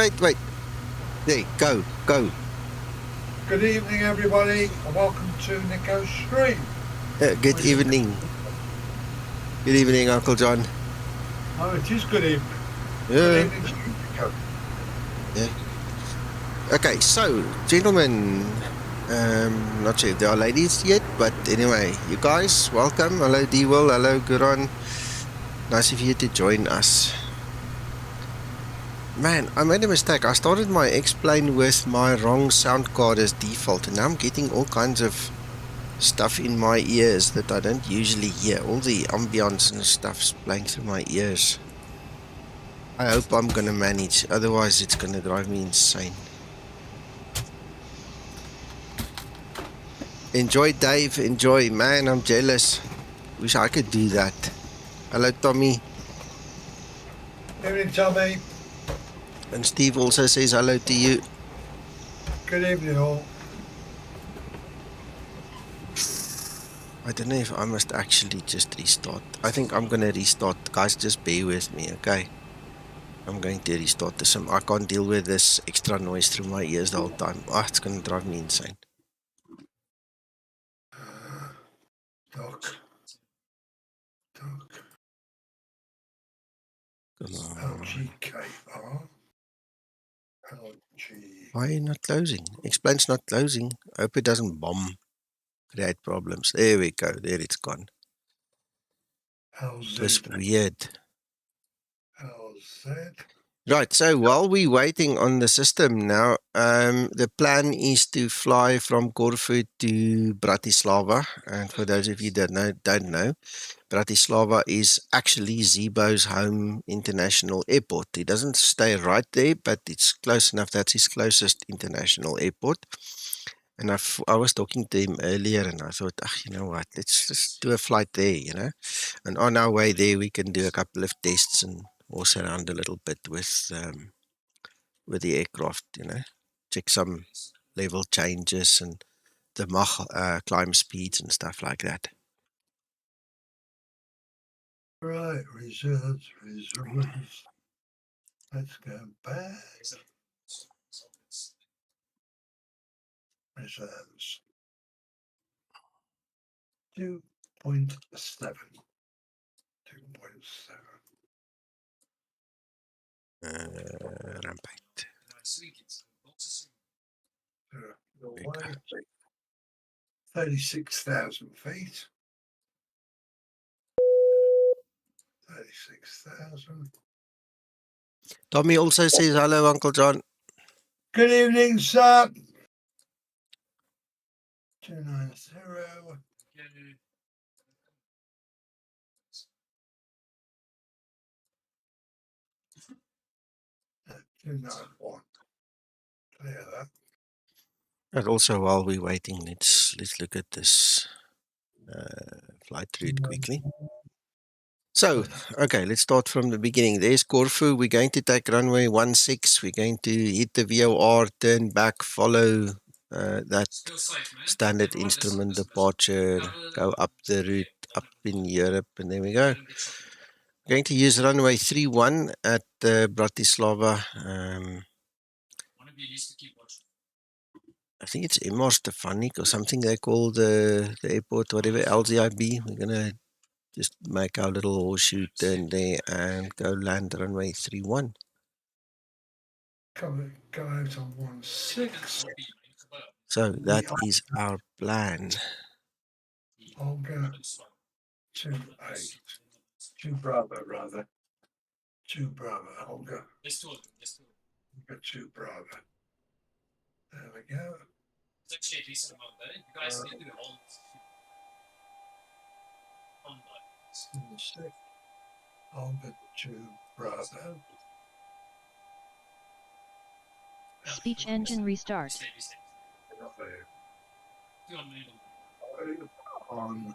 wait. There, go. Good evening, everybody, and welcome to NETKO's stream. Good evening. Good evening, Uncle John. Oh, it is good evening. Yeah. Good evening to you, NETKO. Yeah. Okay, so, gentlemen, not sure if there are ladies yet, but anyway, you guys, welcome. Hello, D-Will. Hello, Guron. Nice of you to join us. Man, I made a mistake. I started my X-Plane with my wrong sound card as default, and now I'm getting all kinds of stuff in my ears that I don't usually hear. All the ambience and stuff's playing through my ears. I hope I'm gonna manage, otherwise it's gonna drive me insane. Enjoy, Dave, enjoy. Man, I'm jealous. Wish I could do that. Hello, Tommy. Evening, Tommy. And Steve also says hello to you. Good evening, all. I don't know if I must actually just restart. I think I'm gonna restart. Guys, just bear with me, okay? I'm going to restart this. I can't deal with this extra noise through my ears the whole time. Oh, it's gonna drive me insane. Doc. Come on. LGKR. Why are you not closing? Explain's not closing. I hope it doesn't bomb. Create problems. There we go. There it's gone. LZIB. It was weird. LZ. Right, so while we're waiting on the system now, the plan is to fly from Corfu to Bratislava. And for those of you that don't know, Bratislava is actually Zibo's home international airport. He doesn't stay right there, but it's close enough. That's his closest international airport. And I was talking to him earlier, and I thought, you know what, let's just do a flight there, you know. And on our way there, we can do a couple of tests and also around a little bit with the aircraft, you know, check some level changes and the Mach climb speeds and stuff like that. Right, reserves. Let's go back. Reserves. 2.7. 2.7. Rampage. 36,000 feet. 36,000. Tommy also says hello, Uncle John. Good evening, sir. 290. 291. Clear that. And also, while we're waiting, let's look at this flight route quickly. So, okay, let's start from the beginning. There's Corfu. We're going to take runway 16. We're going to hit the VOR, turn back, follow that standard instrument departure, go up the route, up in Europe, and there we go. We're going to use runway 31 at Bratislava. I think it's Emor Stefanik or something they call the airport, whatever, LZIB. We're going to just make our little horseshoe turn there and go land runway 31. Go out on 16. So that is our plan. OLGAT 28. 2 Bravo, rather. 2 Bravo, OLGAT. OLGAT 2 Bravo. There we go. OLGAT 2 Bravo. Speech engine restart. On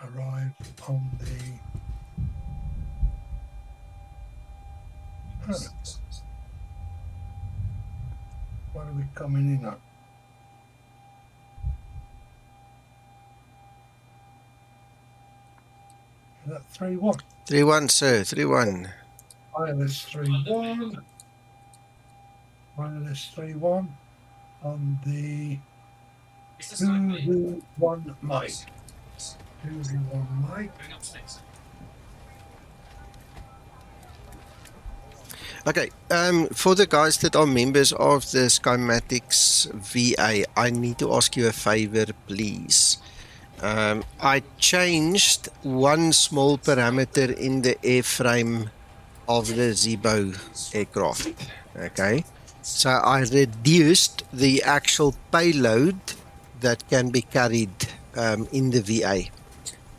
arrive on the what are we coming in at? Is that 3-1? 3-1, sir, 3-1. wireless 3.1. Wireless 3.1 on the 2v1 mic. 2v1 mic. Okay, for the guys that are members of the Skymatix VA, I need to ask you a favor, please. I changed one small parameter in the airframe of the Zibo aircraft. Okay, so I reduced the actual payload that can be carried in the VA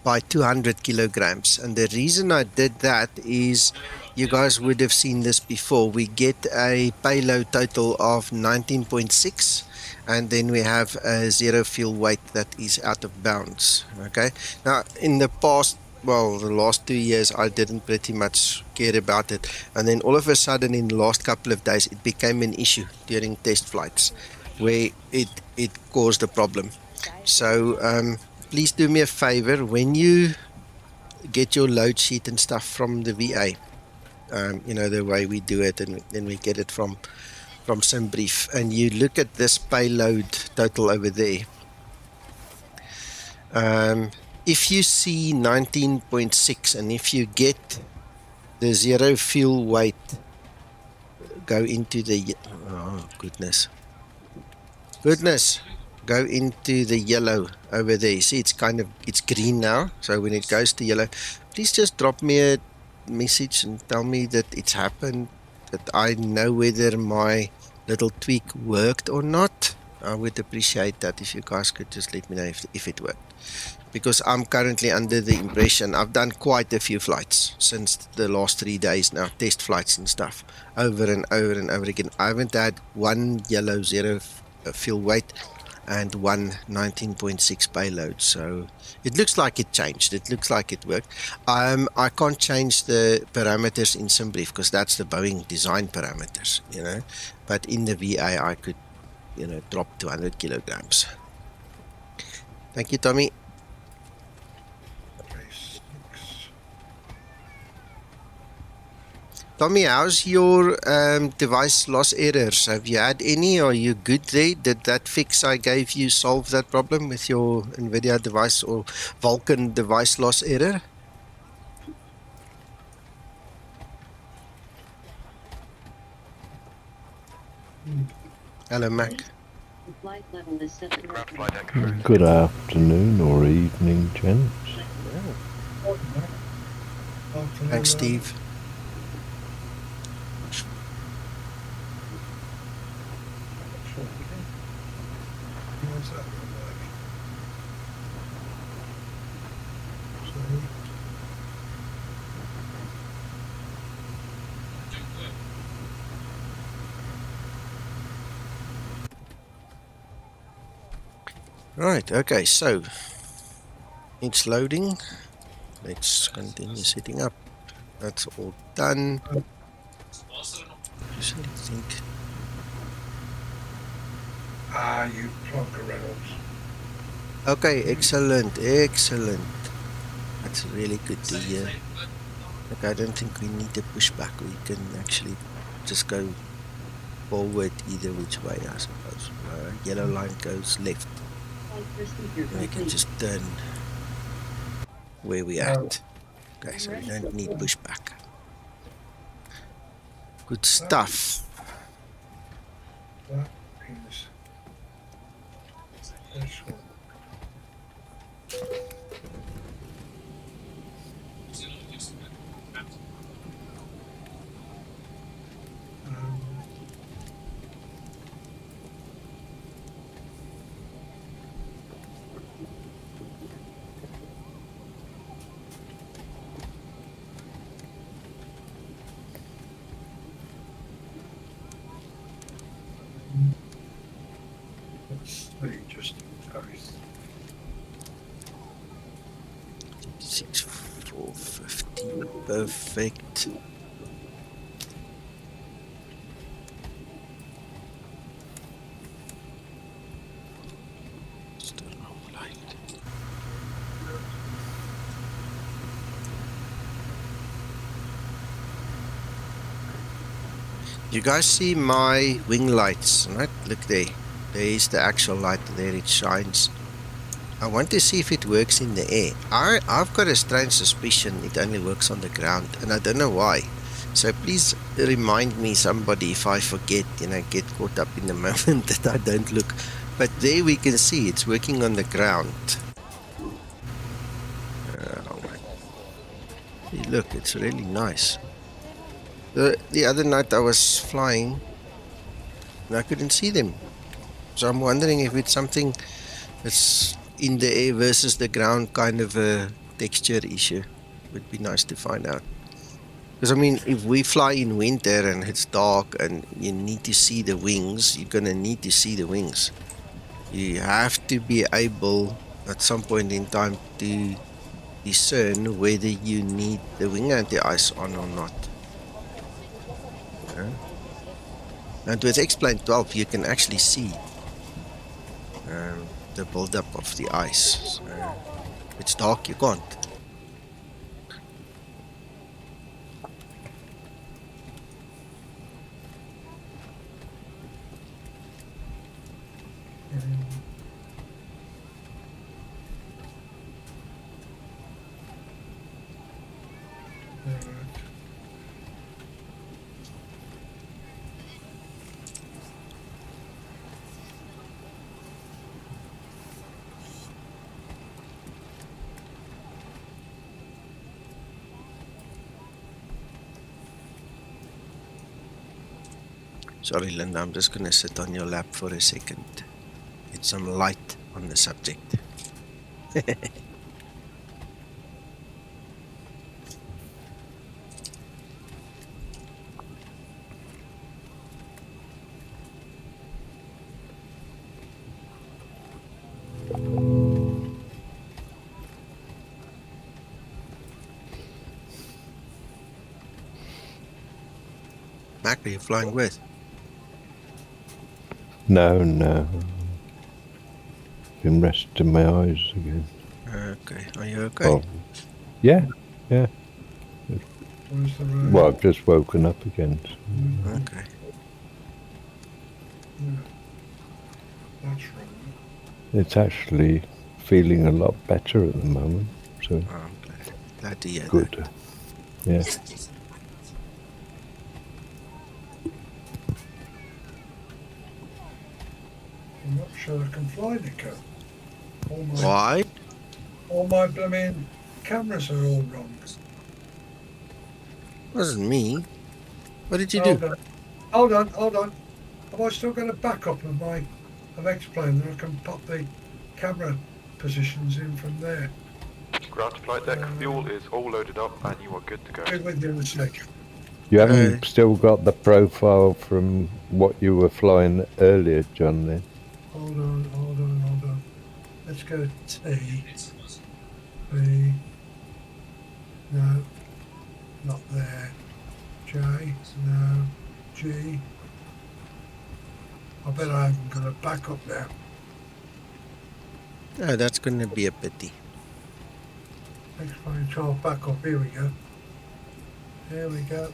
by 200 kilograms. And the reason I did that is you guys would have seen this before. We get a payload total of 19.6 and then we have a zero fuel weight that is out of bounds. Okay. Now in the past, well, the last 2 years, I didn't pretty much care about it. And then all of a sudden in the last couple of days, it became an issue during test flights where it caused a problem. So, please do me a favor when you get your load sheet and stuff from the VA, you know, the way we do it, and then we get it from SimBrief, and you look at this payload total over there. If you see 19.6 and if you get the zero fuel weight go into the, oh goodness, go into the yellow over there. You see, it's green now. So when it goes to yellow, please just drop me a message and tell me that it's happened, that I know whether my little tweak worked or not. I would appreciate that if you guys could just let me know if it worked. Because I'm currently under the impression, I've done quite a few flights since the last 3 days now, test flights and stuff, over and over and over again. I haven't had one yellow zero fuel weight and one 19.6 payload. So it looks like it changed. It looks like it worked. I can't change the parameters in SimBrief because that's the Boeing design parameters, you know. But in the VA, I could, you know, drop 200 kilograms. Thank you, Tommy. Tommy, how's your device loss errors? Have you had any? Are you good there? Did that fix I gave you solve that problem with your NVIDIA device or Vulkan device loss error? Hello, Mac. Good afternoon or evening, gents. Thanks, Steve. Right, okay, so it's loading. Let's continue setting up. That's all done. Think. You plonker Reynolds. Okay, excellent. That's really good to hear. Like, I don't think we need to push back. We can actually just go forward either which way, I suppose. Yellow line goes left. We can just turn where we at. Okay, so we don't need pushback. Good stuff. That is special. Just 6,450, perfect. You guys see my wing lights, right? Look there. There's the actual light. There it shines. I want to see if it works in the air. I've got a strange suspicion it only works on the ground, and I don't know why. So please remind me, somebody, if I forget, get caught up in the moment that I don't look. But there we can see it's working on the ground. Hey, look, it's really nice. The other night I was flying and I couldn't see them. So I'm wondering if it's something that's in the air versus the ground, kind of a texture issue. Would be nice to find out. Because I mean, if we fly in winter and it's dark and you need to see the wings, you're gonna need to see the wings. You have to be able at some point in time to discern whether you need the wing anti-ice on or not. Yeah. And with X-Plane 12 you can actually see the build-up of the ice. So if it's dark, you can't. Sorry, Linda, I'm just going to sit on your lap for a second. Get some light on the subject. Mac, are you flying with? No. Been resting my eyes again. Okay, are you okay? Oh, yeah. Well, I've just woken up again. So. Okay. That's right. It's actually feeling a lot better at the moment. So Oh, I'm glad to hear good. that. Yeah. I'm not sure I can fly, Nico. Why? All my blooming cameras are all wrong. Wasn't me. What did you do? Hold on. Have I still got a backup of X-Plane that I can pop the camera positions in from there? Ground to flight deck, fuel is all loaded up and you are good to go. Be with you in a sec. You haven't still got the profile from what you were flying earlier, John, then? Hold on. Let's go T. B. No. Not there. J. No. G. I bet I haven't got a backup now. Oh, that's going to be a pity. X-Plane 12 backup. Here we go.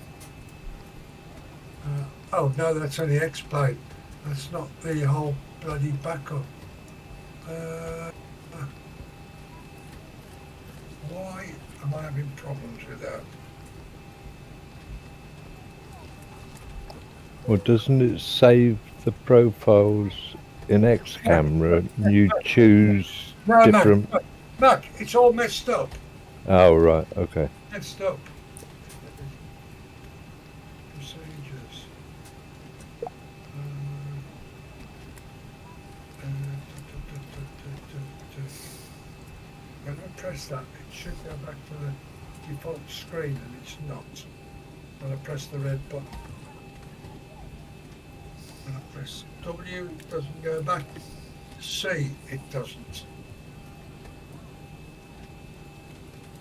Oh no, that's only X-Plane. That's not the whole bloody backup. Why am I having problems with that? Well, doesn't it save the profiles in X camera? You choose different. Mac, it's all messed up. Oh, right, okay. Messed up. Procedures. When I press that, it should go back to the default screen, and it's not. When I press the red button. When I press W, it doesn't go back. C, it doesn't.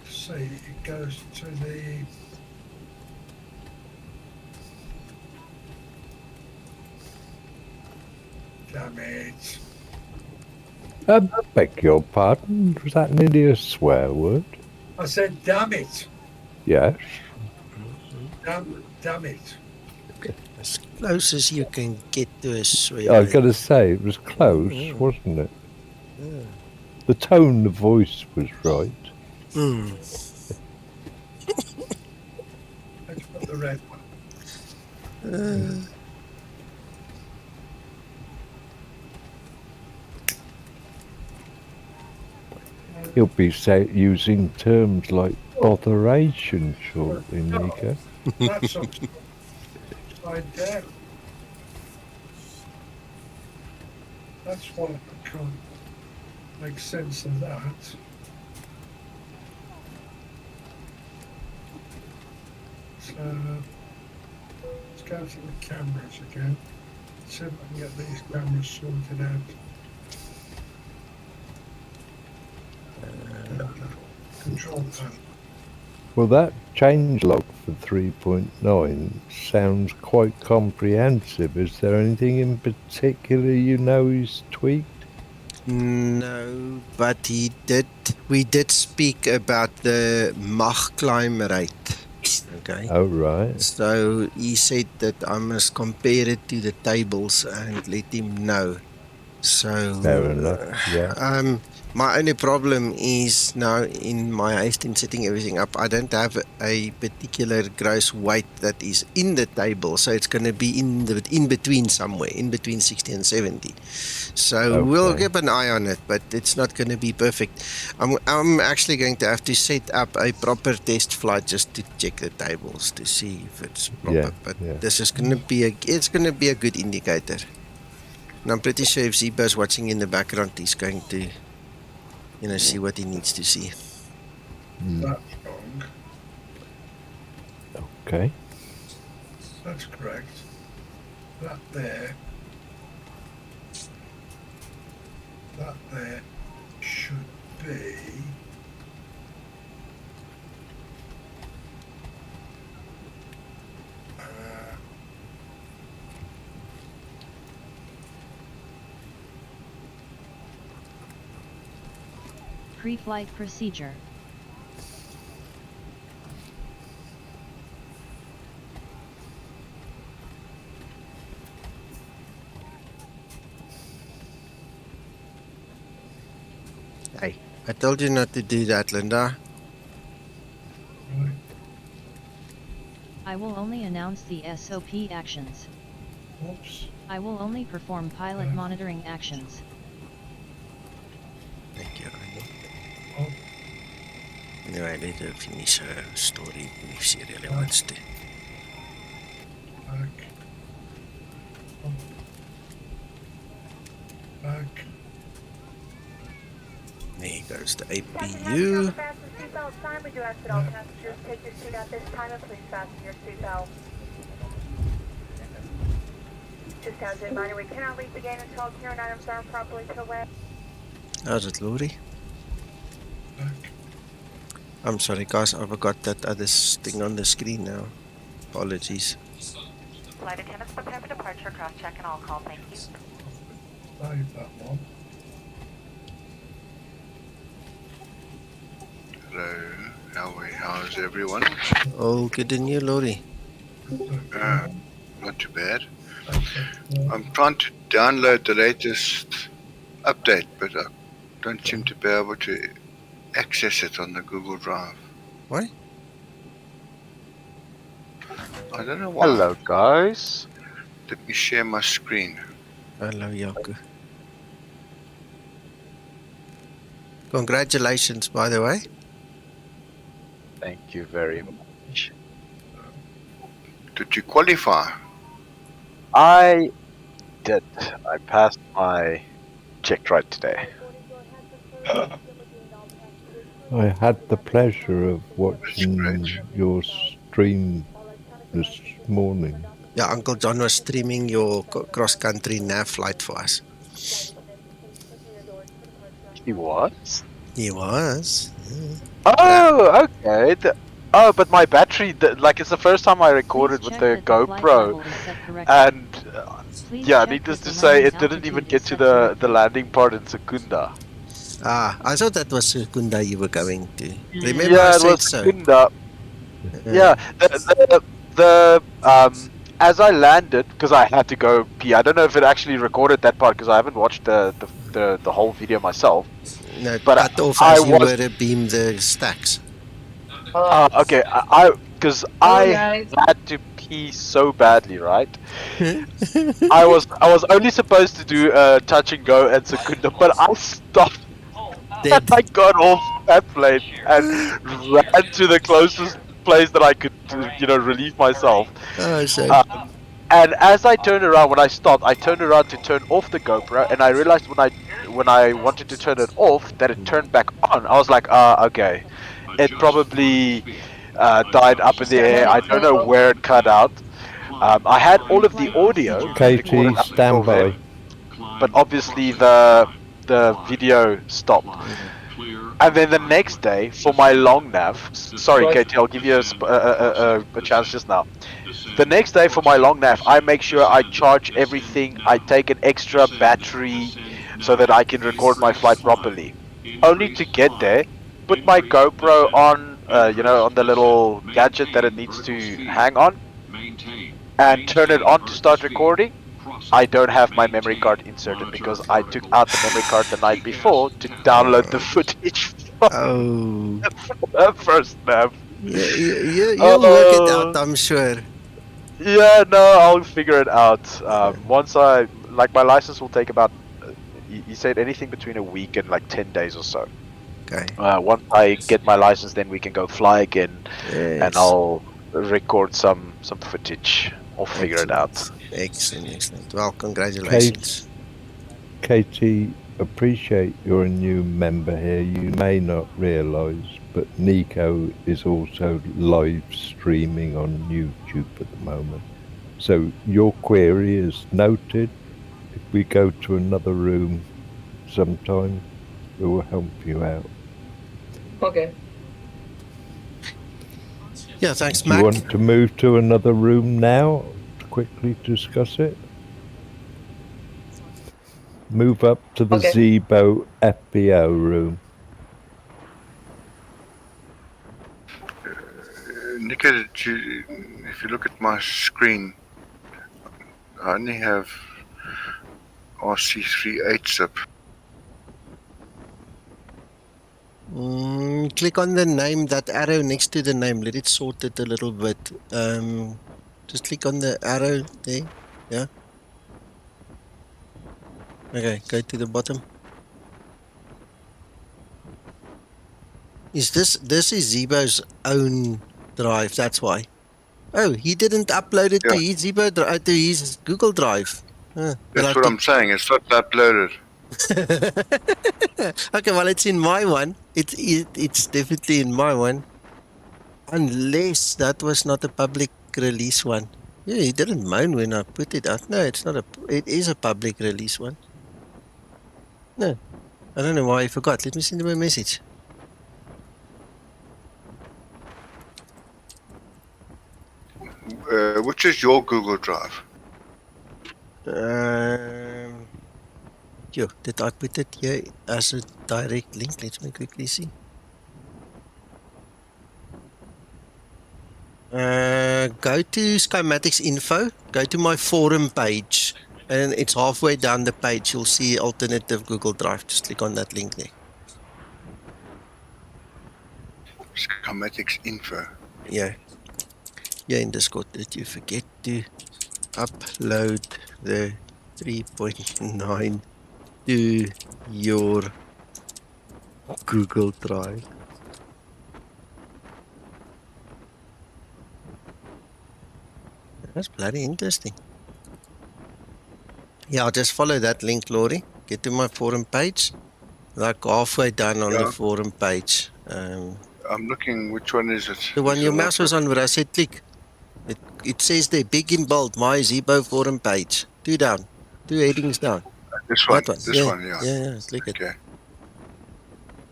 C, it goes to the damn it. I beg your pardon, was that nearly a swear word? I said damn it. Yes. Damn it. Closest you can get to a I swivel. was going to say, it was close, wasn't it? The tone of voice was right. Let's put the red one. He'll be using terms like botheration shortly, Nico. That's upside down. That's why I can't make sense of that. So let's go to the cameras again. See if I can get these cameras sorted out. Control panel. Well, that changelog for 3.9 sounds quite comprehensive. Is there anything in particular you know he's tweaked? No, but we did speak about the Mach climb rate. Okay. Oh, right. So he said that I must compare it to the tables and let him know. So Fair enough, yeah. my only problem is now in my Hastings setting everything up, I don't have a particular gross weight that is in the table, so it's going to be in between somewhere, in between 60 and 70. So we'll keep an eye on it, but it's not going to be perfect. I'm actually going to have to set up a proper test flight just to check the tables to see if it's proper. This is going to be a good indicator. And I'm pretty sure if Zibo is watching in the background, he's going to, see what he needs to see. That's wrong. Okay. That's correct. That there should be Pre-flight procedure. Hey, I told you not to do that, Linda. I will only announce the SOP actions. Oops. I will only perform pilot monitoring actions. Thank you, Ronnie. Anyway, let her finish her story if she really wants to. Back. Back. There goes the Captain, APU. fasten seatbelt sign. We do ask that all passengers take your seat at this time and please fasten your seatbelt. Just as a reminder, we cannot leave the gate until all carrying items are properly put away. How's it, Lori? Back. I'm sorry, guys. I forgot that other thing on the screen now. Apologies. Flight attendants prepare for departure. Cross-check and all call. Thank you. Save that one. Hello, how's everyone? All good in you, Lori? Not too bad. I'm trying to download the latest update, but I don't seem to be able to access it on the Google Drive. Why? I don't know why. Hello, guys. Let me share my screen. Hello, Yaku. Congratulations, by the way. Thank you very much. Did you qualify? I did. I passed my check right today. I had the pleasure of watching your stream this morning. Yeah, Uncle John was streaming your cross-country nav flight for us. He was? He was. Oh, okay. But my battery, it's the first time I recorded with the GoPro, and yeah, needless to say, it didn't even get to the landing part in Secunda. Ah, I thought that was Secunda you were going to. Remember Yeah, I it said was so. Secunda. Yeah, the as I landed, because I had to go pee. I don't know if it actually recorded that part because I haven't watched the whole video myself. No, But cut off I as you was were to beam the stacks. okay. Because I had to pee so badly, right? I was only supposed to do touch and go and Secunda, but I stopped and Dead. I got off that plane and ran to the closest place that I could, relieve myself. Oh, shame. And as I turned around, when I stopped, I turned around to turn off the GoPro, and I realized when I wanted to turn it off that it turned back on. I was like, okay, it probably died up in the air. I don't know where it cut out. I had all of the audio recorded KT, up stand until then, by. but obviously the video stopped. And then the next day for my long nav, sorry, KT, I'll give you a chance just now. The next day for my long nav, I make sure I charge everything. I take an extra battery so that I can record my flight properly. Only to get there, put my GoPro on, on the little gadget that it needs to hang on, and turn it on to start recording. I don't have my memory card inserted because I took out the memory card the night before to download the footage from Oh. the first nav. You'll work it out, I'm sure. Yeah, no, I'll figure it out. Once my license will take about, he said anything between a week and like 10 days or so. Okay. Once I get my license, then we can go fly again, Yes. and I'll record some footage. I'll figure it out. Excellent. Well, congratulations. KT, appreciate you're a new member here. You may not realise, but NETKO is also live streaming on YouTube at the moment. So your query is noted. If we go to another room sometime, we will help you out. Okay. Yeah, thanks, Do you Mac. want to move to another room now to quickly discuss it? Move up to the Okay. Zibo FBO room. Nico, if you look at my screen, I only have RC3.9 up. Click on the name, that arrow next to the name. Let it sort it a little bit. Just click on the arrow there. Yeah. Okay, go to the bottom. This is Zibo's own drive, that's why. Oh, he didn't upload it to his Zibo drive, to his Google Drive. That's what I'm saying, it's not uploaded. Okay, well, it's in my one. It's definitely in my one. Unless that was not a public release one. Yeah, he didn't mind when I put it out. No, it's not it is a public release one. No, I don't know why I forgot. Let me send him a message. Which is your Google Drive? Did I put it here as a direct link? Let me quickly see. Go to Skymatix info, go to my forum page, and it's halfway down the page. You'll see alternative Google Drive. Just click on that link there. Skymatix info. Yeah. Yeah, in Discord, did you forget to upload the 3.9 to your Google Drive? That's bloody interesting. Yeah, just follow that link, Laurie. Get to my forum page. Like halfway down on the forum page. I'm looking, which one is it? The one your mouse was on where I said click. It says there, big in bold, my Zibo forum page. 2 down. 2 headings down. This one, That one. this one, yeah. Yeah, click it. Okay.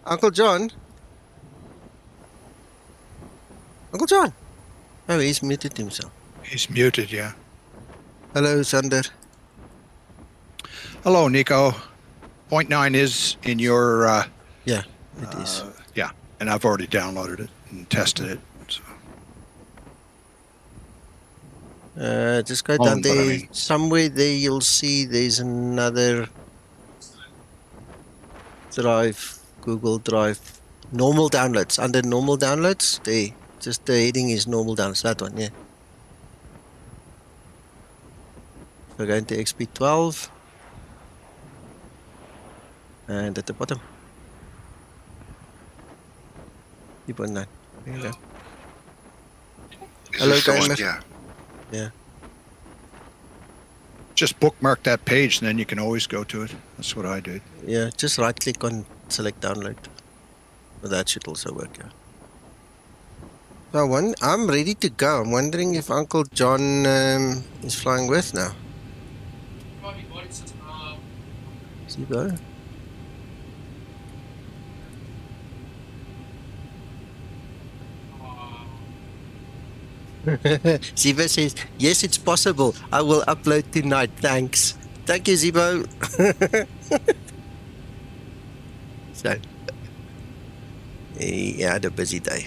Uncle John? Uncle John? Oh, he's muted himself. He's muted, yeah. Hello, Sander. Hello, Nico. 0.9 is in your... yeah, it is. Yeah, and I've already downloaded it and tested it. So. Just go Oh, down but I there. mean- Somewhere there you'll see there's another drive, Google Drive. Normal downloads. Under normal downloads, there. Just the heading is normal downloads. That one, yeah. So go into XP12. And at the bottom. 3.9. There you go. Is Hello, this the one? gamer. Yeah. Just bookmark that page, and then you can always go to it. That's what I did. Yeah, just right click on select download. Well, that should also work, yeah. So I'm ready to go. I'm wondering if Uncle John is flying with now. Zibo? Zibo says, yes, it's possible. I will upload tonight. Thanks. Thank you, Zibo. So, he had a busy day.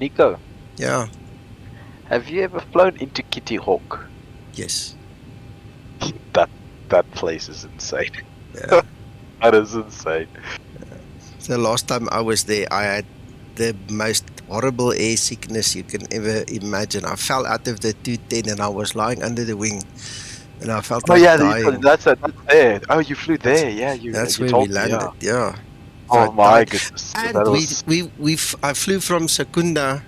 Nico, Yeah, have you ever flown into Kitty Hawk? yes. That place is insane. Yeah. That is insane. So last time I was there, I had the most horrible air sickness you can ever imagine. I fell out of the 210 and I was lying under the wing. And I felt Oh like yeah, dying. that's there. Oh, you flew there. Yeah, That's you where told we me, landed, yeah. So Oh I my died. goodness. And That was... I flew from Secunda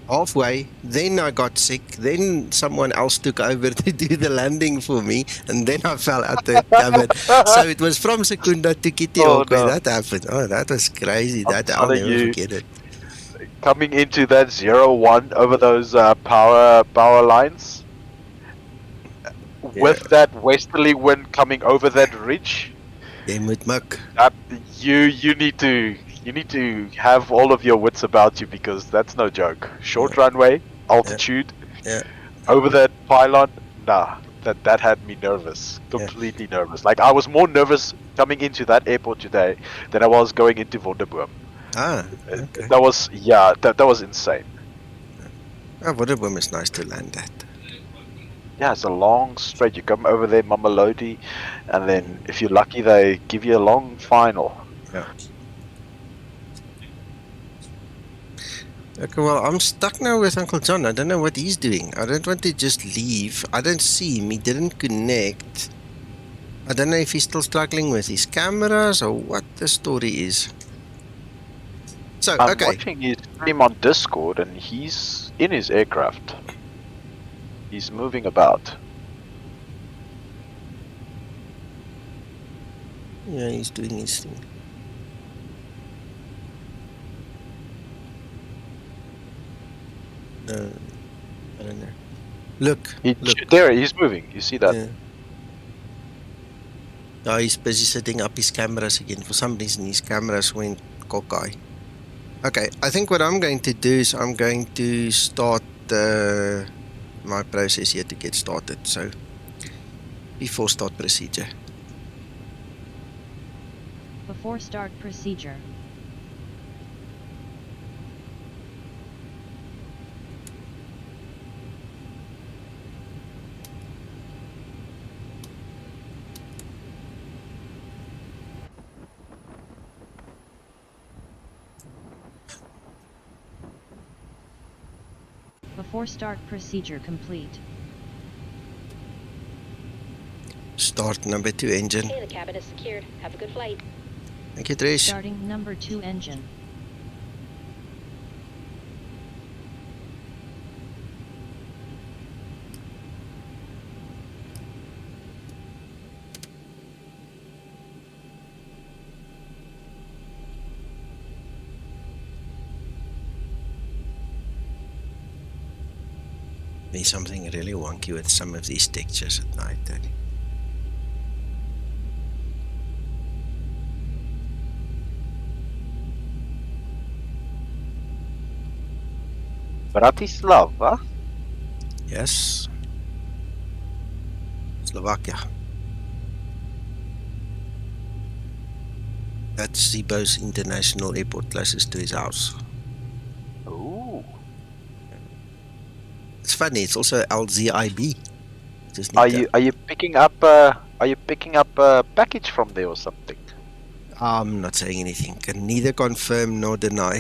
halfway, then I got sick, then someone else took over to do the landing for me, and then I fell out the cabin. So it was from Secunda to Kitty Hawk where that happened. Oh, that was crazy. I'm I'll telling never you, forget it. coming into that 0-1 over those power lines, with that westerly wind coming over that ridge, Jy moet mik. you need to have all of your wits about you, because that's no joke. Short runway, altitude, over that pylon, nah, that had me nervous, completely nervous. Like I was more nervous coming into that airport today than I was going into Wonderboom. Ah, okay. That was that was insane. Wonderboom is nice to land at. Yeah, it's a long straight. You come over there, Mamelodi, and then if you're lucky, they give you a long final. Yeah. Okay, well, I'm stuck now with Uncle John. I don't know what he's doing. I don't want to just leave. I don't see him. He didn't connect. I don't know if he's still struggling with his cameras or what the story is. So, I'm okay. watching his stream on Discord, and he's in his aircraft. He's moving about. Yeah, he's doing his thing. No, I don't know. Look. There, he's moving. You see that? Yeah. Oh, he's busy setting up his cameras again. For some reason, his cameras went cockeye. Okay, I think what I'm going to do is I'm going to start my process here to get started. So, before start procedure. Before start procedure. Before start procedure complete. Start number 2 engine. Okay, the cabin is secured. Have a good flight. Thank you, Trish. Starting number 2 engine. There's something really wonky with some of these textures at night. Bratislava? Yes. Slovakia. That's Zibo's international airport closest to his house. Ooh. It's funny. It's also LZIB. Just Are need you picking up a package from there or something? I'm not saying anything. Can neither confirm nor deny.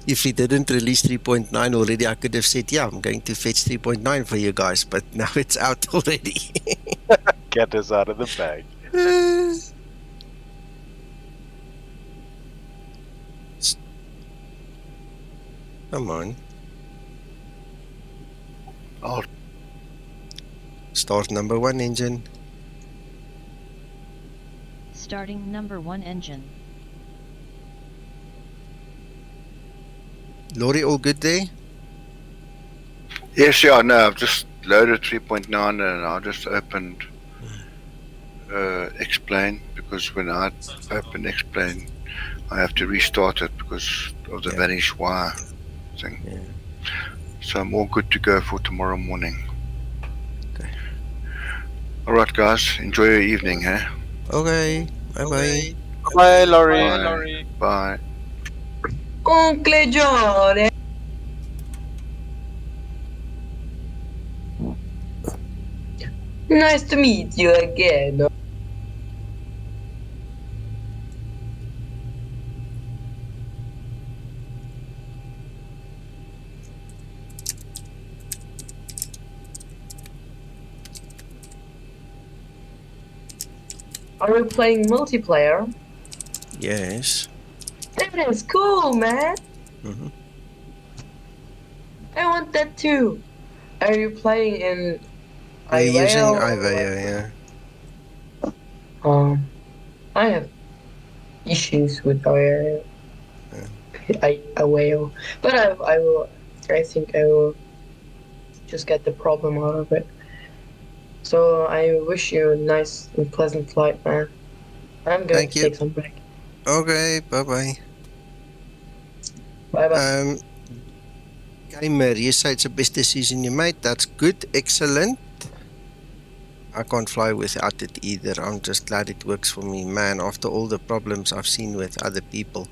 If he didn't release 3.9 already, I could have said, yeah, I'm going to fetch 3.9 for you guys, but now it's out already. Get us out of the bag. Come on. Oh, Start number 1 engine. Starting number 1 engine. Laurie, all good there? yes, yeah, no, I've just loaded 3.9 and I just opened explain, because when I open explain, I have to restart it because of the vanish wire thing. Yeah. So I'm all good to go for tomorrow morning. Okay. Alright guys, enjoy your evening, eh? Okay. Bye-bye. Bye, Laurie. Bye. Uncle John. Nice to meet you again. Are we playing multiplayer? Yes. That is cool, man. Mm-hmm. I want that too. Are you playing in We're using IVA? yeah. I have issues with IVA, but I will. I think I will just get the problem out of it. So I wish you a nice and pleasant flight, man. I'm going Thank to you. take some break. Okay, bye-bye. Bye-bye. Gamer, you say it's the best decision you made. That's good, excellent. I can't fly without it either. I'm just glad it works for me, man, after all the problems I've seen with other people.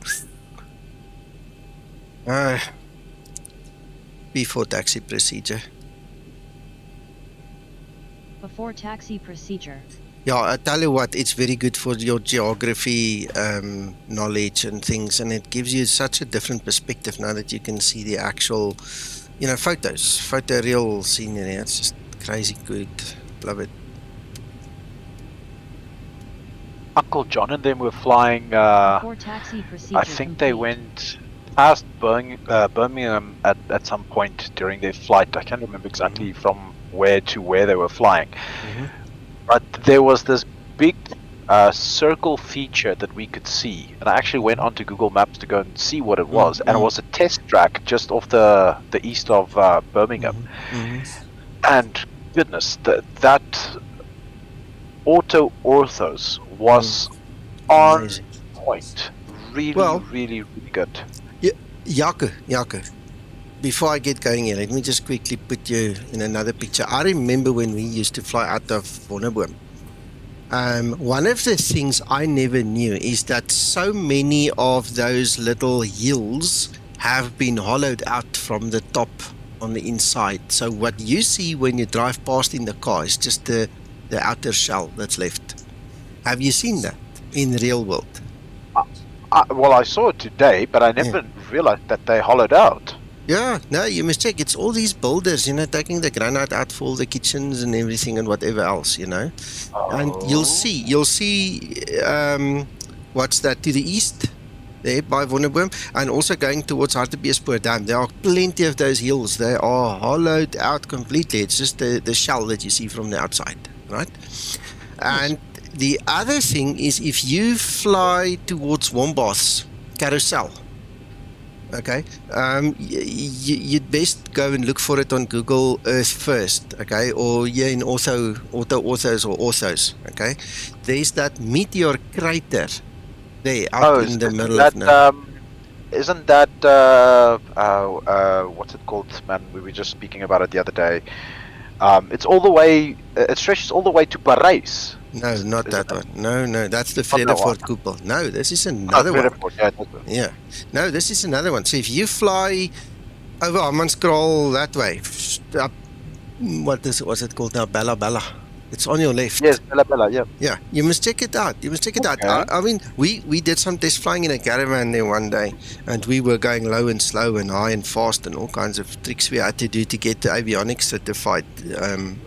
Before taxi procedure. Before taxi procedure. Yeah, I tell you what, it's very good for your geography knowledge and things, and it gives you such a different perspective now that you can see the actual, photos, photoreal scenery. It's just crazy good. Love it. Uncle John and them were flying. Before taxi procedure I think they went past Birmingham at some point during their flight. I can't remember exactly from where to where they were flying. But there was this big circle feature that we could see, and I actually went onto Google Maps to go and see what it was, and it was a test track just off the east of Birmingham. And goodness, that auto orthos was on point. Really good. Jaco, before I get going here, let me just quickly put you in another picture. I remember when we used to fly out of Wonderboom. One of the things I never knew is that so many of those little hills have been hollowed out from the top on the inside. So what you see when you drive past in the car is just the outer shell that's left. Have you seen that in real world? Well, I saw it today, but I never realized that they hollowed out. Yeah, no, you must check. It's all these builders, taking the granite out for all the kitchens and everything and whatever else, And you'll see, what's that, to the east, there by Wonderboom, and also going towards Hartbeespoort Dam. There are plenty of those hills. They are hollowed out completely. It's just the shell that you see from the outside, right? And the other thing is, if you fly towards Wombath's carousel, okay, you'd best go and look for it on Google Earth first, okay, or in orthos, okay. There's that meteor crater there out in the middle of nowhere. Isn't that what's it called, man? We were just speaking about it the other day. It's all the way. It stretches all the way to Parijs. No, not that one. No, that's the Not that one. Vredefort Koepel. No, this is Oh, another one. Vredefort, yeah, that's it. Yeah. No, this is another one. So if you fly over Hammanskraal that way, up, what's it called now? Bella. It's on your left. Yes, Bella, yeah. Yeah, you must check it out. You must check it out. Okay. I mean, we did some test flying in a caravan there one day, and we were going low and slow and high and fast and all kinds of tricks we had to do to get the avionics certified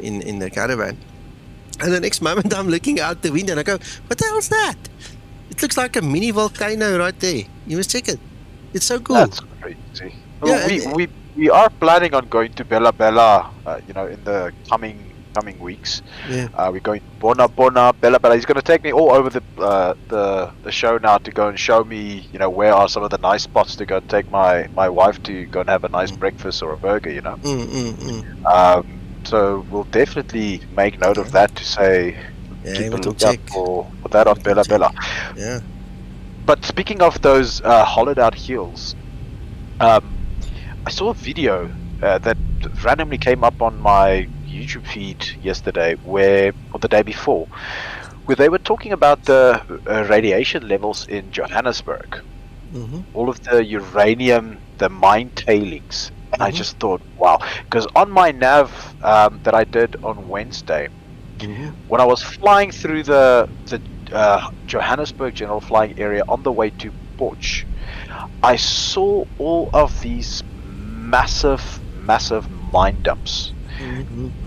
in the caravan. And the next moment I'm looking out the window and I go, what the hell's that? It looks like a mini volcano right there. You must check it. It's so cool. That's crazy. Yeah, We are planning on going to Bella, in the coming weeks. Yeah. We're going to Bona, Bella. He's going to take me all over the show now to go and show me, where are some of the nice spots to go and take my wife to go and have a nice breakfast or a burger, So we'll definitely make note of that to say, keep a lookout for that on Bella. Yeah. But speaking of those hollowed out hills, I saw a video that randomly came up on my YouTube feed yesterday, or the day before, where they were talking about the radiation levels in Johannesburg. Mm-hmm. All of the uranium, the mine tailings. And I just thought, wow, because on my nav that I did on Wednesday, when I was flying through the Johannesburg General Flying Area on the way to Potch, I saw all of these massive mine dumps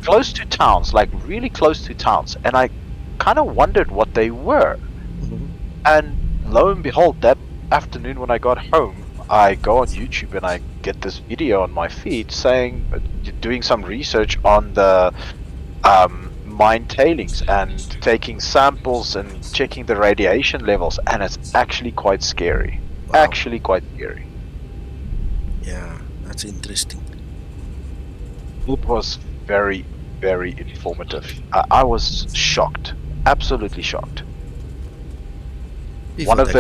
close to towns, like really close to towns, and I kind of wondered what they were. And lo and behold, that afternoon when I got home, I go on YouTube and I get this video on my feed saying, doing some research on the mine tailings and taking samples and checking the radiation levels, and it's actually quite scary. Wow. Actually quite scary. Yeah, that's interesting. It was very, very informative. I was shocked, absolutely shocked. One of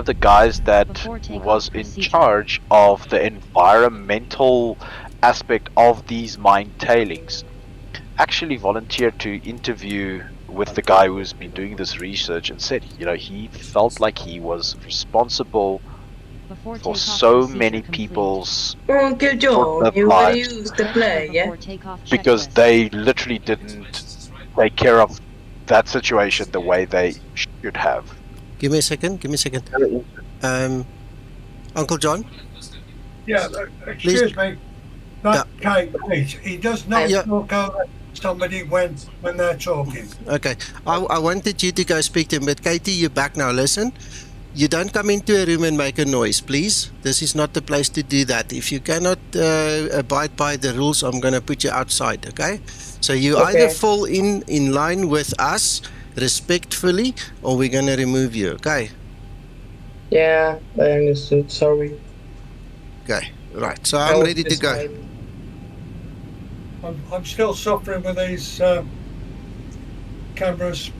the guys that was in charge of the environmental aspect of these mine tailings actually volunteered to interview with the guy who's been doing this research, and said, he felt like he was responsible for so many people's Uncle John, you will use the play, yeah? because they literally didn't take care of that situation the way they should have. Give me a second. Uncle John? Yeah, excuse me. That please. He does not talk over somebody when they're talking. Okay. I wanted you to go speak to him, but Katie, you're back now. Listen, you don't come into a room and make a noise, please. This is not the place to do that. If you cannot abide by the rules, I'm going to put you outside, okay? So you either fall in line with us respectfully, or we're going to remove you, okay? Yeah, I understood. Sorry. Okay, right. So I'm ready to go. I'm still suffering with these cameras.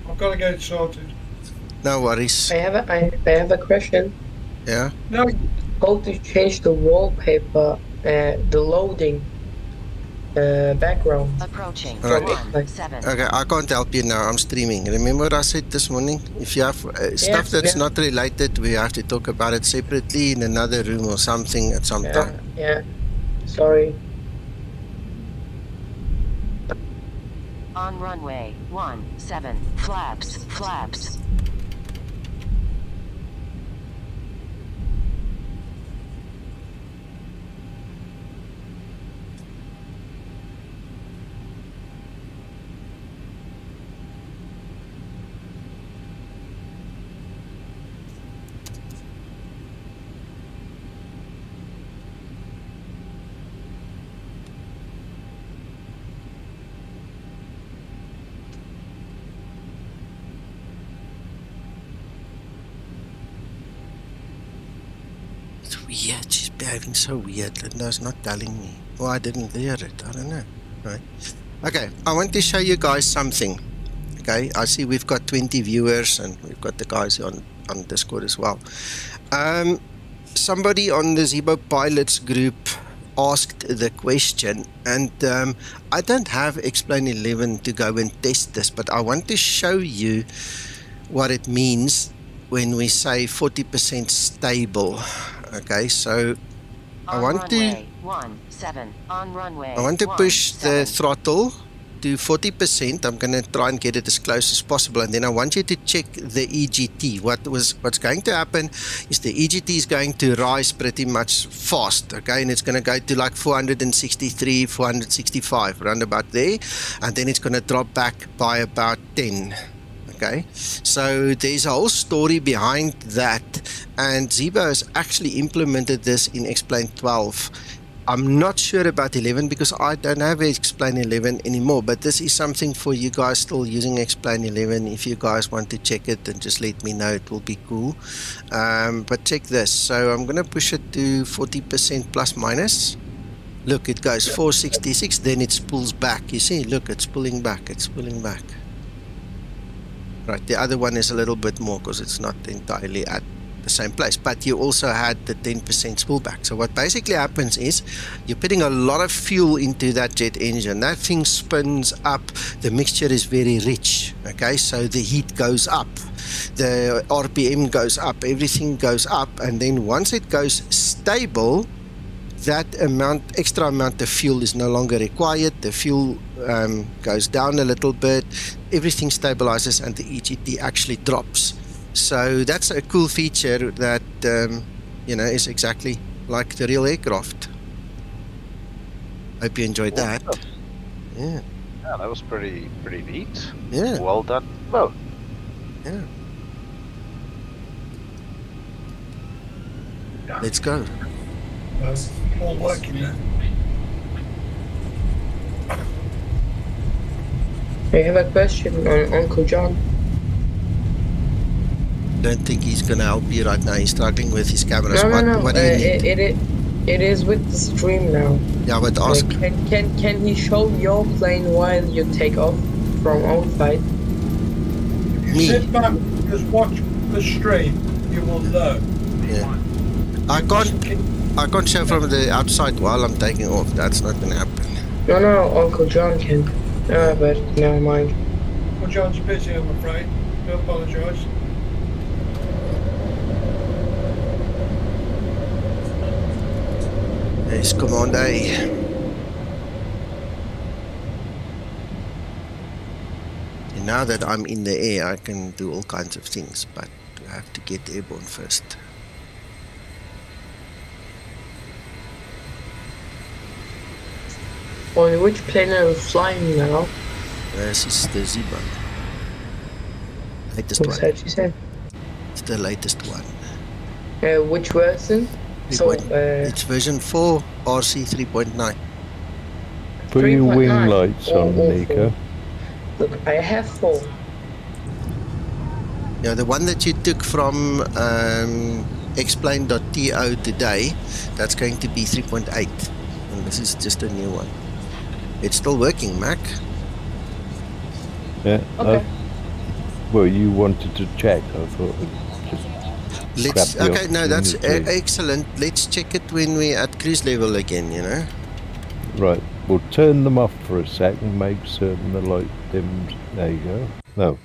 I've got to get it sorted. No worries. I have a question. Yeah? No. How to change the wallpaper, the loading background? Approaching. Right. 7. Okay, I can't help you now. I'm streaming. Remember what I said this morning? If you have stuff that's not related, we have to talk about it separately in another room or something at some time. Yeah. Sorry. On runway 17. Flaps. Weird, she's behaving so weird. Linda's not telling me. Oh, I didn't hear it. I don't know. Right. Okay, I want to show you guys something. Okay, I see we've got 20 viewers and we've got the guys on Discord as well. Somebody on the Zibo pilots group asked the question, and I don't have Explain 11 to go and test this, but I want to show you what it means when we say 40% stable. Okay, so I want to push the throttle to 40%. I'm going to try and get it as close as possible, and then I want you to check the EGT. What's going to happen is the EGT is going to rise pretty much fast, okay, and it's going to go to like 463, 465, around about there, and then it's going to drop back by about 10. Okay, so there's a whole story behind that, and Zibo has actually implemented this in Explain 12. I'm not sure about 11 because I don't have Explain 11 anymore, but this is something for you guys still using Explain 11. If you guys want to check it, then just let me know, it will be cool. But check this, so I'm going to push it to 40% plus minus. Look, it goes 466, then it pulls back. You see, look, it's pulling back, it's pulling back. Right, the other one is a little bit more because it's not entirely at the same place, but you also had the 10% pullback. So what basically happens is you're putting a lot of fuel into that jet engine. That thing spins up, the mixture is very rich, okay, so the heat goes up, the RPM goes up, everything goes up, and then once it goes stable, that extra amount of fuel is no longer required. The fuel goes down a little bit, everything stabilizes, and the EGT actually drops. So that's a cool feature that is exactly like the real aircraft. Hope you enjoyed that. Yeah, that was pretty neat. Yeah, well done. Well, yeah. Let's go. All working now. I have a question on Uncle John. Don't think he's gonna help you right now. He's struggling with his cameras. No. What do you need? It is with the stream now. Yeah, but ask. Can he show your plane while you take off from outside? If you sit back and just watch the stream, you will know. Yeah. I can't show from the outside while I'm taking off. That's not gonna happen. No, Uncle John can. But never mind. Uncle John's busy, I'm afraid. I apologise. Yes, Command A. And now that I'm in the air, I can do all kinds of things, but I have to get airborne first. On which plane are you flying now? This is the Zibo. Latest What's one. that you said? It's the latest one. Which version? It's version 4 RC3.9. Put your wing lights on, Nico. Look, I have 4. Yeah, the one that you took from explain.to today, that's going to be 3.8. And this is just a new one. It's still working, Mac. Yeah. Okay. Well, you wanted to check. I thought. Okay, no, that's excellent. Let's check it when we're at cruise level again, you know. Right, we'll turn them off for a second, make certain the light dims. There you go. No.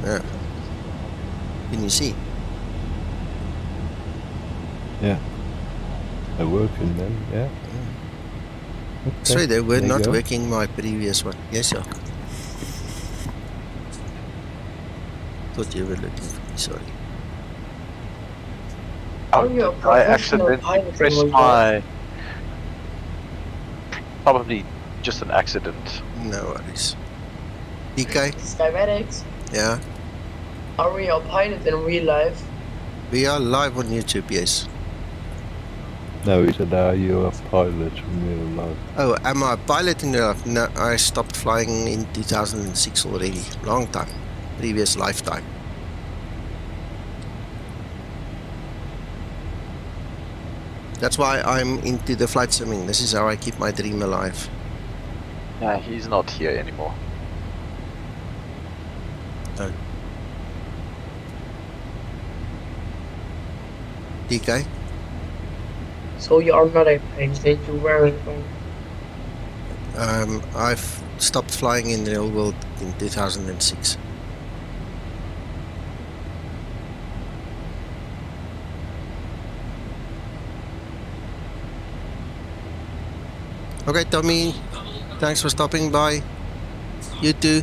Yeah. Can you see? Yeah. They're working then, yeah. Okay. Sorry, they were There you not go. working my previous one. Yes, sir. Thought you were looking for me, sorry. I accidentally pressed my... Probably just an accident. No worries. DK? Skymatix, Yeah? are we a pilot in real life? We are live on YouTube, yes. No, he said, are you a pilot in real life? Oh, am I a pilot in real life? No, I stopped flying in 2006 already. Long time. Previous lifetime. That's why I'm into the flight simming. This is how I keep my dream alive. Yeah, he's not here anymore. Oh. DK. So you are not a page that you weren't on. I've stopped flying in the real world in 2006. Okay, Tommy. Thanks for stopping by. You too.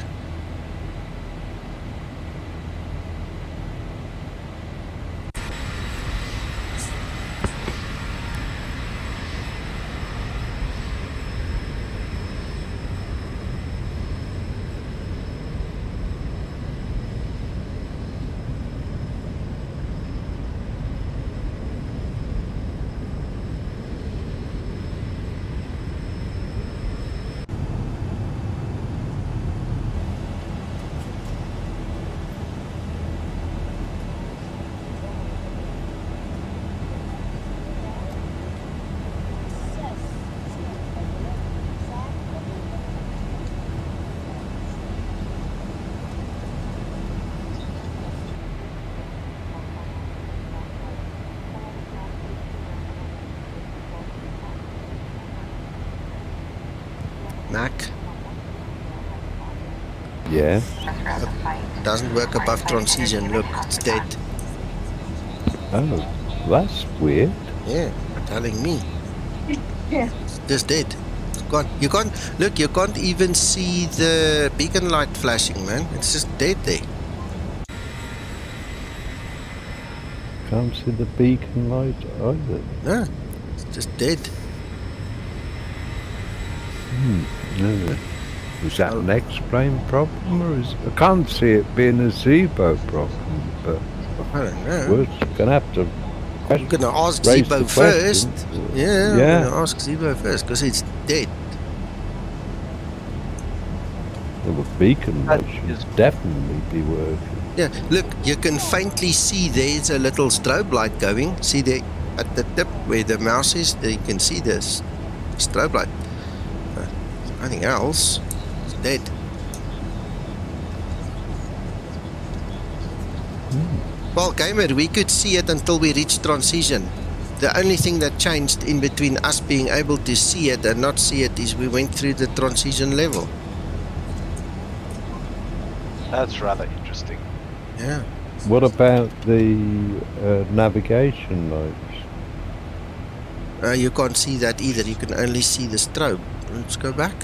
Mac. Yeah. Doesn't work above transition. Look, it's dead. Oh, that's weird. Yeah, telling me. Yeah. It's just dead. It's gone. You can't look. You can't even see the beacon light flashing, man. It's just dead there. Can't see the beacon light either. No, it's just dead. No. Is that an X-plane problem, or is I can't see it being a Zibo problem? But I don't know. we're gonna have to. I'm gonna ask raise Zibo the first. question. Yeah, Yeah. I'm gonna ask Zibo first because it's dead. Well, the beacon light should definitely be working. Yeah, look, you can faintly see there's a little strobe light going. See there at the tip where the mouse is, there you can see this strobe light. Nothing else. It's dead. Well, Gamer, we could see it until we reached transition. The only thing that changed in between us being able to see it and not see it is we went through the transition level. That's rather interesting. Yeah. What about the navigation lights? You can't see that either. You can only see the strobe. Let's go back.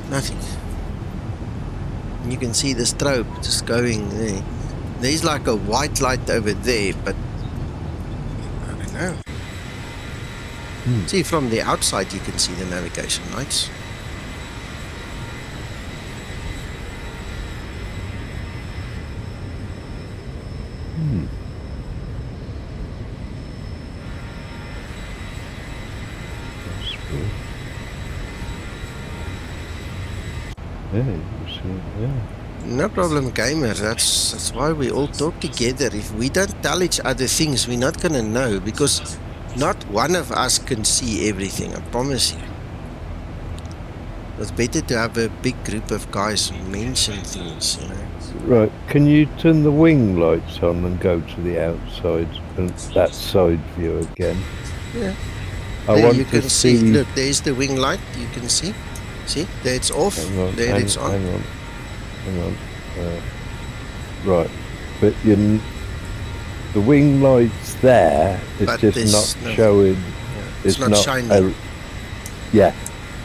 Nothing. You can see the strobe just going there. There's like a white light over there, but I don't know. See, from the outside you can see the navigation lights. No problem, Gamer. That's why we all talk together. If we don't tell each other things, we're not gonna know, because not one of us can see everything, I promise you. It's better to have a big group of guys mention things, you know. Right, can you turn the wing lights on and go to the outside and that side view again? Yeah. I there want you to can see. see. Look, there's the wing light. You can see. See, there it's off. There it's on. Hang on. Right, but the wing lights there, it's But just there's not no- showing. Yeah, it's not shiny. Yeah,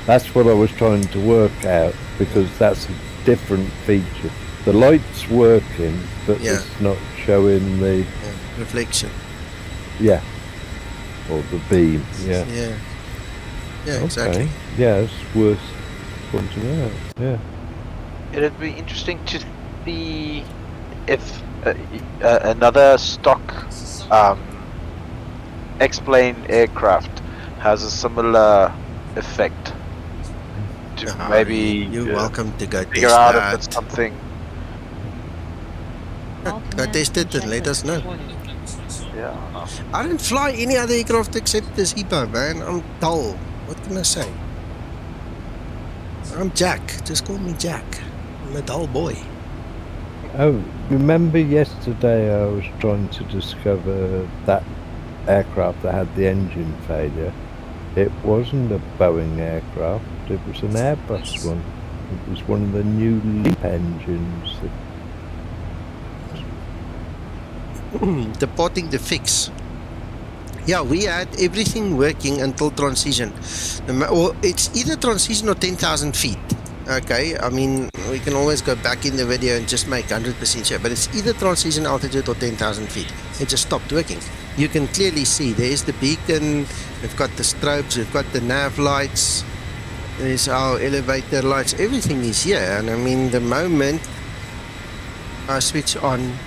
that's what I was trying to work out, because that's a different feature. The light's working, but Yeah. it's not showing the Reflection. or the beam. Yeah. Yeah, exactly. Okay. Yeah, it's worth pointing out. Yeah. It'd be interesting to see if another stock X-plane aircraft has a similar effect. To maybe You're welcome to go figure test out that. if it's something. Go test it and let us know. Yeah. I don't fly any other aircraft except the Zibo, man. I'm dull. What can I say? I'm Jack. Just call me Jack. I'm a dull boy. Oh, remember yesterday I was trying to discover that aircraft that had the engine failure? It wasn't a Boeing aircraft, it was an Airbus one. It was one of the new LEAP engines. Departing the fix. Yeah, we had everything working until transition. Or it's either transition or 10,000 feet. Okay, I mean, we can always go back in the video and just make 100% sure, but it's either transition altitude or 10,000 feet. It just stopped working. You can clearly see there's the beacon, we've got the strobes, we've got the nav lights, there's our elevator lights, everything is here. And I mean, the moment I switch on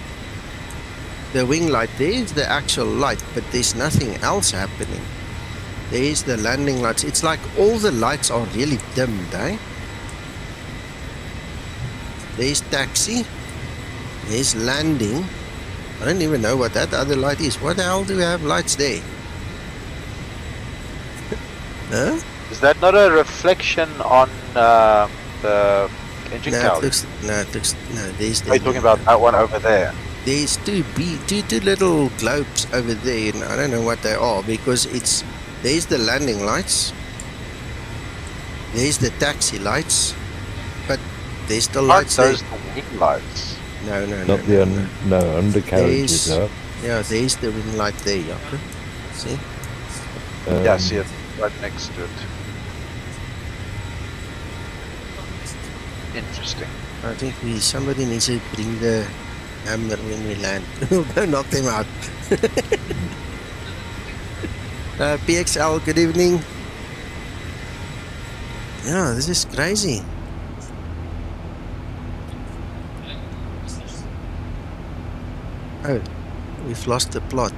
the wing light, there's the actual light, but there's nothing else happening. There's the landing lights. It's like all the lights are really dimmed, eh? There's taxi. There's landing. I don't even know what that other light is. What the hell do we have lights there? Huh? Is that not a reflection on the engine No, tower? no, there's the... Are you talking about that one over there? There's two little globes over there, and I don't know what they are, because it's... There's the landing lights. There's the taxi lights. But there's the lights there. Aren't those the wing lights? No, Not the undercarriages up. Yeah, there's the wing light there, Jaco. See? Yeah, I see it right next to it. Interesting. I think somebody needs to bring the hammer when we land. Don't knock them out. PXL, good evening. Yeah, this is crazy. Oh, we've lost the plot.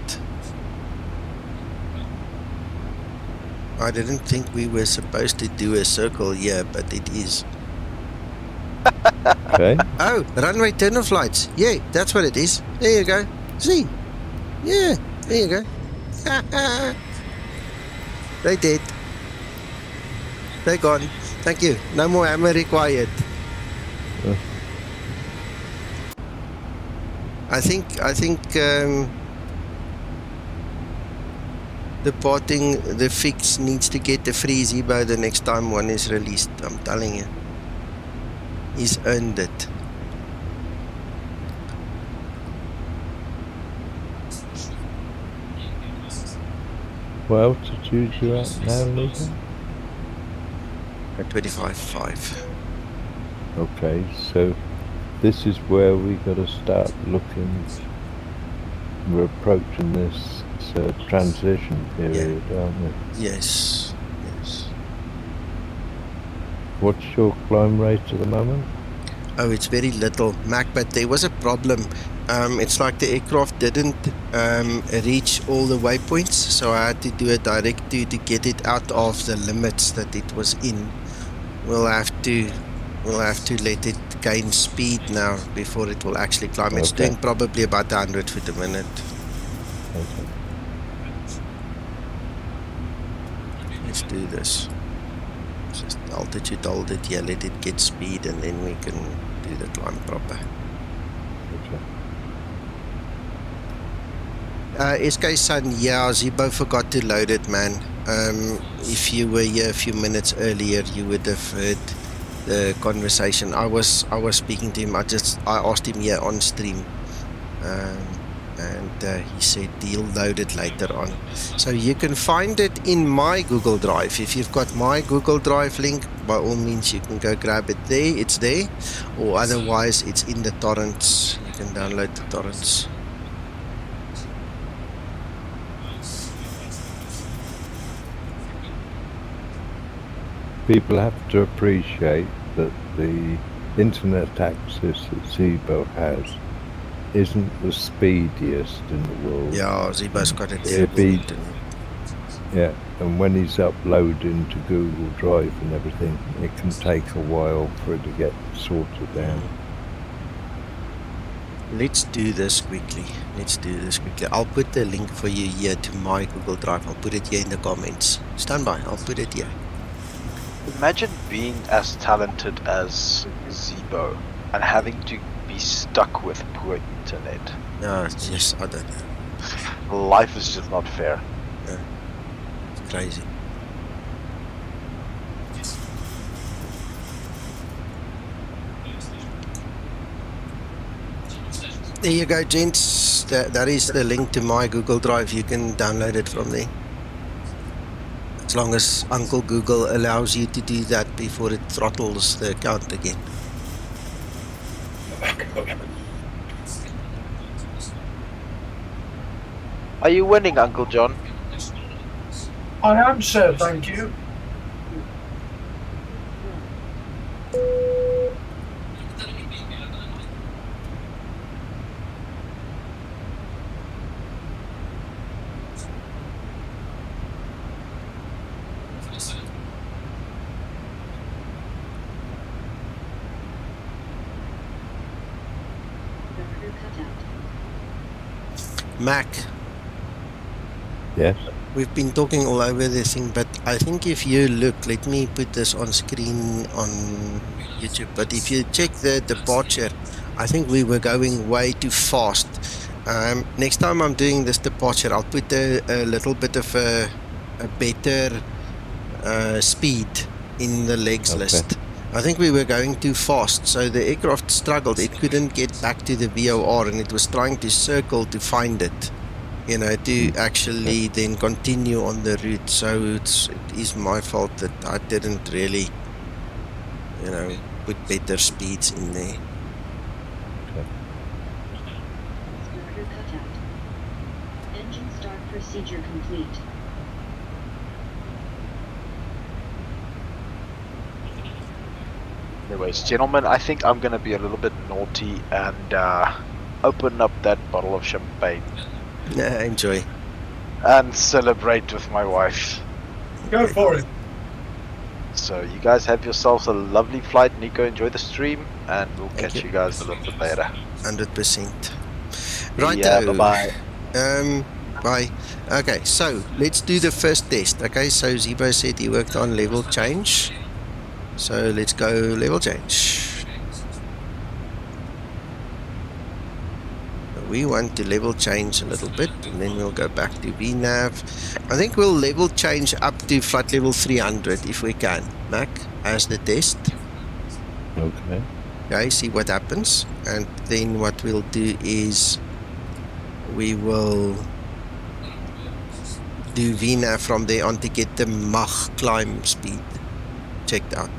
I didn't think we were supposed to do a circle here, but it is. Okay. Oh, runway turn-off lights. Yeah, that's what it is. There you go. See? Yeah, there you go. They did. They're gone. Thank you. No more ammo required. I think departing the fix needs to get the free Zibo the next time one is released. I'm telling you. He's earned it. What altitude you at now, Lisa? At 25.5. Okay, so this is where we got to start looking. We're approaching this transition period, aren't we? Yes, yes. What's your climb rate at the moment? Oh, it's very little, Mac, but there was a problem. It's like the aircraft didn't reach all the waypoints, so I had to do a direct to get it out of the limits that it was in. We'll have to let it gain speed now before it will actually climb. It's doing probably about 100 feet a minute. Okay. Let's do this. Just altitude, hold it, yeah, let it get speed, and then we can do the climb proper. SK Sun, yeah, Zibo forgot to load it, man. If you were here a few minutes earlier, you would have heard the conversation. I was speaking to him. I asked him here on stream, and he said he'll load it later on. So you can find it in my Google Drive. If you've got my Google Drive link, by all means you can go grab it there. It's there, or otherwise it's in the torrents. You can download the torrents. People have to appreciate that the internet access that Zibo has isn't the speediest in the world. Yeah, Zibo's got it. Yeah, and when he's uploading to Google Drive and everything, it can take a while for it to get sorted out. Let's do this quickly. I'll put the link for you here to my Google Drive. I'll put it here in the comments. Stand by, I'll put it here. Imagine being as talented as Zibo and having to be be stuck with poor internet. No, it's just, I don't know. Life is just not fair. Yeah. It's crazy. There you go, gents. That is the link to my Google Drive. You can download it from there. As long as Uncle Google allows you to do that before it throttles the account again. Are you winning, Uncle John? I am, sir, thank you. Mac. Yes. We've been talking all over this thing, but I think if you look, let me put this on screen on YouTube, but if you check the departure, I think we were going way too fast. Next time I'm doing this departure, I'll put a little bit of a better speed in the legs list. I think we were going too fast, so the aircraft struggled. It couldn't get back to the VOR, and it was trying to circle to find it, you know, to actually then continue on the route. So it is my fault that I didn't really, you know, put better speeds in there. Engine start procedure complete. Anyways, gentlemen, I think I'm gonna be a little bit naughty and open up that bottle of champagne. Yeah, enjoy. And celebrate with my wife. Go for it. So you guys have yourselves a lovely flight. Nico, enjoy the stream, and we'll catch you guys a little bit later. 100%. Right. Yeah, bye-bye. Bye. Okay, so let's do the first test. Okay, so Zibo said he worked on level change. So let's go level change. We want to level change a little bit, and then we'll go back to VNAV. I think we'll level change up to flight level 300 if we can, Mac, as the test. Okay. Okay, see what happens. And then what we'll do is we will do VNAV from there on to get the Mach climb speed checked out.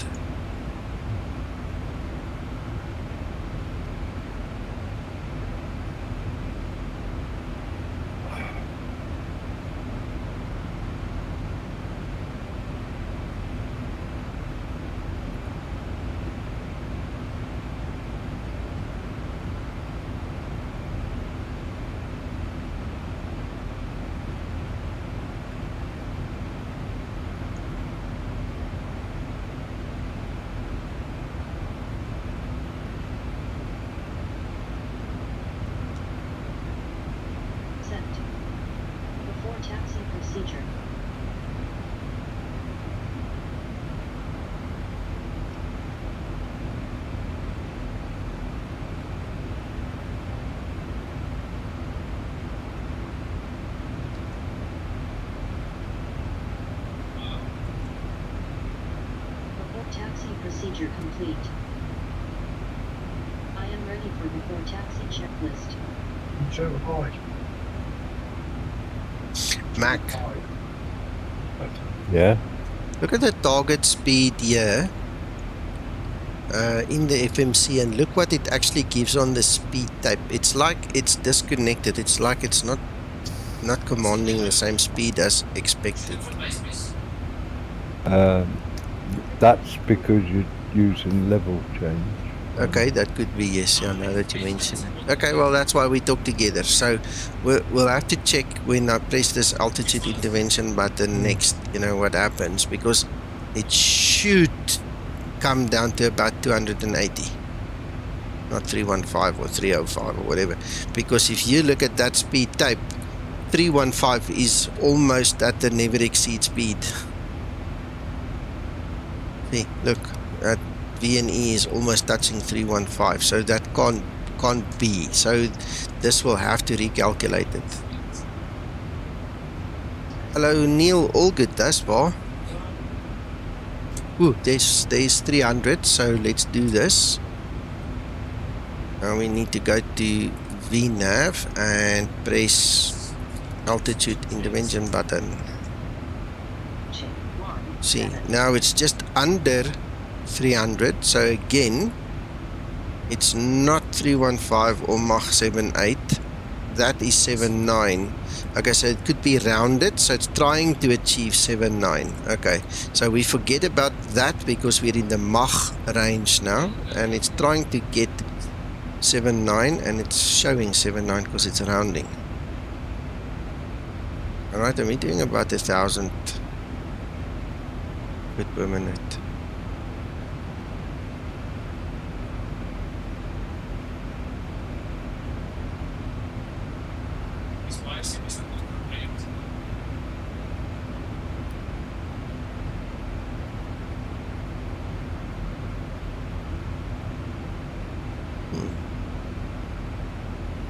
Procedure complete. I am ready for before taxi checklist. So high. Mac. Yeah. Look at the target speed here in the FMC, and look what it actually gives on the speed type. It's like it's disconnected. It's like it's not commanding the same speed as expected. That's because you're using level change. Okay, that could be, yes, yeah, now that you mention it. Okay, well, that's why we talk together. So we'll have to check when I press this altitude intervention button next, you know, what happens, because it should come down to about 280, not 315 or 305 or whatever. Because if you look at that speed type, 315 is almost at the never exceed speed. See, look, at VNE is almost touching 315, so that can't be. So this will have to recalculate it. Hello Neil, all good thus far. Ooh, there's 300, so let's do this. Now we need to go to VNav and press altitude intervention button. See, now it's just under 300, so again it's not 315 or Mach 78, that is 79. Okay, so it could be rounded, so it's trying to achieve 79. Okay, so we forget about that because we're in the Mach range now, and it's trying to get 79, and it's showing 79 because it's rounding. Alright, and we're doing about 1,000 feet per minute.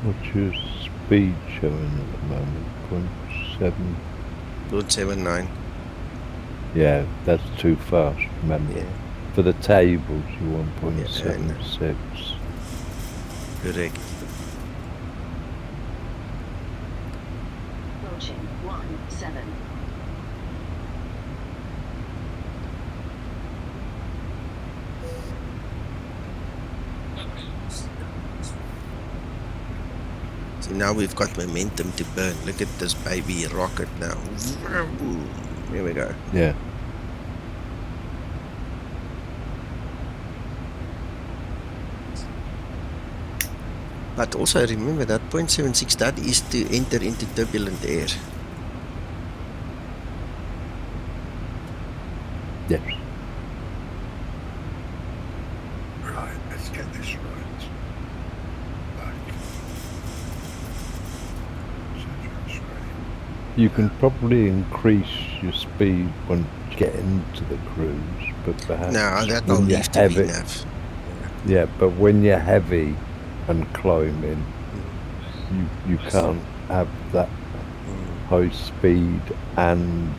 What's your speed showing at the moment? 0.7? 0.79. Yeah, that's too fast, remember. Yeah. For the tables, you want 0.76. Yeah, correct. Approaching 17. So now we've got momentum to burn. Look at this baby rocket now. Here we go. Yeah. But also remember that 0.76, that is to enter into turbulent air. Yes. Right, let's get this right. You can probably increase your speed when you get into the cruise, but perhaps No, that will when you're leave to heavy. VNav. Yeah, but when you're heavy and climbing, you can't have that high speed and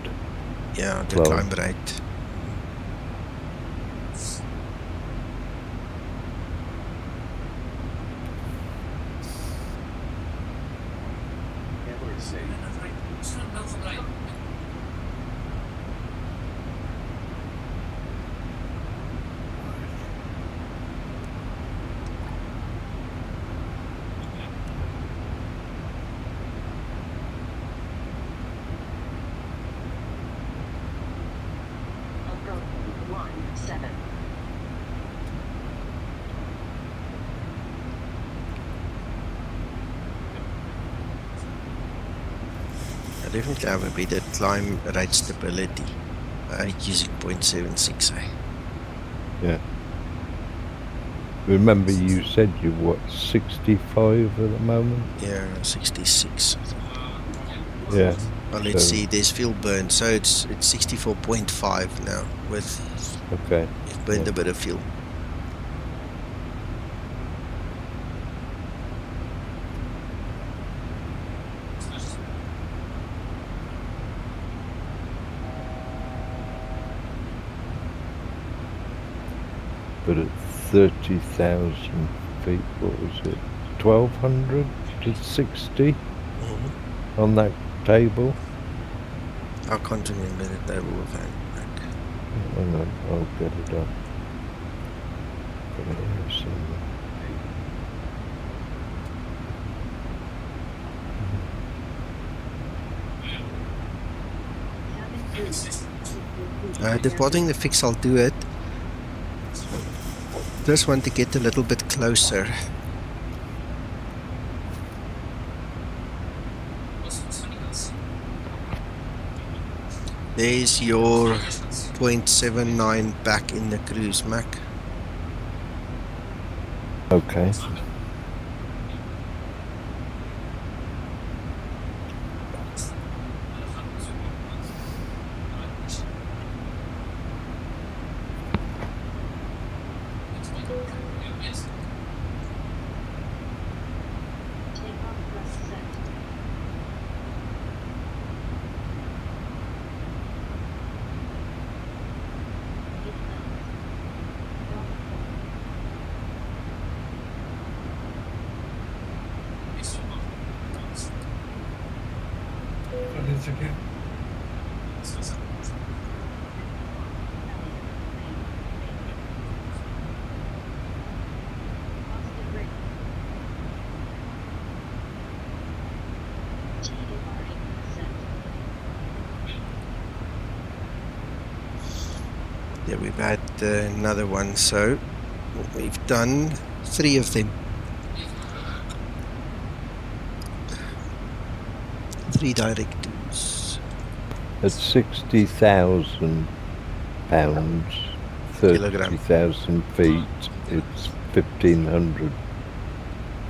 Yeah, the climb rate. I definitely have a better climb rate stability using 0.76. Yeah. Remember you said you're what, 65 at the moment? Yeah, 66. Yeah. Well, let's see, there's fuel burn, so it's 64.5 now with, okay. We've burned a bit of fuel. But at 30,000 feet, what was it? 1,200 to 60 on that table? I can't remember the table of that. Hang on, I'll get it up. Got it here somewhere. Departing the fix, I'll do it. Just want to get a little bit closer. There's your 0.79 back in the cruise, Mac. Okay. that again. Yeah, we've had another one, so we've done 3 of them. 3 directives. At 60,000 pounds, 30,000 feet, it's 1,500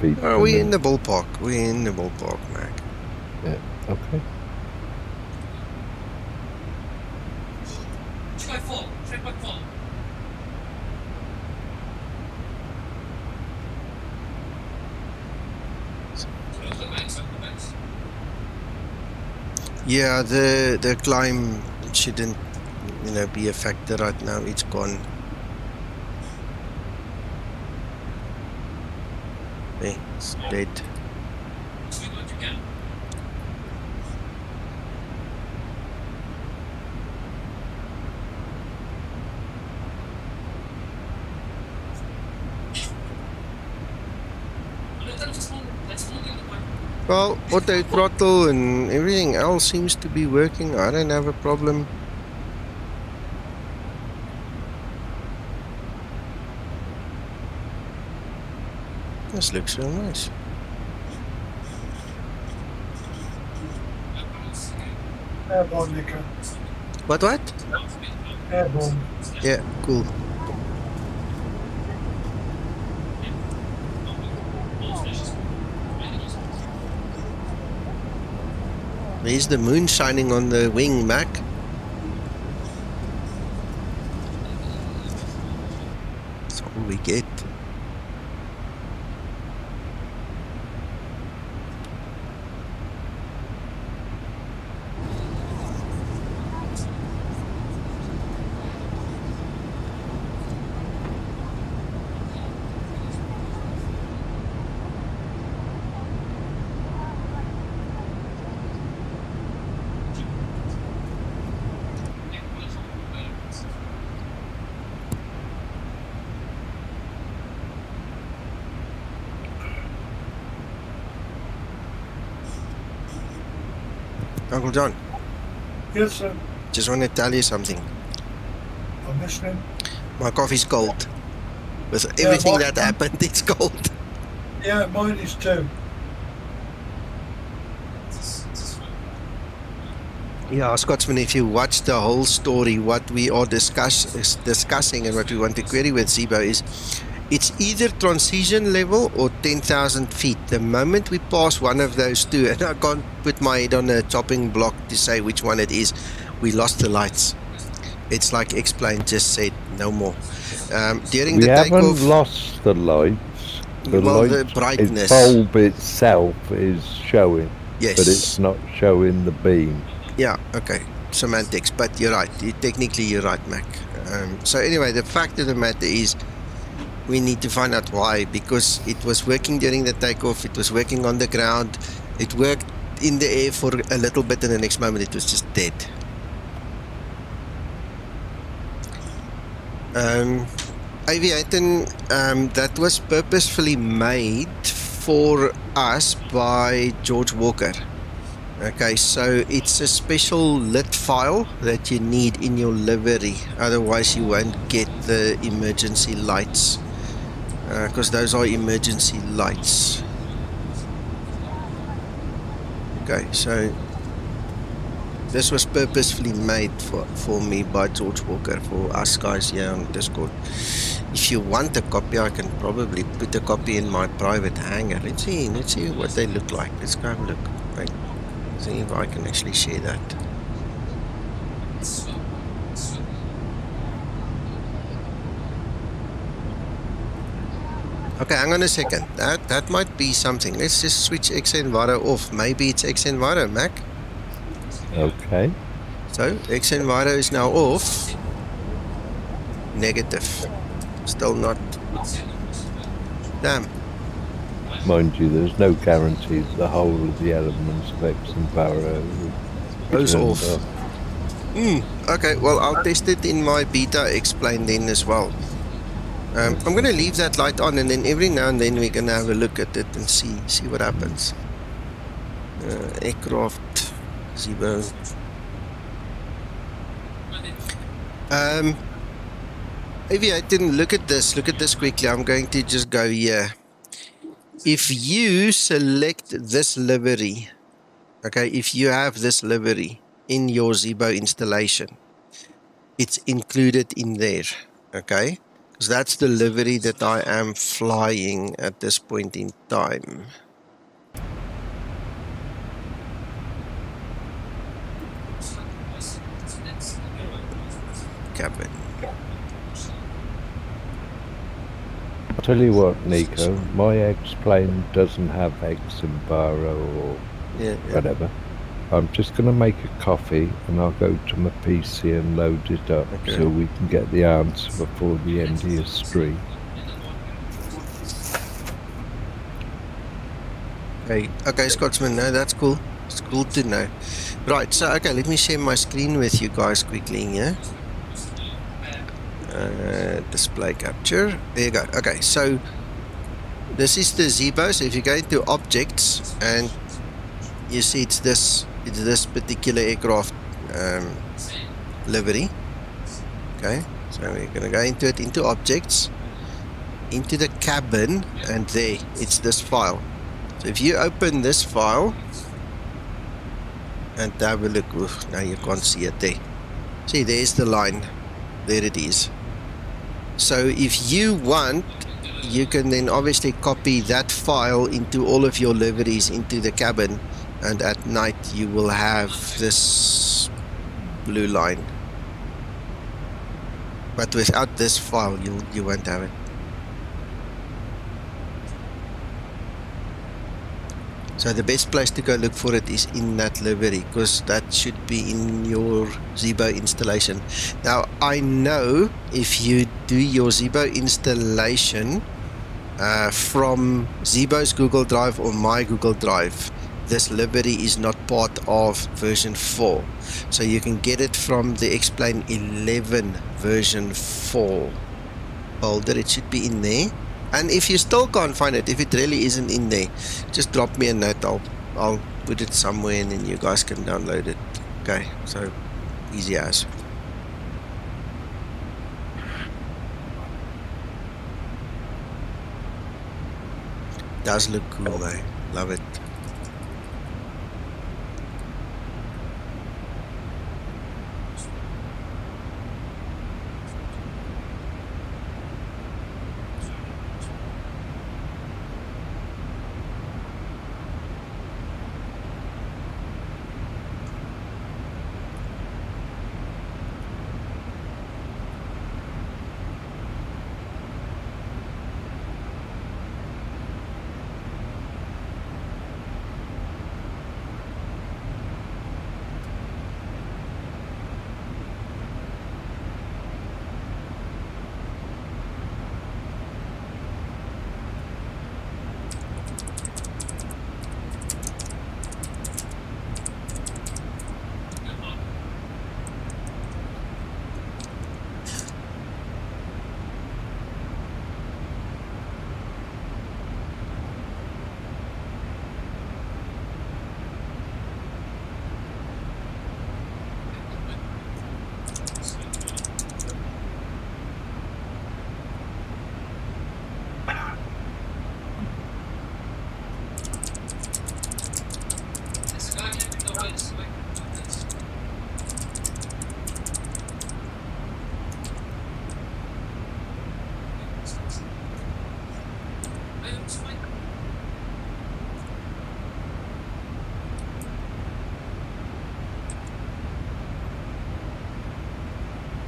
feet. Oh, we're in the ballpark. We're in the ballpark, Mac. Yeah, okay. Yeah, the climb shouldn't, you know, be a factor right now. It's gone. Hey, it's dead. Well, auto throttle and everything else seems to be working. I don't have a problem. This looks real nice. Airborne, Nico. What? Airborne. Yeah, cool. There's the moon shining on the wing, Mac. That's all we get. Uncle John. Yes, sir. Just want to tell you something. I'm listening. My coffee's cold. With everything that happened, it's cold. Yeah, mine is too. Yeah, Scotsman, if you watch the whole story, what we are discussing and what we want to query with Zibo is it's either transition level or 10,000 feet. The moment we pass one of those two, and I can't put my head on a chopping block to say which one it is, we lost the lights. It's like X-Plane just said, no more. During the takeoff... We haven't lost the lights. The brightness. The bulb itself is showing. Yes. But it's not showing the beam. Yeah, okay. Semantics, but you're right. Technically, you're right, Mac. So anyway, the fact of the matter is we need to find out why, because it was working during the takeoff, it was working on the ground, it worked in the air for a little bit, and the next moment it was just dead. Aviation, that was purposefully made for us by George Walker. Okay, so it's a special lit file that you need in your livery, otherwise you won't get the emergency lights, because those are emergency lights. Okay, so this was purposefully made for me by George Walker, for us guys here on Discord. If you want a copy, I can probably put a copy in my private hangar. Let's see what they look like. Let's go have a look. Right. See if I can actually share that. Okay, hang on a second. That might be something. Let's just switch xEnviro off. Maybe it's xEnviro, Mac. Okay. So xEnviro is now off. Negative. Still not. Damn. Mind you, there's no guarantee the whole of the elements of xEnviro Goes turned off. Okay, well, I'll test it in my beta explain then as well. I'm going to leave that light on, and then every now and then we're going to have a look at it and see what happens. Aircraft, Zibo. Aviation, look at this quickly. I'm going to just go here. If you select this livery, okay, if you have this livery in your Zibo installation, it's included in there, okay? Because that's the livery that I am flying at this point in time. Cabin. I'll tell you what, Nico, my X-plane doesn't have xEnviro or whatever. I'm just going to make a coffee and I'll go to my PC and load it up so we can get the answer before the end of your stream. Okay, Scotsman, no, that's cool. It's cool to know. Right, so, okay, let me share my screen with you guys quickly here. Display capture. There you go. Okay, so this is the Zibo. So if you go into objects and you see it's this particular aircraft livery. Okay, so we're going to go into it, into objects, into the cabin, and there it's this file. So if you open this file and have a look, oof, now you can't see it there. See, there's the line. There it is. So if you want, you can then obviously copy that file into all of your liveries into the cabin, and at night you will have this blue line. But without this file, you won't have it. So the best place to go look for it is in that livery, because that should be in your Zibo installation. Now, I know if you do your Zibo installation from Zibo's Google Drive or my Google Drive, this livery is not part of version 4. So you can get it from the X-Plane 11 version 4 folder. It should be in there. And if you still can't find it, if it really isn't in there, just drop me a note. I'll put it somewhere and then you guys can download it. Okay, so easy as. Does look cool though. Love it.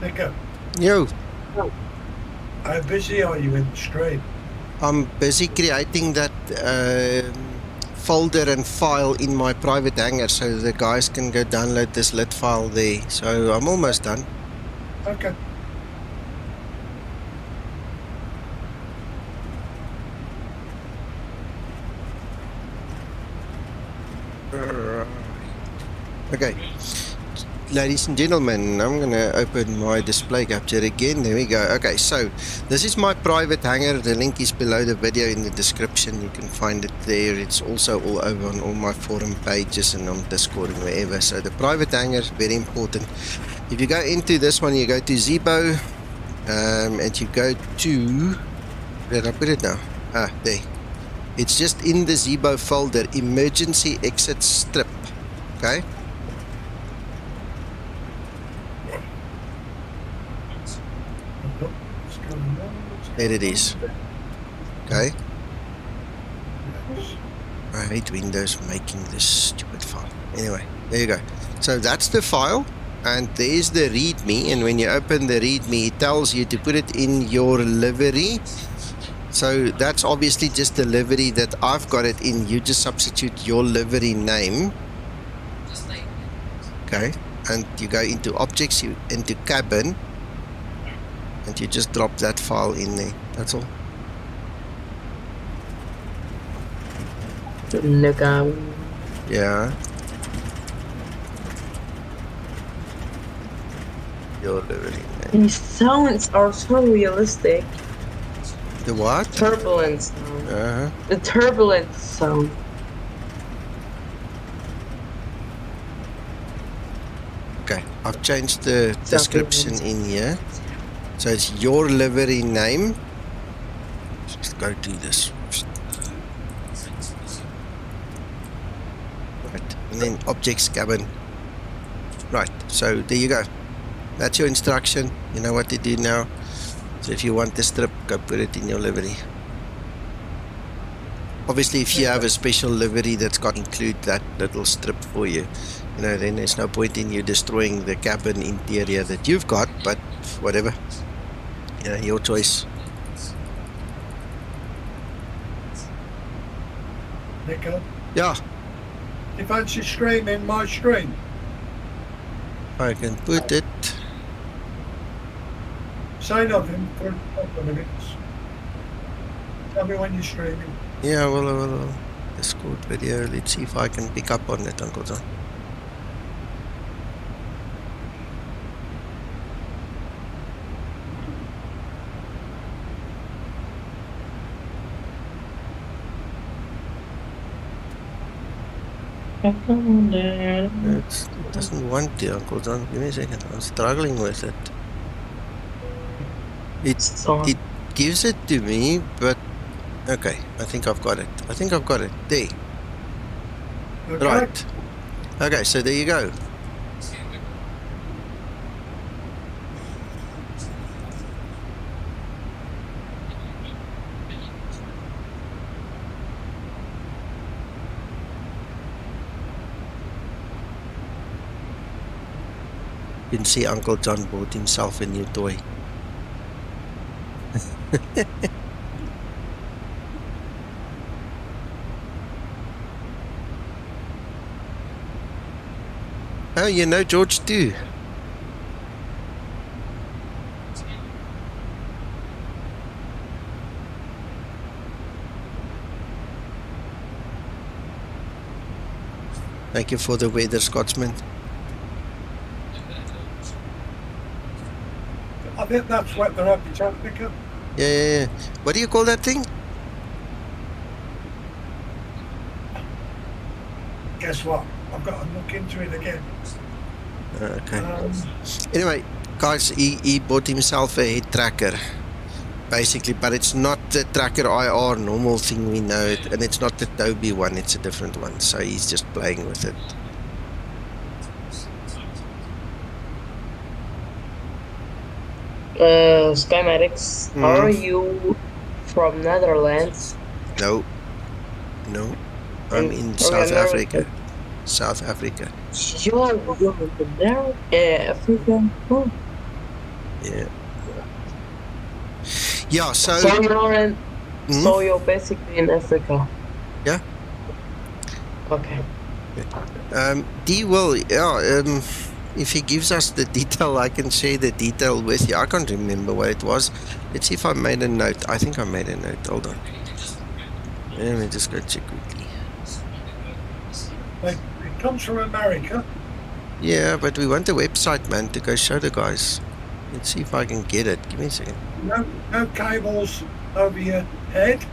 NETKO. Yo. How busy are you in the stream? I'm busy creating that folder and file in my private hangar so the guys can go download this lit file there. So I'm almost done. Okay. Okay, ladies and gentlemen, I'm going to open my display capture again. There we go. Okay, so this is my private hangar. The link is below the video in the description. You can find it there. It's also all over on all my forum pages and on Discord and wherever. So the private hangar is very important. If you go into this one, you go to Zibo, and you go to, where did I put it now? Ah, there. It's just in the Zibo folder, emergency exit strip. Okay. There it is. Okay. I hate Windows making this stupid file. Anyway, there you go. So that's the file, and there's the README. And when you open the README, it tells you to put it in your livery. So that's obviously just the livery that I've got it in. You just substitute your livery name. Okay. And you go into objects, you into cabin, and you just drop that file in there. That's all. Yeah. Your livery name. These sounds are so realistic. The what? Turbulence sound. The turbulence sound. Okay, I've changed the description in here. So it's your livery name. Let's go do this. Right, and then objects cabin. Right, so there you go. That's your instruction. You know what to do now. So if you want the strip, go put it in your livery. Obviously, if you have a special livery that's got include that little strip for you, you know, then there's no point in you destroying the cabin interior that you've got, but whatever. You know, your choice. Nico? Yeah. Do you fancy streaming my screen? I can put it. Say nothing for a couple of minutes. Tell me when you're streaming. Yeah, well, Discord video. Let's see if I can pick up on it, Uncle John. It doesn't want to, Uncle John. Give me a second. I'm struggling with it. It gives it to me, but okay. I think I've got it. There. Okay. Right. Okay, so there you go. You can see Uncle John bought himself a new toy. Oh, you know George too. Thank you for the weather, Scotsman. I think that's what they're happy to pick up. Yeah. What do you call that thing? Guess what? I've got to look into it again. Okay. Anyway, guys, he bought himself a head tracker, basically, but it's not the tracker IR normal thing we know it, and it's not the Toby one, it's a different one, so he's just playing with it. Skymatix, are you from Netherlands? No, I'm in South Africa. South Africa. You're there? Africa? Oh. Yeah. Yeah, so so you're basically in Africa. Yeah. Okay. D will, if he gives us the detail, I can share the detail with you. I can't remember what it was. Let's see if I made a note. I think I made a note. Hold on. Let me just go check quickly. It comes from America. Yeah, but we want the website, man, to go show the guys. Let's see if I can get it. Give me a second. No cables over your head.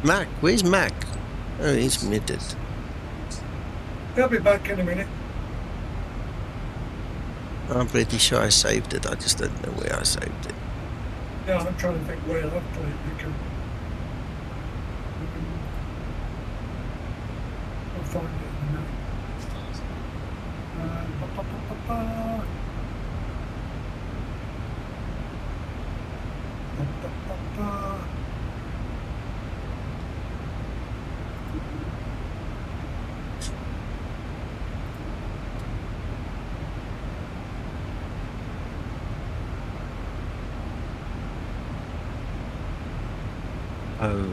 Mac, where's Mac? Oh, he's muted. He'll be back in a minute. I'm pretty sure I saved it. I just don't know where I saved it. Yeah, I'm trying to think where I've put it. I'll find it in a minute. Oh,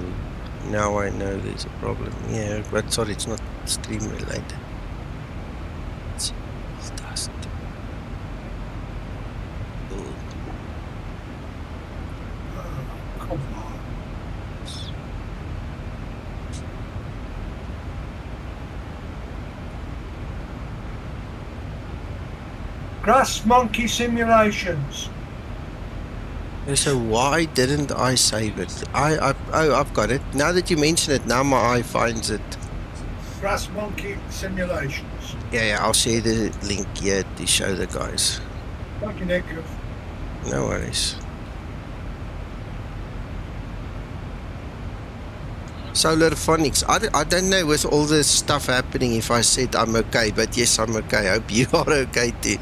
now I know there's a problem here, but sorry, it's not stream related. It's dust. Oh. Come on. Grass monkey simulations. So why didn't I save it? Oh, I've got it. Now that you mention it, now my eye finds it. Grass monkey simulations. Yeah, I'll share the link here to show the guys. Thank you, Nick. No worries. Solar phonics. I don't know with all this stuff happening if I said I'm okay, but yes, I'm okay. I hope you are okay too.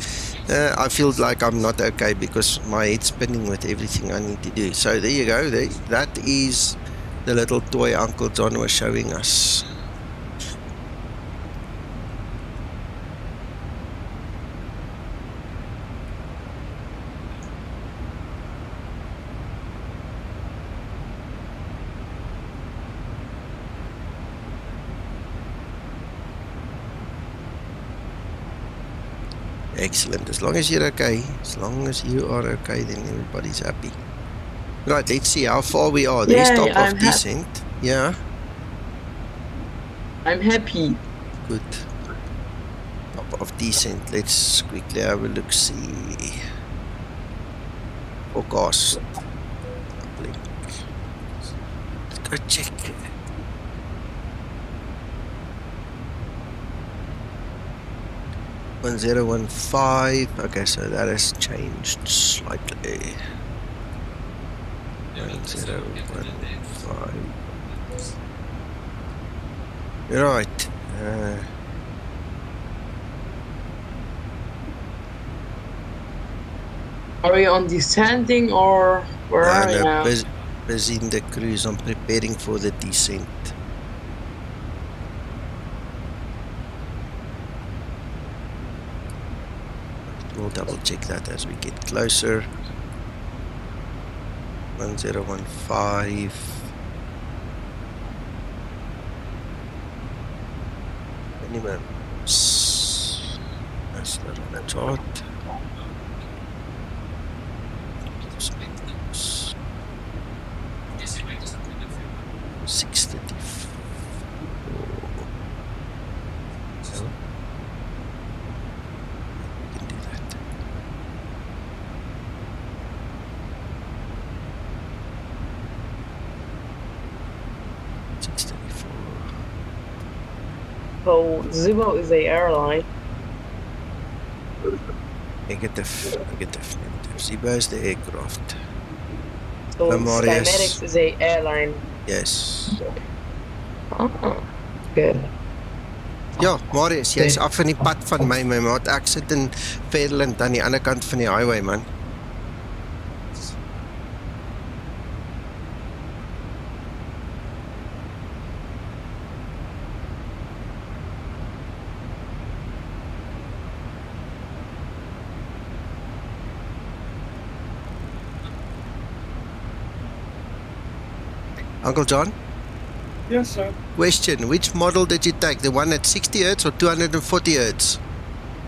I feel like I'm not okay because my head's spinning with everything I need to do. So there you go. That is the little toy Uncle John was showing us. Excellent. As long as you're okay, as long as you are okay, then everybody's happy. Right, let's see how far we are. There's top of descent. Yeah. I'm happy. Good. Top of descent. Let's quickly have a look. See. Forecast. Blink. Let's go check. .015. Okay, so that has changed slightly. 1015. Right. Are we on descending or where are we now? Busy in the cruise. I'm preparing for the descent. We'll double check that as we get closer. 1015. Minimum. That's not on the chart. 634. So we can do that. So Zibo is a airline. Negative. Zibo is the aircraft. So Skymatix is a airline. Yes. Oh, good. Ja, Marius, jy's af van die pad van my maat. Ek sit in Fairland aan die ander kant van die highway, man. Uncle John? Yes, sir. Question, which model did you take? The one at 60 Hz or 240 Hz?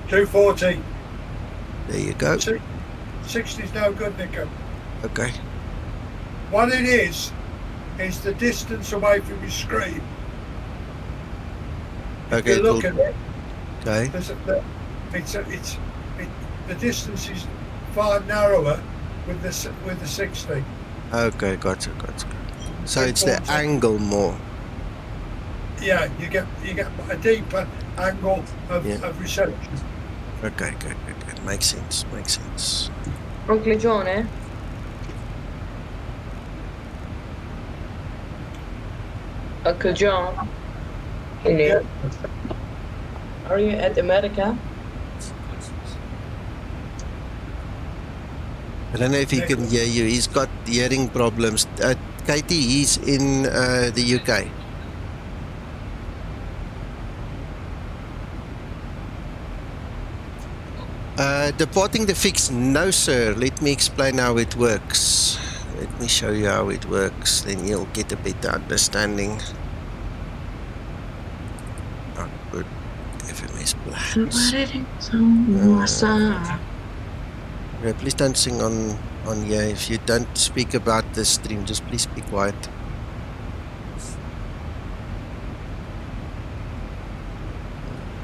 240. There you go. 60's no good, Nico. Okay. What it is the distance away from your screen. Okay, If you look at it, okay. The distance is far narrower with the 60. Okay, gotcha. So it's the angle more. Yeah, you get a deeper angle of reception. Okay, good. Makes sense. Uncle John, eh? Uncle John. Yeah. Are you at America? I don't know if he can hear you. He's got hearing problems. Katie, he's in the UK. Departing the fix, no sir. Let me explain how it works. Let me show you how it works, then you'll get a better understanding. Good FMS plans. Yeah, please don't sing on here. If you don't speak about the stream, just please be quiet.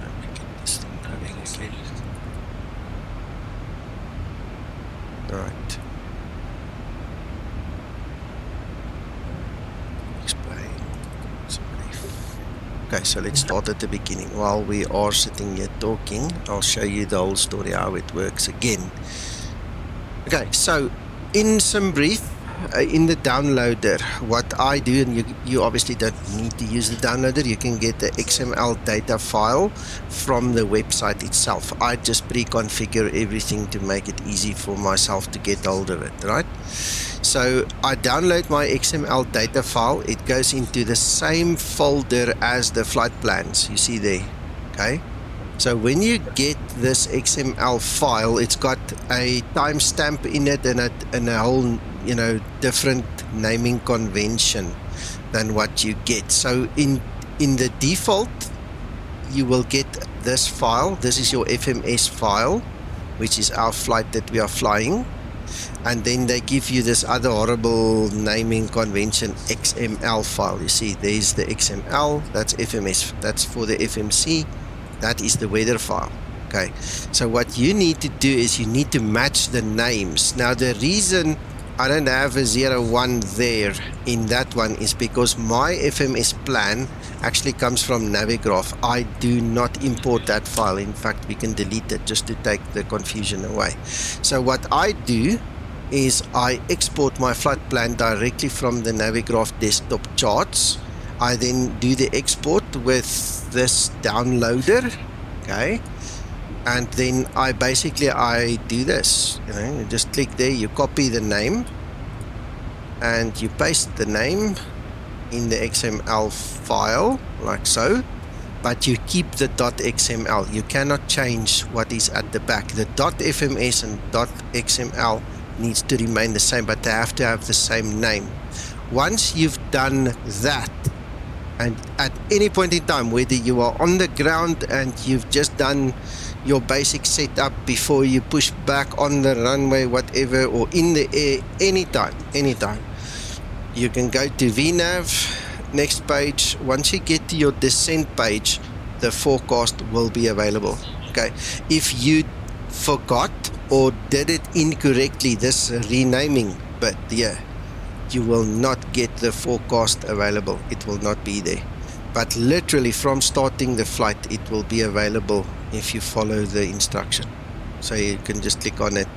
Let me get this thing going again. Right. Explain. Okay, so let's start at the beginning. While we are sitting here talking, I'll show you the whole story, how it works again. Okay, so in some brief, in the downloader, what I do, and you obviously don't need to use the downloader, you can get the XML data file from the website itself. I just pre-configure everything to make it easy for myself to get hold of it, right? So I download my XML data file. It goes into the same folder as the flight plans you see there, okay? So when you get this XML file, it's got a timestamp in it and a whole, different naming convention than what you get. So in the default, you will get this file. This is your FMS file, which is our flight that we are flying. And then they give you this other horrible naming convention XML file. You see, there's the XML, that's FMS, that's for the FMC. That is the weather file. Okay, so what you need to do is you need to match the names. Now the reason I don't have a 01 there in that one is because my FMS plan actually comes from Navigraph. I do not import that file. In fact, we can delete it just to take the confusion away. So what I do is I export my flight plan directly from the Navigraph desktop charts. I then do the export with this downloader, okay, and then I do this, you just click there, you copy the name and you paste the name in the XML file like so, but you keep the .xml. You cannot change what is at the back. The .fms and .xml needs to remain the same, but they have to have the same name. Once you've done that, and at any point in time, whether you are on the ground and you've just done your basic setup before you push back on the runway, whatever, or in the air, anytime, you can go to VNAV, next page. Once you get to your descent page, the forecast will be available. Okay, if you forgot or did it incorrectly, this renaming bit here, you will not get the forecast available. It will not be there. But literally from starting the flight, it will be available if you follow the instruction. So you can just click on it,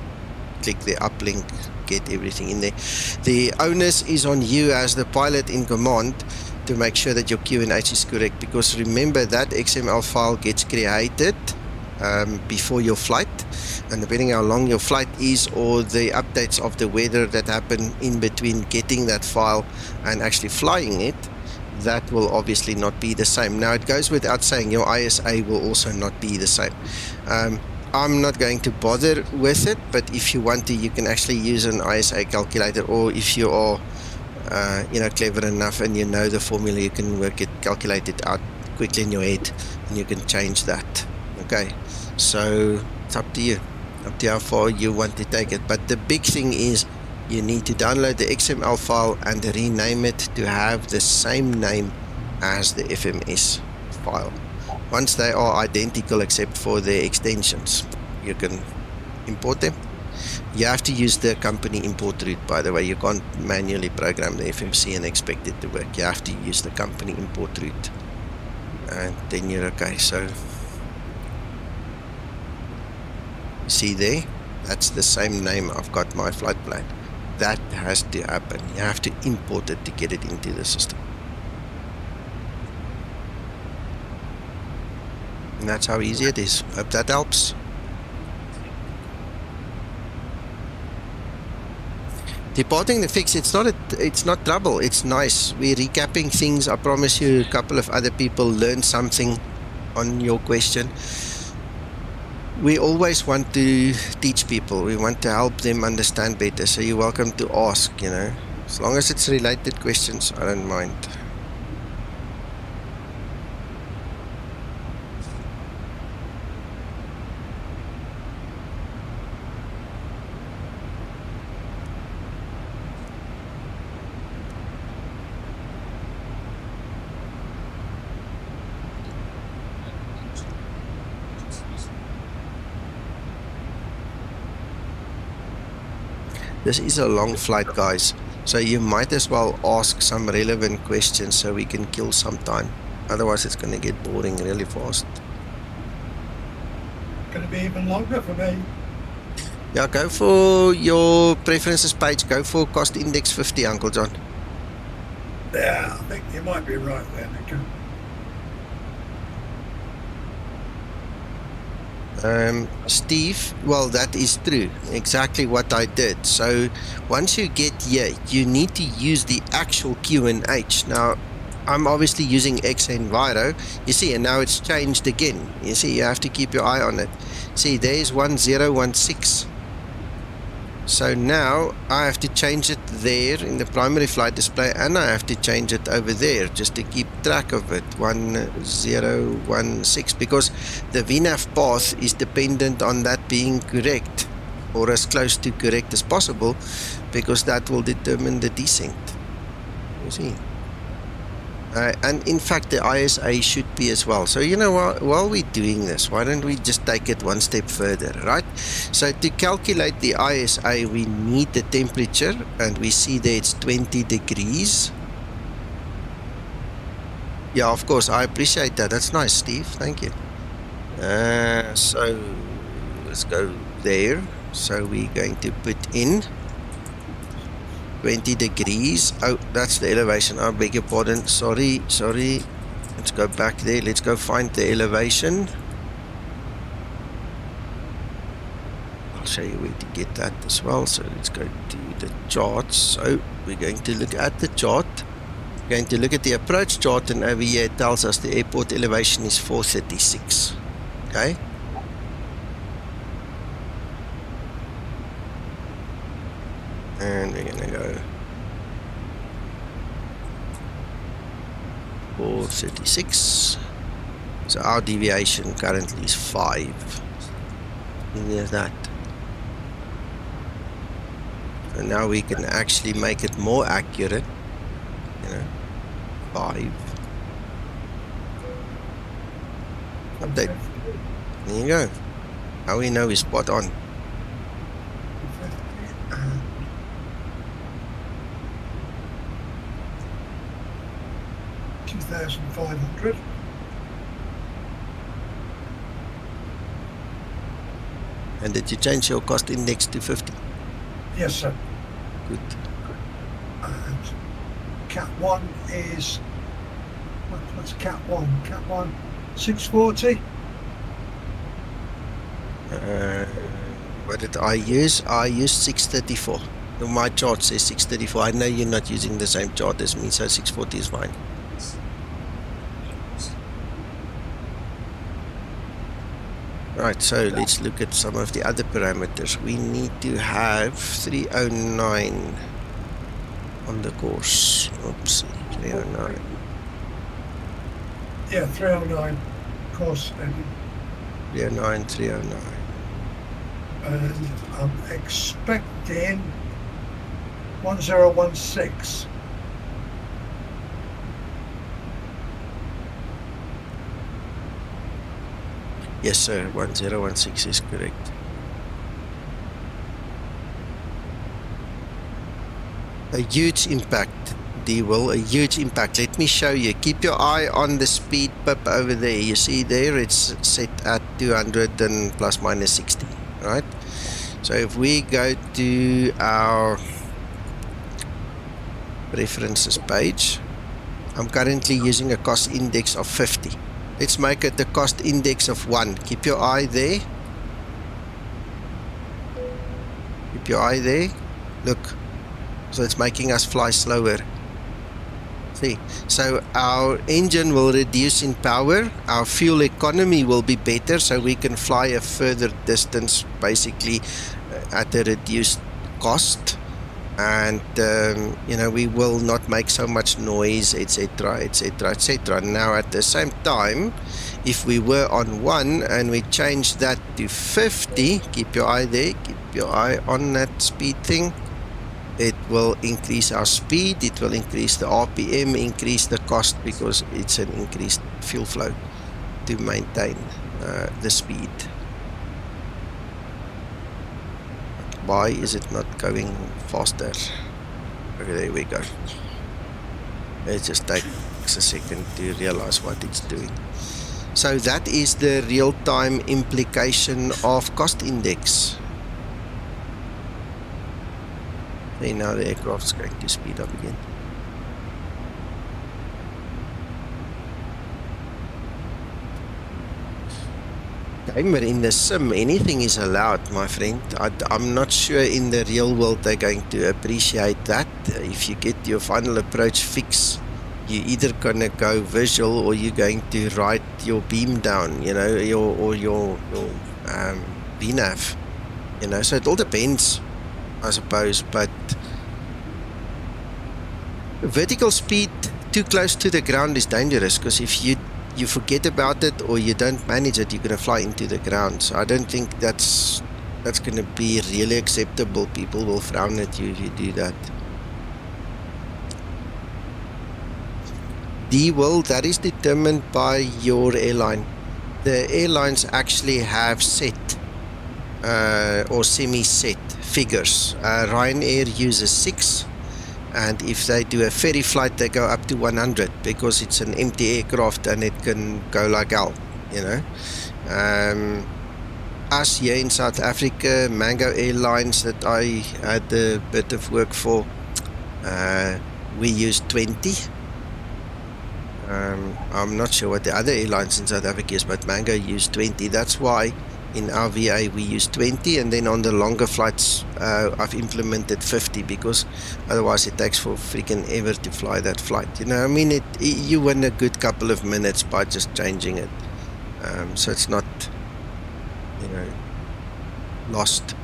click the uplink, get everything in there. The onus is on you as the pilot in command to make sure that your QNH is correct, because remember that XML file gets created before your flight, and depending how long your flight is or the updates of the weather that happen in between getting that file and actually flying it, that will obviously not be the same. Now it goes without saying your ISA will also not be the same. I'm not going to bother with it, but if you want to, you can actually use an ISA calculator, or if you are clever enough and you know the formula, you can calculate it out quickly in your head, and you can change that. Okay, so it's up to you, how far you want to take it. But the big thing is you need to download the XML file and rename it to have the same name as the FMS file. Once they are identical except for the extensions, you can import them. You have to use the company import route, by the way. You can't manually program the FMC and expect it to work. You have to use the company import route, and then you're okay. So you see there, that's the same name I've got my flight plan. That has to happen. You have to import it to get it into the system. And that's how easy it is. Hope that helps. Departing the fix, it's not trouble, it's nice. We're recapping things. I promise you a couple of other people learned something on your question. We always want to teach people. We want to help them understand better. So you're welcome to ask, you know. As long as it's related questions, I don't mind. This is a long flight, guys, so you might as well ask some relevant questions so we can kill some time. Otherwise it's going to get boring really fast. Going to be even longer for me. Yeah, go for your preferences page. Go for cost index 50, Uncle John. Yeah, I think you might be right there, Nico. Steve, well, that is true. Exactly what I did. So once you get here, you need to use the actual QNH. Now, I'm obviously using xEnviro. You see, and now it's changed again. You see, you have to keep your eye on it. See, there's 1016. So now I have to change it there in the primary flight display, and I have to change it over there just to keep track of it. 1016, because the VNAV path is dependent on that being correct, or as close to correct as possible, because that will determine the descent. You see. And in fact the ISA should be as well. So you know, while we're doing this, why don't we just take it one step further, right? So to calculate the ISA, we need the temperature, and we see that it's 20 degrees. Yeah, of course, I appreciate that. That's nice, Steve. Thank you. So let's go there. So we're going to put in 20 degrees. Oh, that's the elevation. I beg your pardon. Sorry. Let's go back there. Let's go find the elevation. I'll show you where to get that as well. So let's go to the charts. So we're going to look at the chart. We're going to look at the approach chart, and over here it tells us the airport elevation is 436. Okay. And we're going to go 436. So our deviation currently is 5. And there's that. So now we can actually make it more accurate. You know, 5. Update. There you go. Now we know we're spot on. 2,500. And did you change your cost index to 50? Yes, sir. Good. And Cat 1 is... What's Cat 1? Cat 1, 640. What did I use? I used 634. My chart says 634. I know you're not using the same chart as me, so 640 is fine. Right, so let's look at some of the other parameters. We need to have 309 on the course. Oops, 309. Yeah, 309 course heading. 309. And I'm expecting 1016. Yes, sir. 1016 is correct. A huge impact, D-Will, a huge impact. Let me show you. Keep your eye on the speed pip over there. You see there, it's set at 200 and plus minus 60, right? So if we go to our preferences page, I'm currently using a cost index of 50. Let's make it a cost index of 1. Keep your eye there. Keep your eye there. Look. So it's making us fly slower. See, so our engine will reduce in power, our fuel economy will be better, so we can fly a further distance basically at a reduced cost, and you know, we will not make so much noise, etc, etc, etc. Now at the same time, if we were on 1 and we change that to 50, keep your eye there, keep your eye on that speed thing. It will increase our speed, it will increase the RPM, increase the cost, because it's an increased fuel flow to maintain the speed. Why is it not going faster? Okay, there we go. It just takes a second to realize what it's doing. So that is the real-time implication of cost index. Okay, now the aircraft is going to speed up again. Okay, but in the sim, anything is allowed, my friend. I'm not sure in the real world they're going to appreciate that. If you get your final approach fix, you're either going to go visual or you're going to write your beam down, you know, your VNAV, you know. So it all depends, I suppose, but vertical speed too close to the ground is dangerous, because if you forget about it or you don't manage it, you're going to fly into the ground. So I don't think that's going to be really acceptable. People will frown at you if you do that. D-Will, that is determined by your airline. The airlines actually have set or semi-set figures. Ryanair uses 6, and if they do a ferry flight they go up to 100, because it's an empty aircraft and it can go like hell, you know. Us here in South Africa, Mango Airlines, that I had a bit of work for, we use 20. I'm not sure what the other airlines in South Africa is, but Mango use 20. That's why in our VA we use 20, and then on the longer flights I've implemented 50, because otherwise it takes for freaking ever to fly that flight, you know. I mean, you win a good couple of minutes by just changing it, so it's not, you know, lost.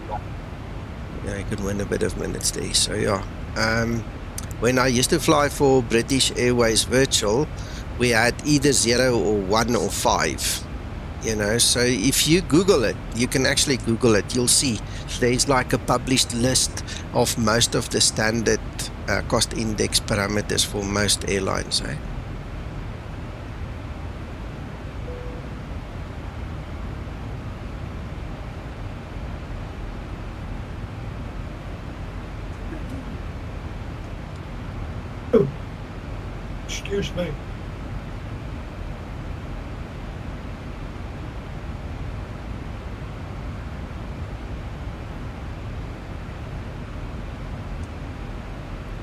You know, you can win a bit of minutes there. So yeah, when I used to fly for British Airways Virtual, we had either 0 or 1 or 5. You know, so if you Google it, you can actually Google it, you'll see there's like a published list of most of the standard cost index parameters for most airlines, eh? Oh, excuse me.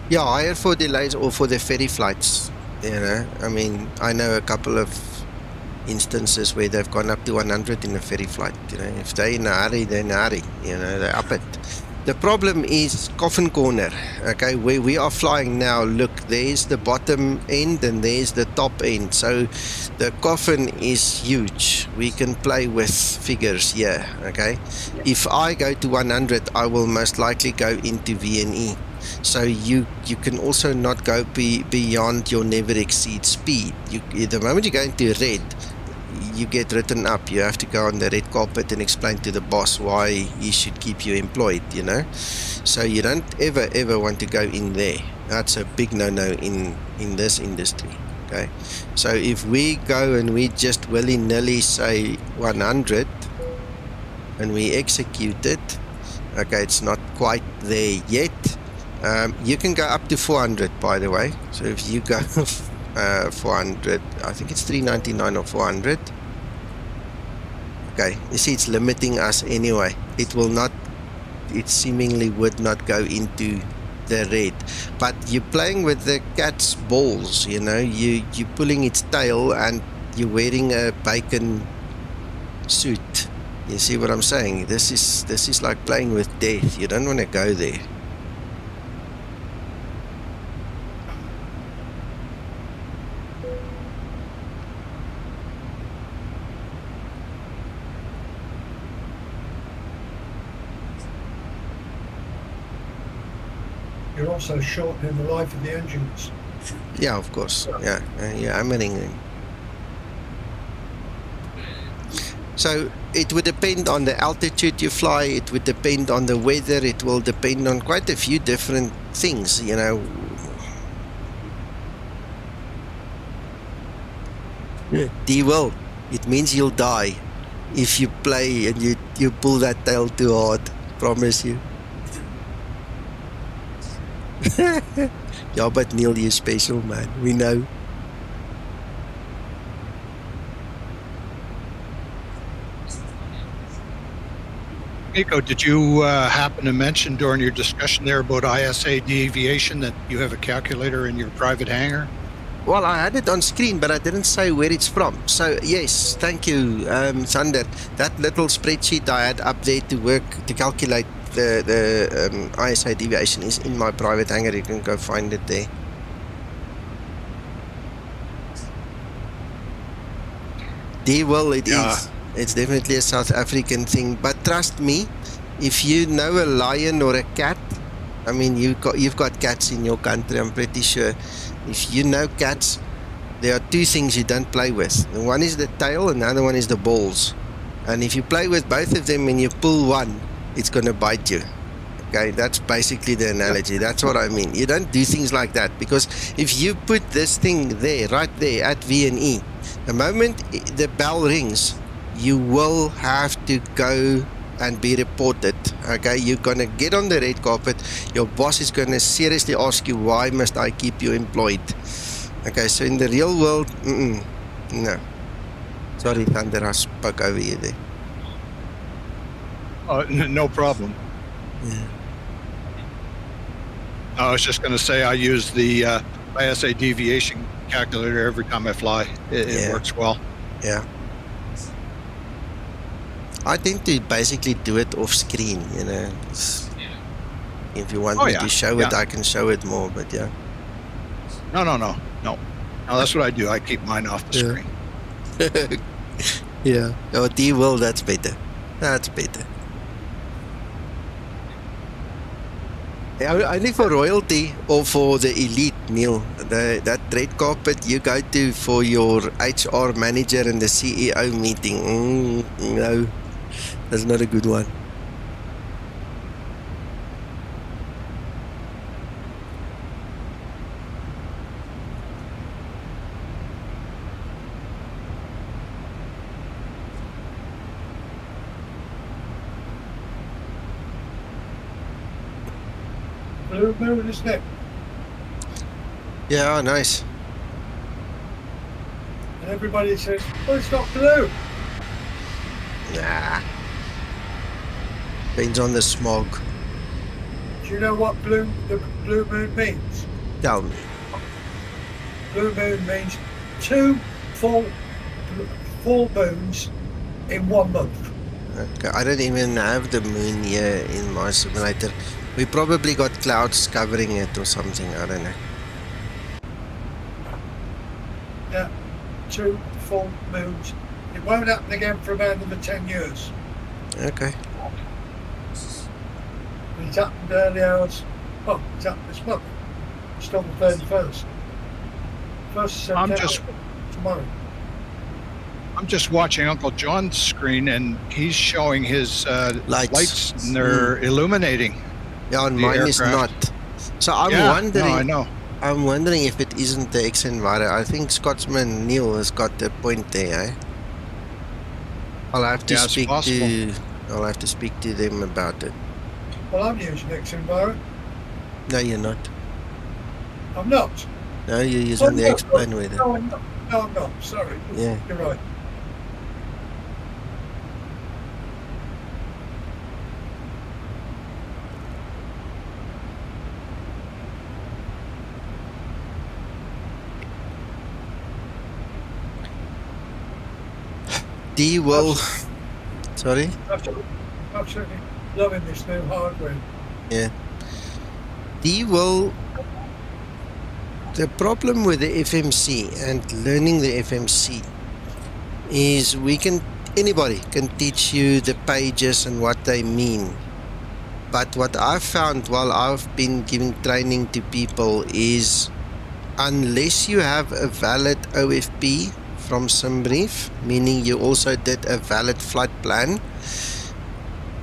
Yeah, hire for delays or for the ferry flights, you know. I mean, I know a couple of instances where they've gone up to 100 in a ferry flight, you know. If they're in a hurry, they're in a hurry, you know, they up it. The problem is coffin corner, okay, where we are flying now. Look, there's the bottom end and there's the top end, so the coffin is huge. We can play with figures here, okay. If I go to 100, I will most likely go into VNE. So you can also not go beyond your never exceed speed. The moment you go into red, you get written up. You have to go on the red carpet and explain to the boss why he should keep you employed, you know. So you don't ever want to go in there. That's a big no-no in this industry. Okay, so if we go and we just willy-nilly say 100 and we execute it, okay, it's not quite there yet. You can go up to 400, by the way. So if you go 400, I think it's 399 or 400. Okay, you see, it's limiting us anyway. It will not, it seemingly would not go into the red. But you're playing with the cat's balls, you know. You're pulling its tail and you're wearing a bacon suit. You see what I'm saying? This is like playing with death. You don't want to go there. You're also shortening the life of the engines. Yeah, of course. Yeah, you're hammering them. So it would depend on the altitude you fly, it would depend on the weather, it will depend on quite a few different things, you know. D-Will, it means you'll die if you play and you pull that tail too hard, promise you. Yeah, but Neil, you're special, man, we know. Nico, did you happen to mention during your discussion there about ISA deviation that you have a calculator in your private hangar? Well, I had it on screen, but I didn't say where it's from. So, yes, thank you, Sander. That little spreadsheet I had up there to work, to calculate the ISA deviation is in my private hangar. You can go find it there. Well, it is. It's definitely a South African thing, but trust me, if you know a lion or a cat, I mean, you've got cats in your country, I'm pretty sure. If you know cats, there are two things you don't play with. One is the tail, and the other one is the balls. And if you play with both of them and you pull one, it's going to bite you. Okay, that's basically the analogy. That's what I mean. You don't do things like that, because if you put this thing there, right there at V and E, the moment the bell rings, you will have to go and be reported. Okay, you're gonna get on the red carpet. Your boss is gonna seriously ask you, why must I keep you employed? Okay, so in the real world, no. Sorry, Thunder, I spoke over you there. No problem. Yeah. I was just going to say I use the ISA deviation calculator every time I fly. It works well. Yeah. I tend to basically do it off screen, you know. If you want me to show it, I can show it more, but yeah. No, that's what I do. I keep mine off the screen. Yeah. Oh, D-Will, that's better. That's better. Only for royalty or for the elite, Neil. That red carpet you go to for your HR manager and the CEO meeting. No, that's not a good one. Blue moon, isn't it? Yeah, nice. And everybody says, oh, it's not blue. Nah. Depends on the smog. Do you know what the blue moon means? Tell me. Blue moon means 2 full moons in 1 month. Okay, I don't even have the moon here in my simulator. We probably got clouds covering it or something, I don't know. Yeah, 2 full moons. It won't happen again for about another 10 years. Okay. It's happened early hours. Oh, it's happened this month. It's still the 31st. 1st of September. Tomorrow. I'm just watching Uncle John's screen, and he's showing his lights, and they're illuminating. Yeah, and the mine is aircraft. not. So I'm Yeah, wondering. no, I know. I'm wondering if it isn't the xEnviro. I think Scotsman Neil has got the point there. Eh? I'll have to Yeah, it's speak possible. to. I'll have to speak to them about it. Well, I'm using xEnviro. No, you're not. I'm not. No, you're using the X-plane with it. No, I'm not. No, I'm not. Sorry. Yeah. You're right. D will. Sorry? Absolutely loving this new hardware. Yeah. D will. The problem with the FMC and learning the FMC is anybody can teach you the pages and what they mean. But what I've found while I've been giving training to people is unless you have a valid OFP from SimBrief, meaning you also did a valid flight plan,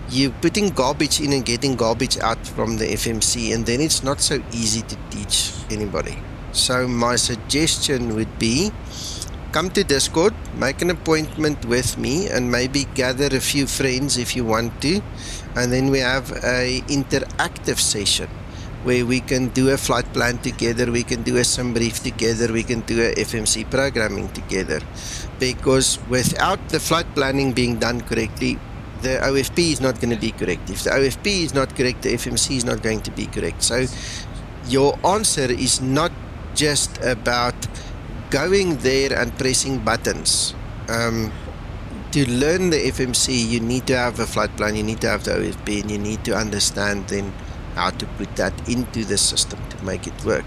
you're putting garbage in and getting garbage out from the FMC, and then it's not so easy to teach anybody. So my suggestion would be, come to Discord, make an appointment with me, and maybe gather a few friends if you want to, and then we have a interactive session where we can do a flight plan together, we can do a SimBrief together, we can do a FMC programming together. Because without the flight planning being done correctly, the OFP is not going to be correct. If the OFP is not correct, the FMC is not going to be correct. So your answer is not just about going there and pressing buttons. To learn the FMC, you need to have a flight plan, you need to have the OFP, and you need to understand then how to put that into the system to make it work.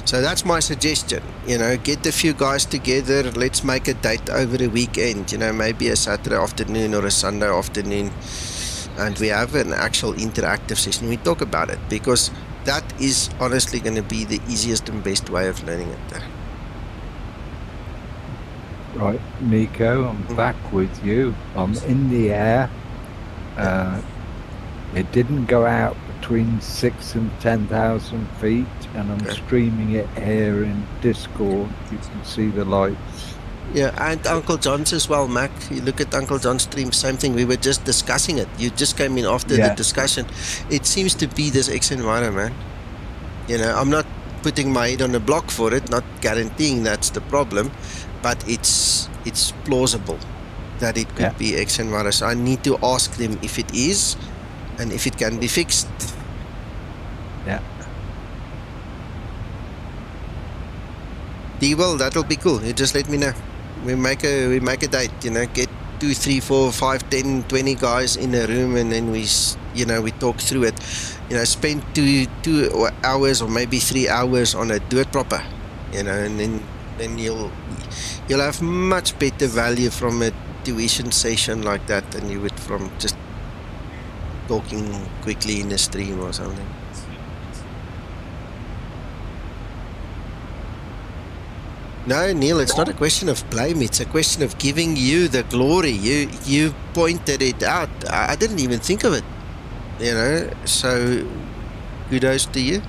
So that's my suggestion. Get a few guys together, let's make a date over a weekend, maybe a Saturday afternoon or a Sunday afternoon, and we have an actual interactive session. We talk about it, because that is honestly going to be the easiest and best way of learning it. Right, Nico, I'm back with you. I'm in the air. It didn't go out between 6,000 and 10,000 feet, and I'm streaming it here in Discord. You can see the lights. Yeah, and Uncle John's as well, Mac. You look at Uncle John's stream, same thing. We were just discussing it. You just came in after the discussion. It seems to be this xEnviro, man. I'm not putting my head on the block for it, not guaranteeing that's the problem, but it's plausible that it could be xEnviro. So I need to ask them if it is, and if it can be fixed. Yeah. Well, that'll be cool. You just let me know. We make a date, get 2, 3, 4, 5, 10, 20 guys in a room, and then we talk through it. Spend 2 hours or maybe 3 hours on it. Do it proper, and then you'll have much better value from a tuition session like that than you would from just talking quickly in a stream or something. No, Neil, it's not a question of blame. It's a question of giving you the glory. You pointed it out. I didn't even think of it. So kudos to you.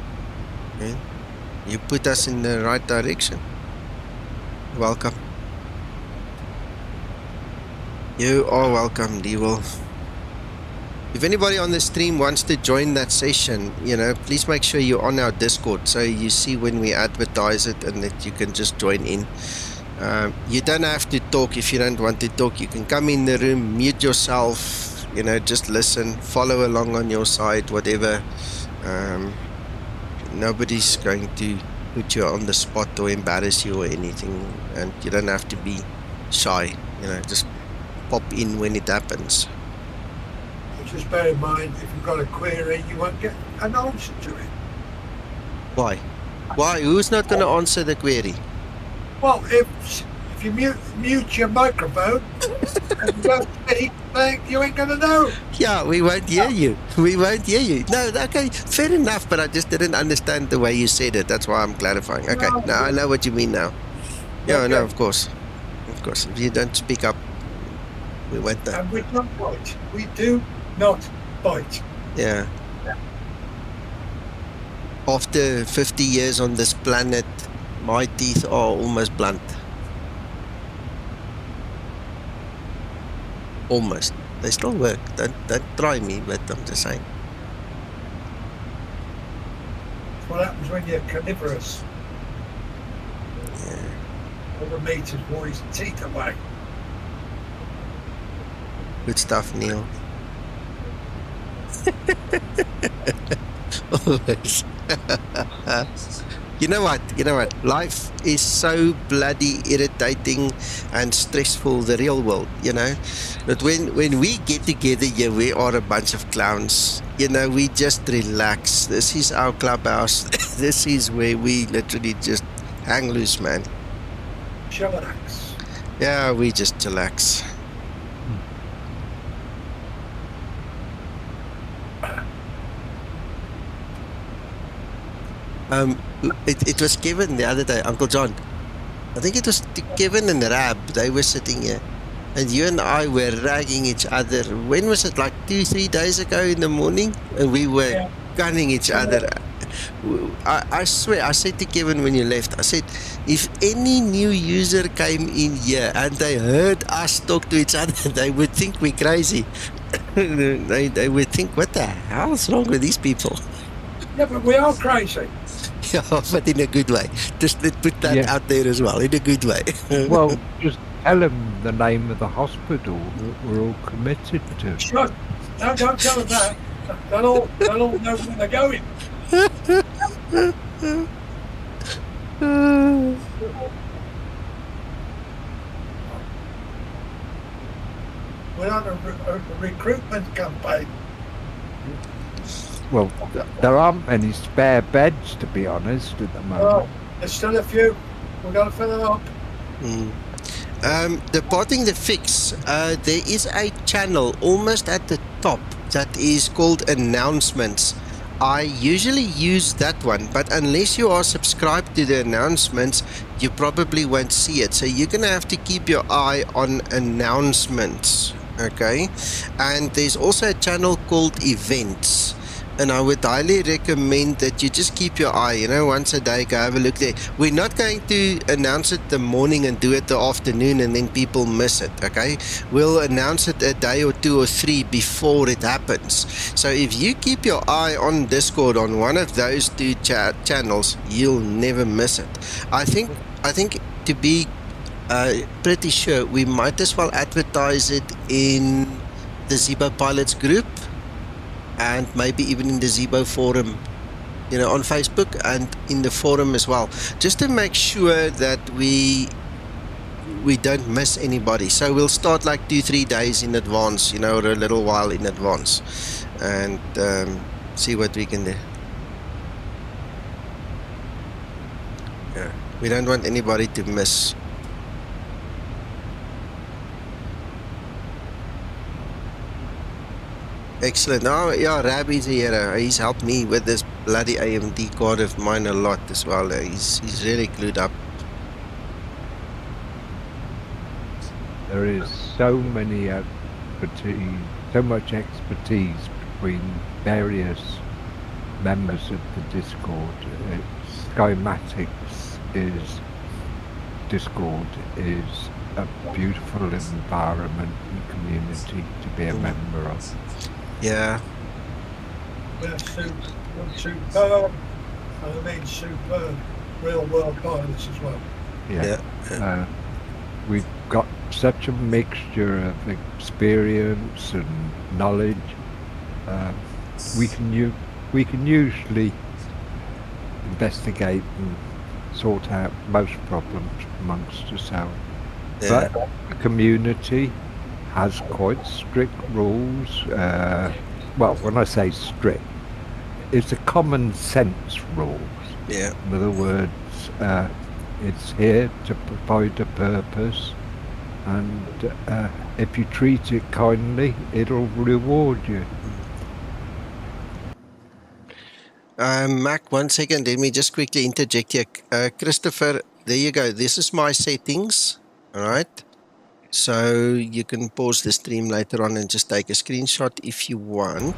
You put us in the right direction. Welcome. You are welcome, Devil. If anybody on the stream wants to join that session, please make sure you're on our Discord so you see when we advertise it and that you can just join in. You don't have to talk if you don't want to talk. You can come in the room, mute yourself, just listen, follow along on your side, whatever. Nobody's going to put you on the spot or embarrass you or anything, and you don't have to be shy. Just pop in when it happens. Just bear in mind, if you've got a query, you won't get an answer to it. Why? Who's not going to answer the query? Well, if you mute your microphone and you don't speak, then you ain't going to know. Yeah, we won't hear you. We won't hear you. No, okay, fair enough, but I just didn't understand the way you said it. That's why I'm clarifying. Okay, now I know what you mean now. Yeah, no, of course. of course. If you don't speak up, we won't know. And we don't bite. We do not bite. Yeah. After 50 years on this planet, my teeth are almost blunt. Almost. They still work. Don't try me, but I'm just saying. That's what happens when you're carnivorous. Yeah. All the meat has worn his teeth away. Good stuff, Neil. Always. You know what? Life is so bloody irritating and stressful, the real world, you know. But when we get together here, we are a bunch of clowns. You know, we just relax. This is our clubhouse. This is where we literally just hang loose, man. Chillax. Yeah, we just chillax. It was Kevin the other day, Uncle John. I think it was Kevin and Rab. They were sitting here, and you and I were ragging each other. When was it? Like 2-3 days ago in the morning, and we were gunning each other. I swear, I said to Kevin when you left, I said, if any new user came in here and they heard us talk to each other, they would think we're crazy. They would think, what the hell's wrong with these people? Yeah, but we are crazy. Yeah, but in a good way. Just let's put that out there as well, in a good way. Well, just tell them the name of the hospital that we're all committed to. Sure. No, don't tell them that. They'll all know where they're going. We're on a recruitment campaign. Well, there aren't any spare beds, to be honest, at the moment. Oh, there's still a few. We've got to fill them up. Departing the fix, there is a channel almost at the top that is called announcements. I usually use that one, but unless you are subscribed to the announcements, you probably won't see it. So you're going to have to keep your eye on announcements, okay? And there's also a channel called events. And I would highly recommend that you just keep your eye, you know, once a day, go have a look there. We're not going to announce it the morning and do it the afternoon and then people miss it, okay? We'll announce it a day or 2 or 3 before it happens. So if you keep your eye on Discord on one of those 2 channels, you'll never miss it. I think to be pretty sure, we might as well advertise it in the Zibo Pilots group, and maybe even in the Zibo forum, you know, on Facebook and in the forum as well, just to make sure that we don't miss anybody. So we'll start like 2-3 days in advance, you know, or a little while in advance, and see what we can do. Yeah, we don't want anybody to miss. Excellent. Oh, yeah, Rabbi's here. He's helped me with this bloody AMD card of mine a lot as well. He's really glued up. There is so many expertise, so much expertise between various members of the Discord. Skymatix Discord is a beautiful environment and community to be a member of. Yeah. We're superb, and I mean superb, real world pilots as well. Yeah. We've got such a mixture of experience and knowledge. We can usually investigate and sort out most problems amongst ourselves. Yeah. But the community has quite strict rules. Well, when I say strict, it's a common sense rules. Yeah. In other words, it's here to provide a purpose, and if you treat it kindly, it'll reward you. Mac, 1 second. Let me just quickly interject here. Christopher, there you go. This is my settings. All right. So you can pause the stream later on and just take a screenshot if you want.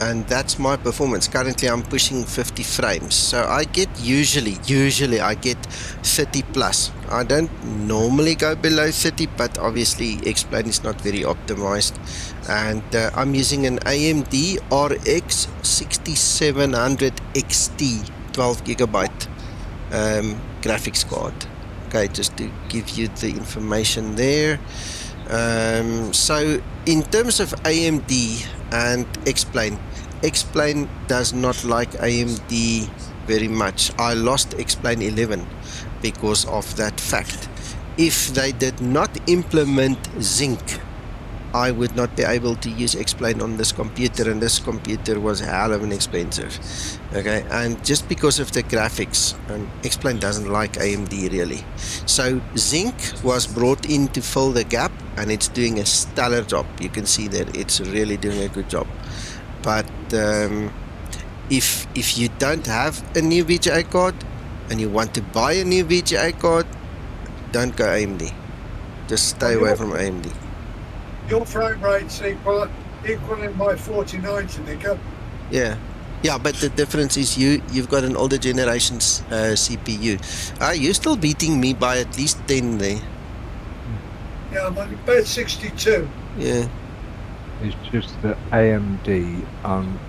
And that's my performance. Currently I'm pushing 50 frames. So I get usually I get 30 plus. I don't normally go below 30, but obviously X-Plane is not very optimized. And I'm using an AMD RX 6700 XT 12 gigabyte graphics card. Okay, just to give you the information there. So in terms of AMD and X-Plane does not like AMD very much. I lost X-Plane 11 because of that fact. If they did not implement Zink, I would not be able to use X-Plane on this computer, and this computer was hell of an expensive. Okay, and just because of the graphics, X-Plane doesn't like AMD really. So Zink was brought in to fill the gap, and it's doing a stellar job. You can see that it's really doing a good job. But if you don't have a new VGA card and you want to buy a new VGA card, don't go AMD. Just stay away from AMD. Your frame rate's equaling my 4090, Nico. Yeah, but the difference is you've got an older generation's CPU. You're still beating me by at least 10 there. Yeah, I'm on about 62. Yeah. It's just that AMD aren't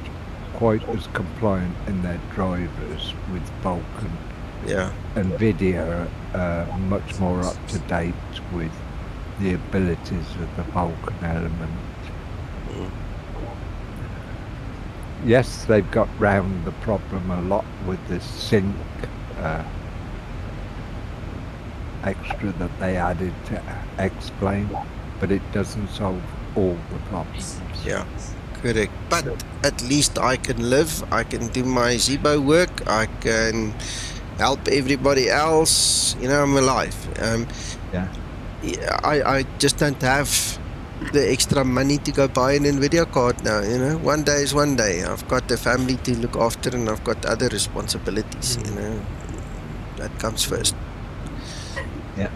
quite as compliant in their drivers with Vulkan. Yeah. NVIDIA are much more up to date with the abilities of the Vulkan element. Yes, they've got round the problem a lot with this Zink extra that they added to X-Plane, but it doesn't solve all the problems. Yeah, correct. But at least I can live, I can do my Zibo work, I can help everybody else, I'm alive. I just don't have the extra money to go buy an NVIDIA card now, One day is one day. I've got a family to look after and I've got other responsibilities, That comes first. Yeah.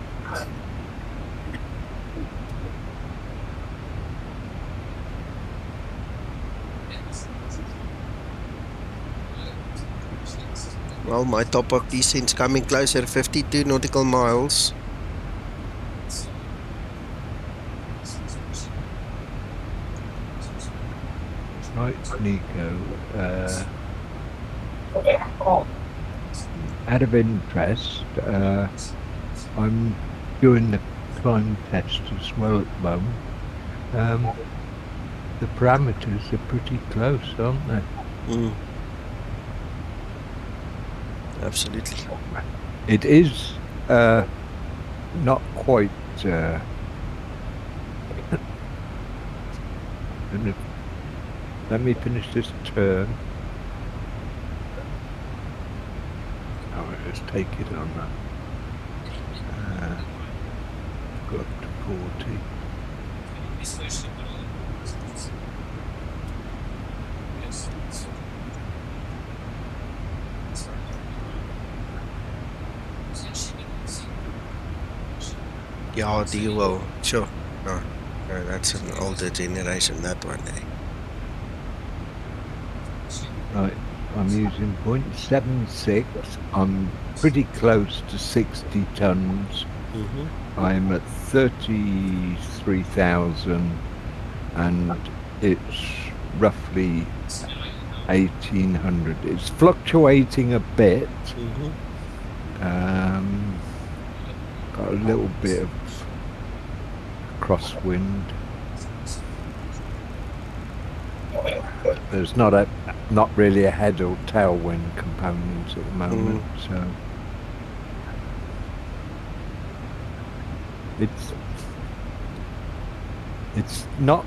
Well, my top-up descent's coming closer, 52 nautical miles. Right, Nico. Out of interest, I'm doing the climb test as well at the moment. The parameters are pretty close, aren't they? Absolutely. It is not quite. Let me finish this turn. Oh, let's take it on that. Go up to 40. Yeah, do you will. Sure. No, that's an older generation, that one, eh? Right, I'm using 0.76. I'm pretty close to 60 tons. I'm at 33,000 and it's roughly 1,800. It's fluctuating a bit. Got a little bit of crosswind. There's not really a head or tailwind component at the moment, so it's not.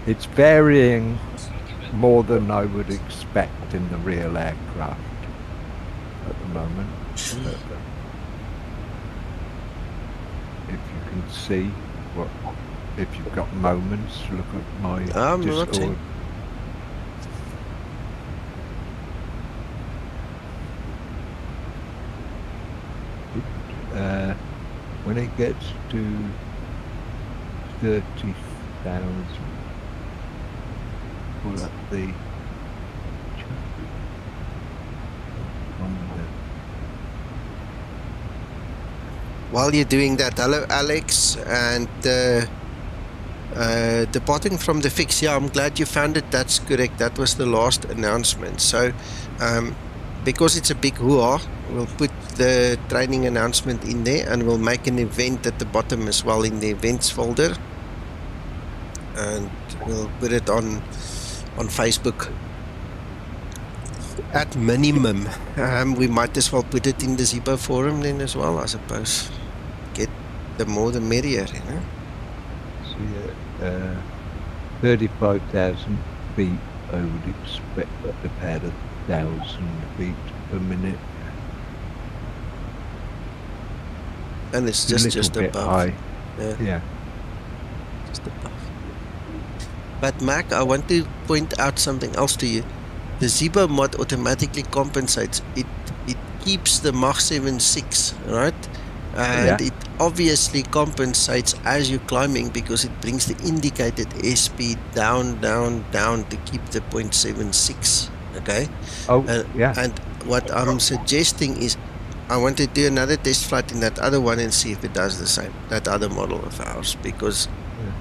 It's varying more than I would expect in the real aircraft at the moment. If you can see what. If you've got moments, look at my Discord. when it gets to 30,000, pull up the While you're doing that, hello Alex, and departing from the fix. Yeah, I'm glad you found it. That's correct. That was the last announcement. So, because it's a big hoo-ha, we'll put the training announcement in there, and we'll make an event at the bottom as well in the events folder, and we'll put it on Facebook. At minimum, we might as well put it in the Zibo forum then as well, I suppose. Get the more the merrier, you know. So 35,000 feet, I would expect about 1,000 feet per minute. And it's just bit above. High. Yeah. Just above. But Mac, I want to point out something else to you. The Zibo mod automatically compensates. It keeps the Mach 7.6, right? And it obviously compensates as you're climbing because it brings the indicated airspeed down to keep the 0.76. Okay? And what I'm suggesting is I want to do another test flight in that other one and see if it does the same. That other model of ours, because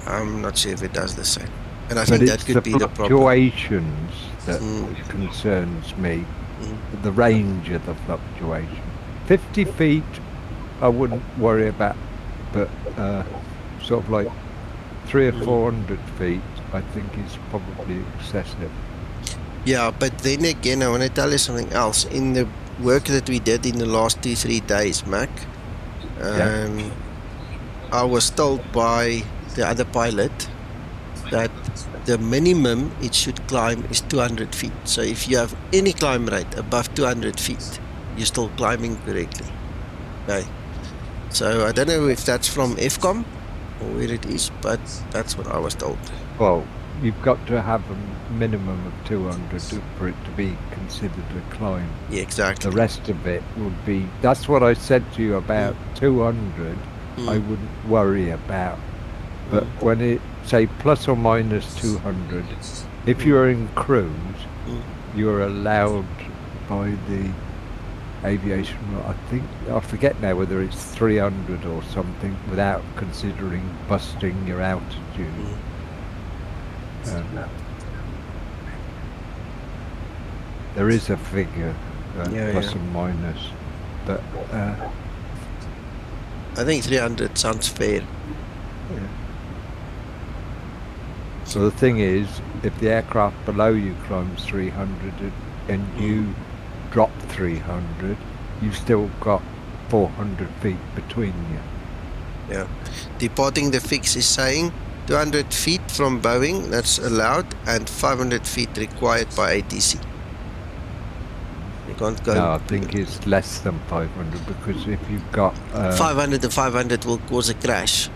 I'm not sure if it does the same. And I think that could be the problem. Fluctuations that concerns me. The range of the fluctuation. 50 feet I wouldn't worry about, but sort of like 300 or 400 feet I think is probably excessive. Yeah, but then again, I want to tell you something else. In the work that we did in the last 2-3 days, Mac, I was told by the other pilot that the minimum it should climb is 200 feet. So if you have any climb rate above 200 feet, you're still climbing correctly. Okay. So I don't know if that's from FCOM or where it is, but that's what I was told. Well, you've got to have a minimum of 200 for it to be considered a climb. Yeah, exactly. The rest of it would be, that's what I said to you about 200, I wouldn't worry about. But when it, say, plus or minus 200, if you're in cruise, you're allowed by the aviation, I think, I forget now whether it's 300 or something, without considering busting your altitude. There is a figure, plus or minus, but I think 300 sounds fair. So the thing is, if the aircraft below you climbs 300 and you drop 300, you've still got 400 feet between you. Yeah. Departing the fix is saying 200 feet from Boeing, that's allowed, and 500 feet required by ATC. You can't go... No, I think it's less than 500, because if you've got... 500 to 500 will cause a crash.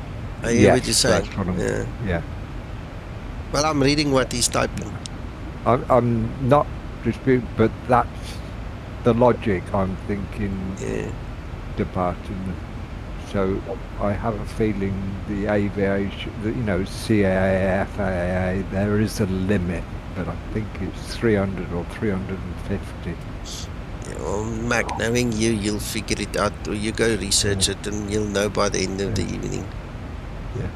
I hear what you're saying. That's what I'm, Well, I'm reading what he's typing. I'm not disputing, but that's the logic I'm thinking departing. So I have a feeling the aviation, CAA, FAA, there is a limit, but I think it's 300 or 350. Well, Mac, knowing you, you'll figure it out, or you go research it and you'll know by the end of the evening. Yeah,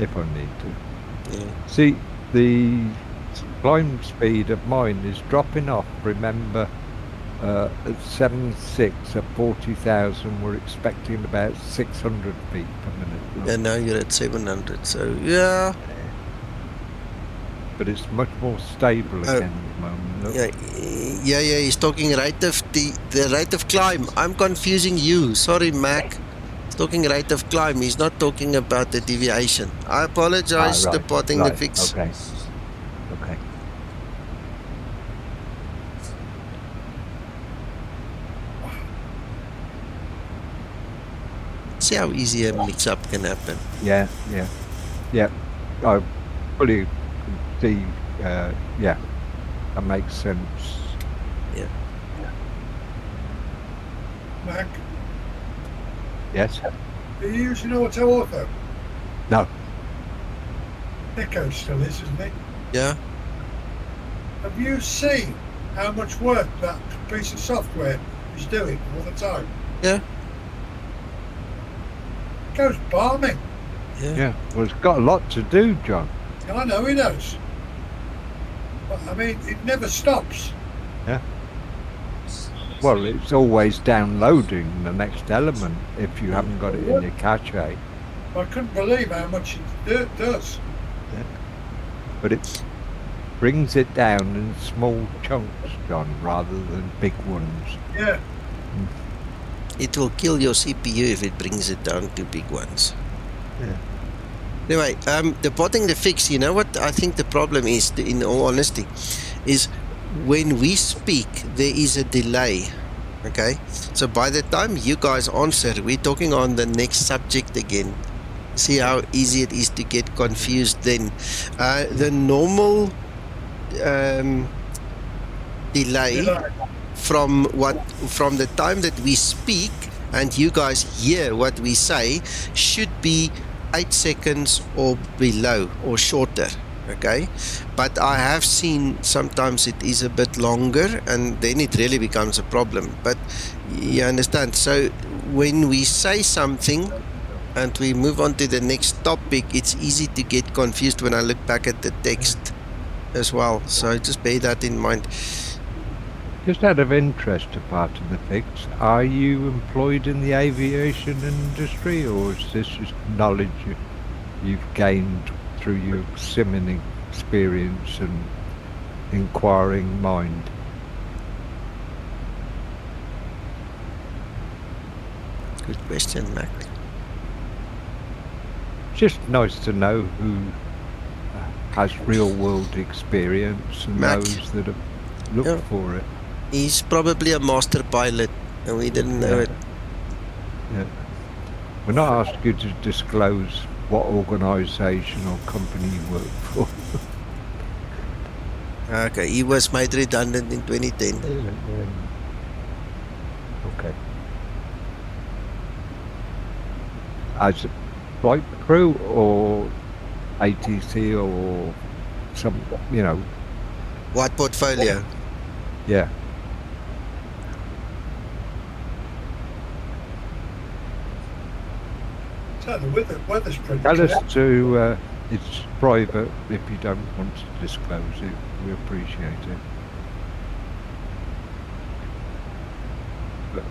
if I need to. Yeah. See, the climb speed of mine is dropping off. Remember, at 7.6 at 40,000, we're expecting about 600 feet per minute. And now you're at 700, so yeah. But it's much more stable again at the moment. Yeah, he's talking rate of the rate of climb. I'm confusing you. Sorry, Mac. He's talking rate of climb. He's not talking about the deviation. I apologize, departing the fix. Okay. See how easy a mix-up can happen. Yeah. I fully see. That makes sense. Yeah. Mac? Yes? Are you using auto auto? No. NETKO still is, isn't it? Yeah. Have you seen how much work that piece of software is doing all the time? Yeah. It goes balmy. Yeah. Well, it's got a lot to do, John. I know it does. But I mean, it never stops. Yeah. Well, it's always downloading the next element if you haven't got it in your cache. I couldn't believe how much it does. Yeah. But it brings it down in small chunks, John, rather than big ones. Yeah. It will kill your CPU if it brings it down to big ones. Yeah. Anyway, departing the fix, you know what I think the problem is, in all honesty, is when we speak, there is a delay. Okay? So by the time you guys answer, we're talking on the next subject again. See how easy it is to get confused then. The normal delay from the time that we speak and you guys hear what we say should be 8 seconds or below or shorter. Okay, but I have seen sometimes it is a bit longer and then it really becomes a problem. But you understand, so when we say something and we move on to the next topic, it's easy to get confused when I look back at the text as well. So just bear that in mind. Just out of interest, apart from the fix, are you employed in the aviation industry, or is this just knowledge you've gained through your simming experience and inquiring mind? Good question, Mac. Just nice to know who has real world experience and Mac. those that have looked for it. He's probably a master pilot and we didn't know it. Yeah. We're not asking you to disclose what organisation or company you work for. Okay, he was made redundant in 2010. Okay. As a flight crew or ATC or some, you know. What portfolio? Yeah. So the weather's pretty Tell clear. us to, it's private if you don't want to disclose it. We appreciate it. But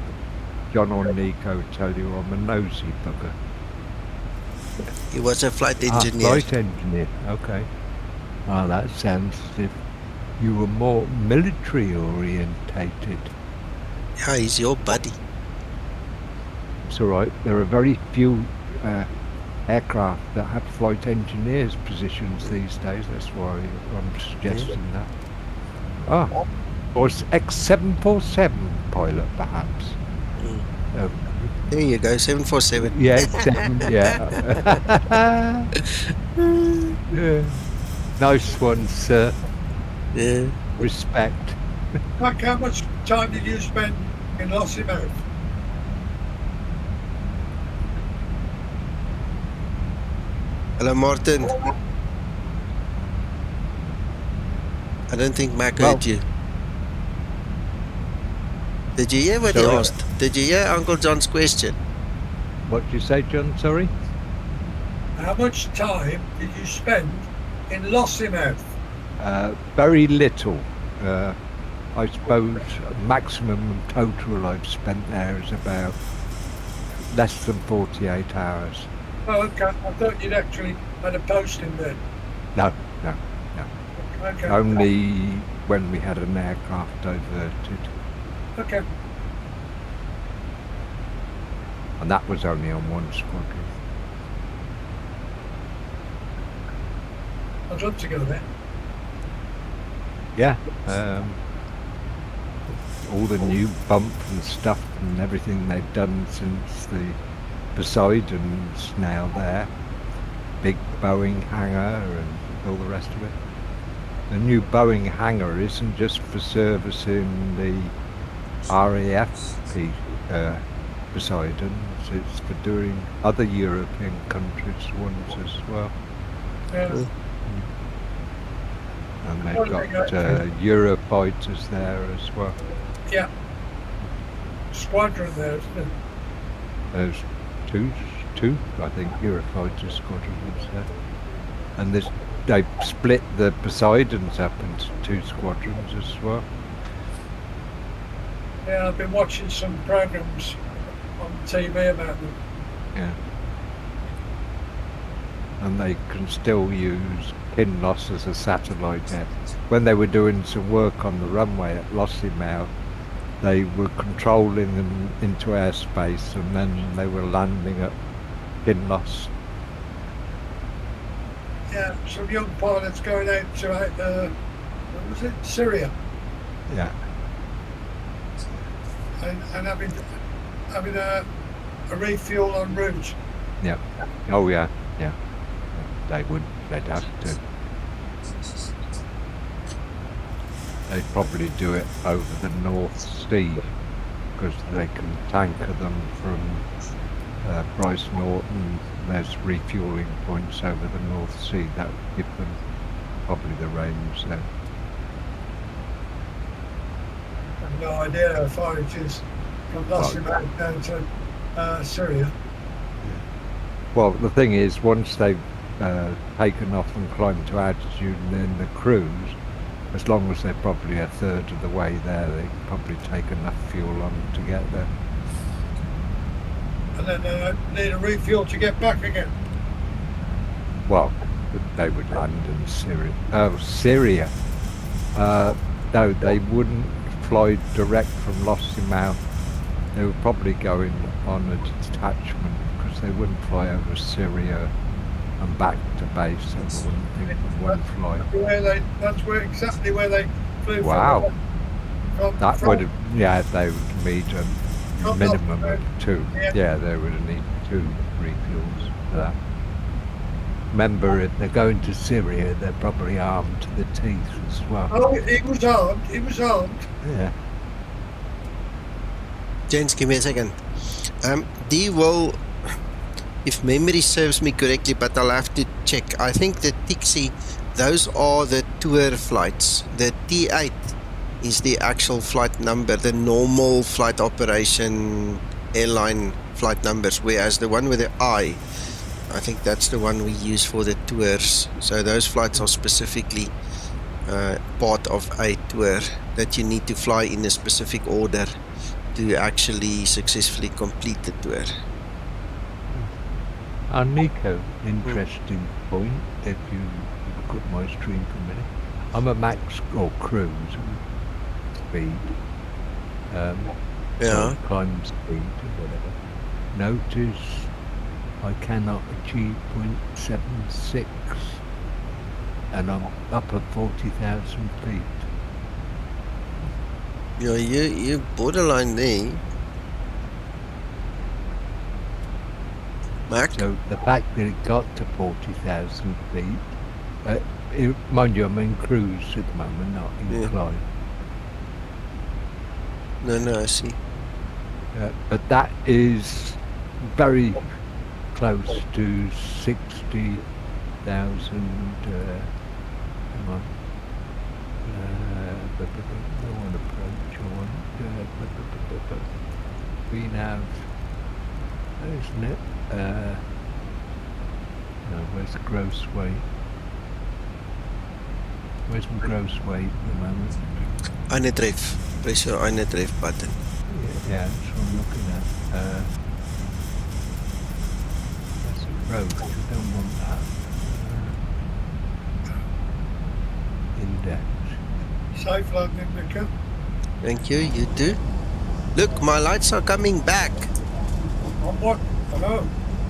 John or Nico tell you I'm a nosy bugger. He was a flight engineer. Flight engineer, okay. Oh, that sounds as if you were more military orientated. Yeah, he's your buddy. It's alright, there are very few aircraft that have flight engineers positions these days, that's why I'm suggesting that. Ah, or X747 pilot perhaps. There you go, 747. Yeah, 7, yeah. Yeah. Nice one, sir. Yeah. Respect. Mark, how much time did you spend in Lossy Mouth? Hello, Martin. I don't think Mac heard you. Did you hear what he asked? Did you hear Uncle John's question? What did you say, John? Sorry? How much time did you spend in Lossy Mouth? Very little. I suppose maximum total I've spent there is about less than 48 hours. Oh, okay. I thought you'd actually had a posting there. No. Okay. Only when we had an aircraft diverted. Okay. And that was only on one squadron. I'd love to go there. Yeah. All the new bump and stuff and everything they've done since the Poseidon's now there. Big Boeing hangar and all the rest of it. The new Boeing hangar isn't just for servicing the RAF Poseidon. It's for doing other European countries ones as well. Yeah. And they've got Eurofighters there as well. Yeah. Squadron there, isn't it? There's two, I think, Eurofighter squadrons there. And they've split the Poseidons up into 2 squadrons as well. Yeah, I've been watching some programs on TV about them. Yeah. And they can still use Kinloss as a satellite net. When they were doing some work on the runway at Lossiemouth, they were controlling them into airspace and then they were landing at Kinloss. Yeah, some young pilots going out to, what was it, Syria? Yeah. And having a refuel en route. Yeah. Oh yeah, yeah. They'd have to. They'd probably do it over the North Sea because they can tanker them from Bryce Norton. There's refueling points over the North Sea that would give them probably the range there. I have no idea how far it is from Lossiemouth down to Syria. Well, the thing is, once they've taken off and climbed to altitude and then the cruise, as long as they're probably a third of the way there, they can probably take enough fuel on to get there. And then they need a refuel to get back again. Well, they would land in Syria. Oh, Syria. No, they wouldn't fly direct from Lossiemouth. They were probably going on a detachment because they wouldn't fly over Syria and back to base. So they wouldn't think of one flight. That's exactly where they flew wow. from. That would have, yeah, they would need a minimum of 2. Yeah, they would need 2 refuels for that. Remember, if they're going to Syria, they're probably armed to the teeth as well. Oh, he was armed. Yeah. Gents, give me a second. D will, if memory serves me correctly, but I'll have to check. I think the NIGSI, those are the tour flights. The T8 is the actual flight number, the normal flight operation airline flight numbers, whereas the one with the I think that's the one we use for the tours. So those flights are specifically part of a tour that you need to fly in a specific order to actually successfully complete the tour. Nico, interesting point. If you look at my stream for a minute, I'm a max or cruise speed, climb speed or whatever. Notice I cannot achieve 0.76 and I'm up at 40,000 feet. Yeah, you're borderline there. Mark? So the fact that it got to 40,000 feet, mind you, I'm in cruise at the moment, not in climb. No, I see. But that is very close to 60,000. Hang on. I want to approach. We have, isn't it? No, where's the gross weight? Where's my gross weight at the moment? Einhetref. Press your Einhetref button. Yeah, that's what I'm looking at. That's a road. I don't want that. Index. Safe landing, Nico. Thank you, you too. Look, my lights are coming back. On what? Hello?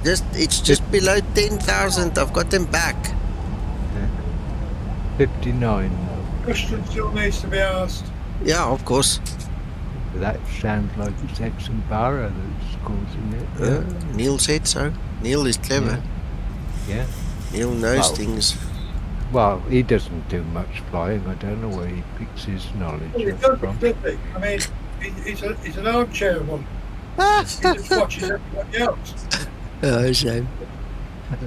It's just below 10,000. I've got them back. 59. Question still needs to be asked. Yeah, of course. That sounds like it's xEnviro that's causing it. Neil said so. Neil is clever. Yeah. Neil knows things. Well, he doesn't do much flying. I don't know where he picks his knowledge Well, he up doesn't, from. does he? I mean, he's an armchair one. He just watches everybody else. Oh, shame.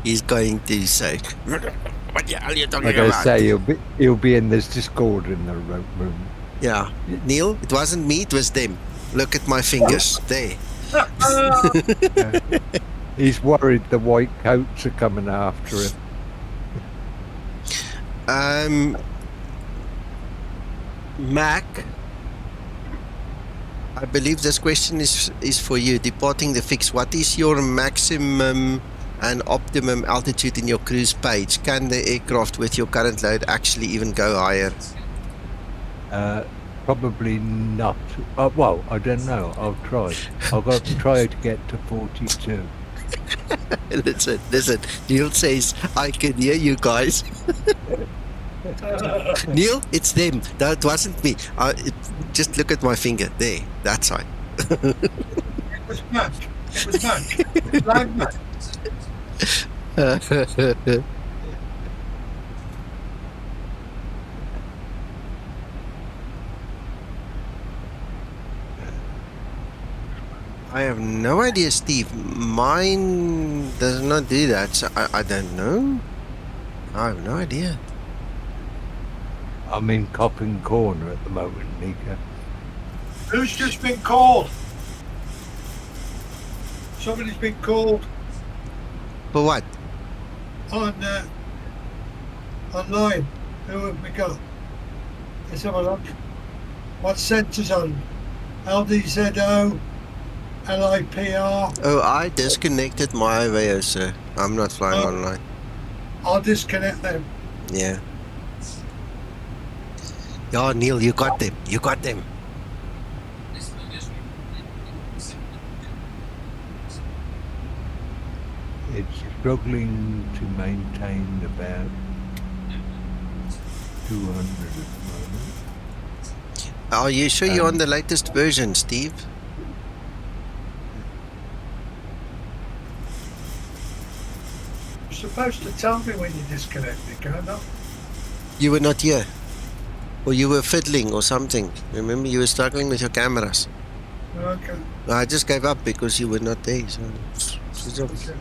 He's going to say, what the hell are you talking Like I about? say, he'll be in this Discord in the room. Yeah. Neil, it wasn't me, it was them. Look at my fingers. There. He's worried the white coats are coming after him. Mac, I believe this question is for you. Departing the fix, what is your maximum and optimum altitude in your cruise page? Can the aircraft with your current load actually even go higher? Probably not. Well, I don't know. I'll try. I'll go try to get to 42. Listen. Neil says, I can hear you guys. Neil, it's them. No, it wasn't me. Just look at my finger. There. That side. It was Mac. It was Mac. Blind Mac. I have no idea, Steve. Mine does not do that, so I don't know. I have no idea. I'm in Copping Corner at the moment, Nika. Who's just been called? Somebody's been called. For what? Online. Who have we got? Let's have a look. What centre's on? LDZO, LIPR. Oh, I disconnected my Aveo, sir. I'm not flying online. I'll disconnect them. Yeah. Yeah, Neil, you got them. You got them. It's struggling to maintain about 200 at the moment. Are you sure you're on the latest version, Steve? You're supposed to tell me when you disconnect me, can't I? You were not here. Or you were fiddling or something. Remember, you were struggling with your cameras. Okay. I just gave up because you were not there. So Okay.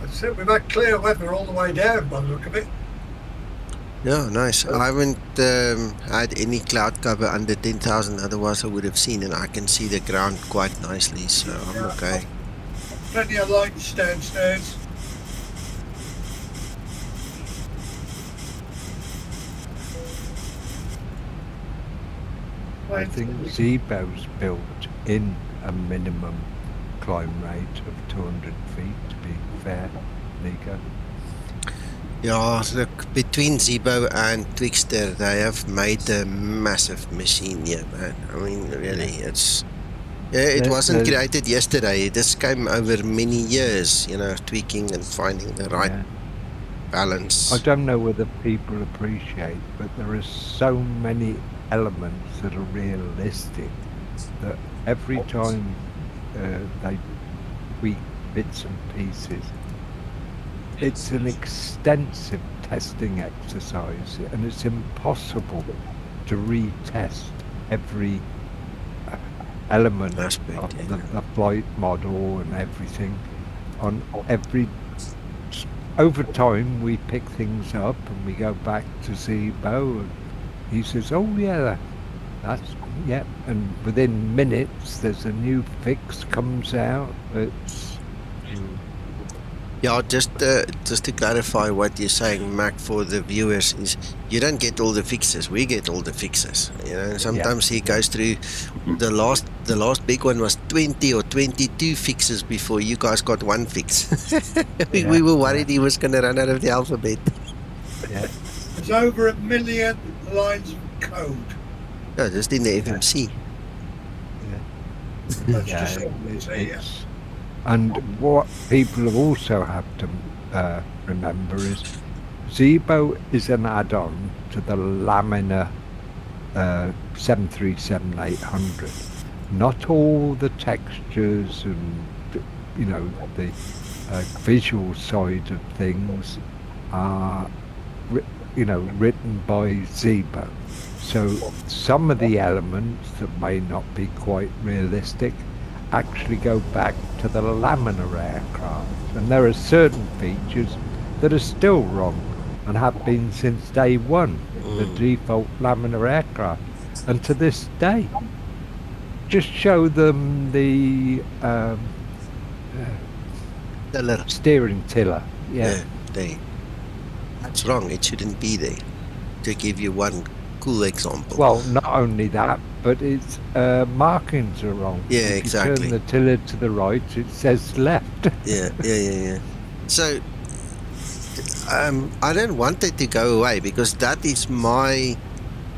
That's it. We've had clear weather all the way down by the look of it. yeah, nice. I haven't had any cloud cover under 10,000. Otherwise, I would have seen, and I can see the ground quite nicely. So I'm okay. Plenty of lights downstairs. I think Zibo's built in a minimum climb rate of 200 feet, to be fair, Nico. Yeah, look, between Zibo and Twixter, they have made a massive machine here, man. I mean, really, it's... Yeah, it wasn't created yesterday. This came over many years, you know, tweaking and finding the right balance. I don't know whether people appreciate, but there are so many elements that are realistic that every time they tweak bits and pieces, it's an extensive testing exercise, and it's impossible to retest every element of the flight model and everything on every. Over time we pick things up and we go back to Zibo and he says, oh yeah, that's and within minutes there's a new fix comes out. It's yeah, just to clarify what you're saying, Mac, for the viewers, is you don't get all the fixes. We get all the fixes. You know, sometimes he goes through the last big one was 20 or 22 fixes before you guys got one fix. we were worried he was going to run out of the alphabet. Yeah. There's over 1 million lines of code. Yeah, just in the FMC. That's and what people also have to remember is Zibo is an add-on to the Laminar 737-800. Not all the textures and, you know, the visual side of things are written by Zibo. So some of the elements that may not be quite realistic actually go back to the laminar aircraft. And there are certain features that are still wrong and have been since day one, the default laminar aircraft. And to this day, just show them the Tiller. steering tiller. Yeah, that's wrong. It shouldn't be there. To give you one cool example. Well, not only that, but its markings are wrong. Yeah, if exactly. you turn the tiller to the right, it says left. Yeah. So, I don't want it to go away because that is my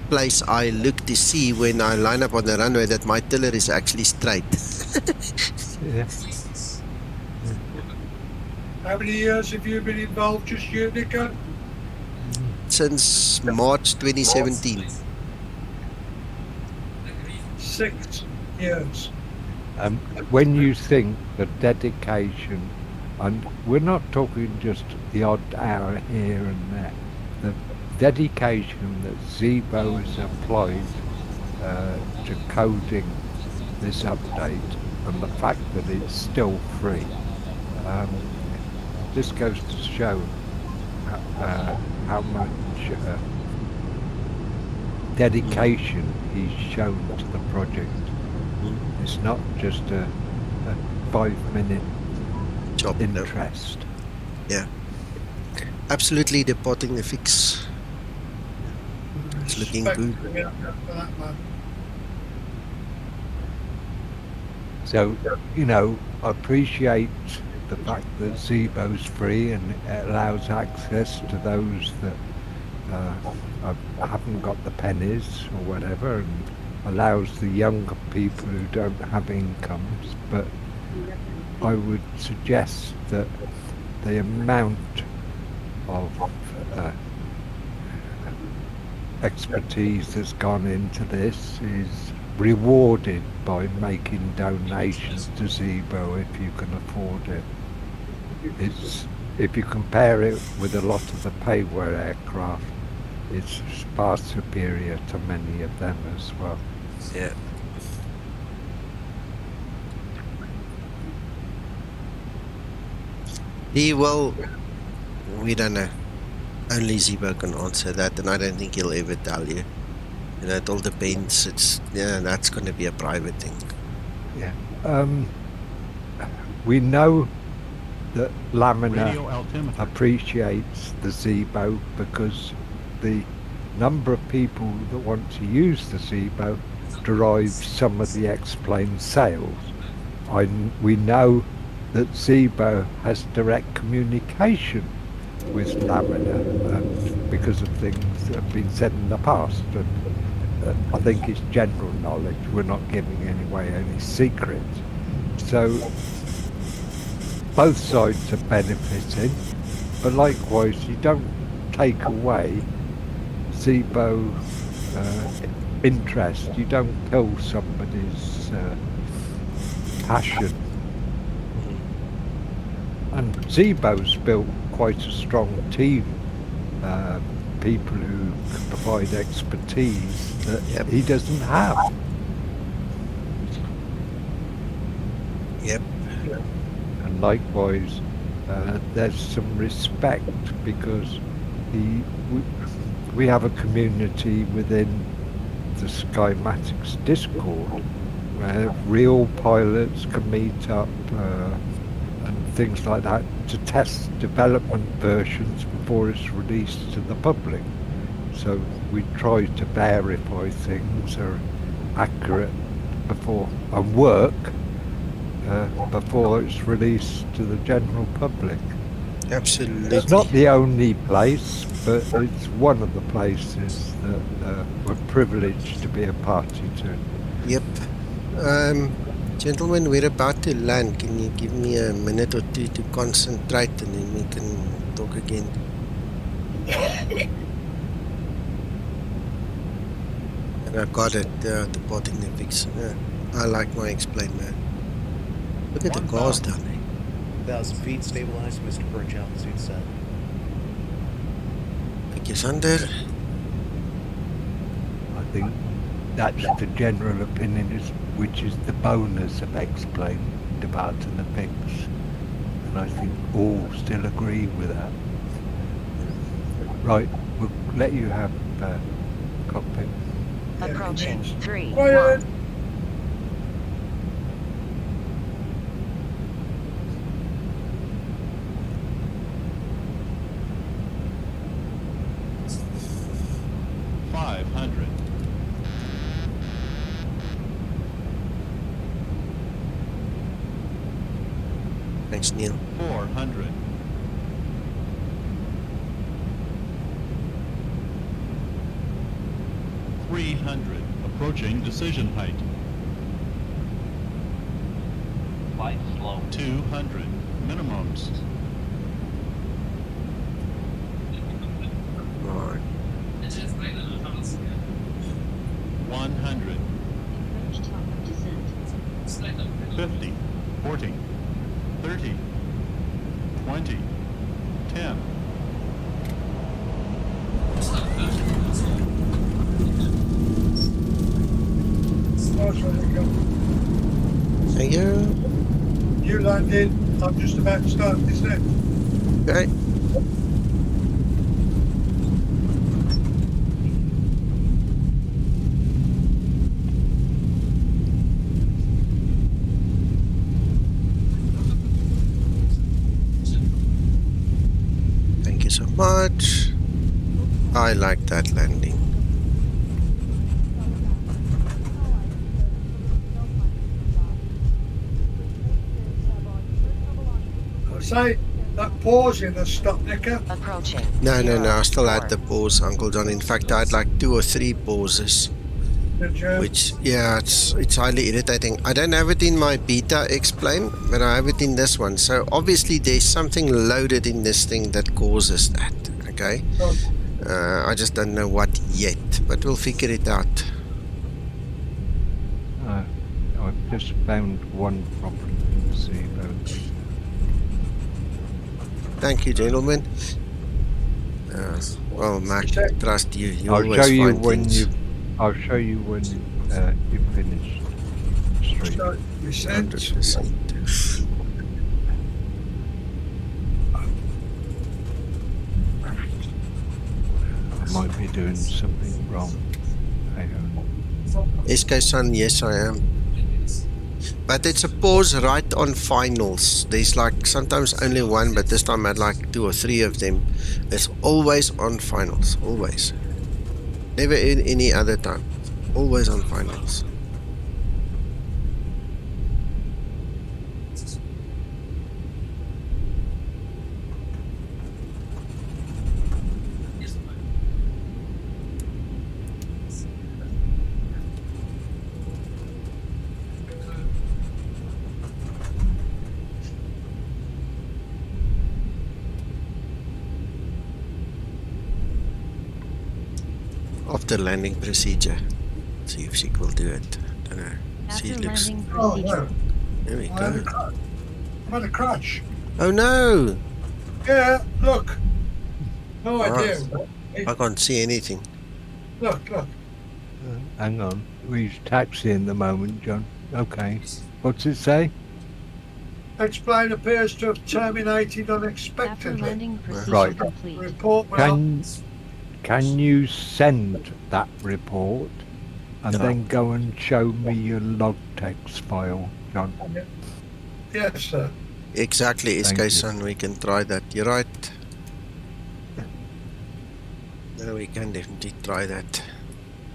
place I look to see when I line up on the runway that my tiller is actually straight. Yeah. How many years have you been involved, just you, Nico? Since March 2017. 6 years. When you think the dedication, and we're not talking just the odd hour here and there, the dedication that Zibo has applied to coding this update and the fact that it's still free, this goes to show how much dedication he's shown to the project. It's not just a 5-minute job interest. Yeah, absolutely departing the fix. It's looking good. So, I appreciate the fact that Zibo's free and it allows access to those that haven't got the pennies or whatever, and allows the younger people who don't have incomes. But I would suggest that the amount of expertise that's gone into this is rewarded by making donations to Zibo if you can afford it. It's, if you compare it with a lot of the payware aircraft, it's far superior to many of them as well. Yeah. We don't know. Only Zibo can answer that, and I don't think he'll ever tell you. It all depends. That's going to be a private thing. Yeah. We know that Laminar appreciates the Zibo because the number of people that want to use the Zibo derives some of the X-plane sales. We know that Zibo has direct communication with Laminar, and because of things that have been said in the past, and I think it's general knowledge. We're not giving away any secrets. So both sides are benefiting, but likewise you don't take away Zibo interest. You don't kill somebody's passion. And Zibo's built quite a strong team, people who can provide expertise that he doesn't have. Yep. And likewise, there's some respect because we have a community within the Skymatix Discord where real pilots can meet up and things like that to test development versions before it's released to the public. So we try to verify things are accurate before and work before it's released to the general public. Absolutely. It's not the only place, but it's one of the places that we're privileged to be a party to. Yep. Gentlemen, we're about to land. Can you give me a minute or two to concentrate and then we can talk again? And I got it, departing the fix. I like my explain, man. Look at the cars down there. 1,000 feet, stabilized, Mr. Birch, altitude set. you, Sander. I think that's the general opinion, which is the bonus of explained about in the pics. And I think all still agree with that. Right, we'll let you have cockpit. Approaching 3, Quiet. 1. Thanks, Neil. 400. 300. Approaching decision height. Flight slow. 200. Minimums. Right. 100. 50. 40. 30. 20. 10. Thank you. You landed. I'm just about to start descent. Okay. Thank you so much. I like that landing. Say that pause in the stop, Nicker. Approaching. No, I 0, still 4. had the pause, Uncle John. In fact, I had like 2 or 3 pauses. Which, yeah, it's highly irritating. I don't have it in my beta explain, but I have it in this one. So obviously there's something loaded in this thing that causes that, okay? I just don't know what yet, but we'll figure it out. I've just found one problem in Zibo. Thank you, gentlemen. Well, Mac, trust you. You I'll always show you find when things. I'll show you when you've finished stream. 100%. I might be doing something wrong. SK-san, yes I am. But it's a pause right on finals. There's like sometimes only one, but this time I had like 2 or 3 of them. It's always on finals, always. Never in any other time. Always on finals. After landing procedure. See if she will do it. Don't know. After looks. landing procedure. There we I go. had a crash. Oh no! Yeah, look. No idea. I can't see anything. Look. Hang on. We're taxiing the moment, John. Okay. What's it say? Explain appears to have terminated After unexpectedly. landing procedure Right. complete. Report Can you send that report and then go and show me your log text file, John? Yes, sir. Exactly, Thank you. SK-san, we can try that. You're right. No, we can definitely try that.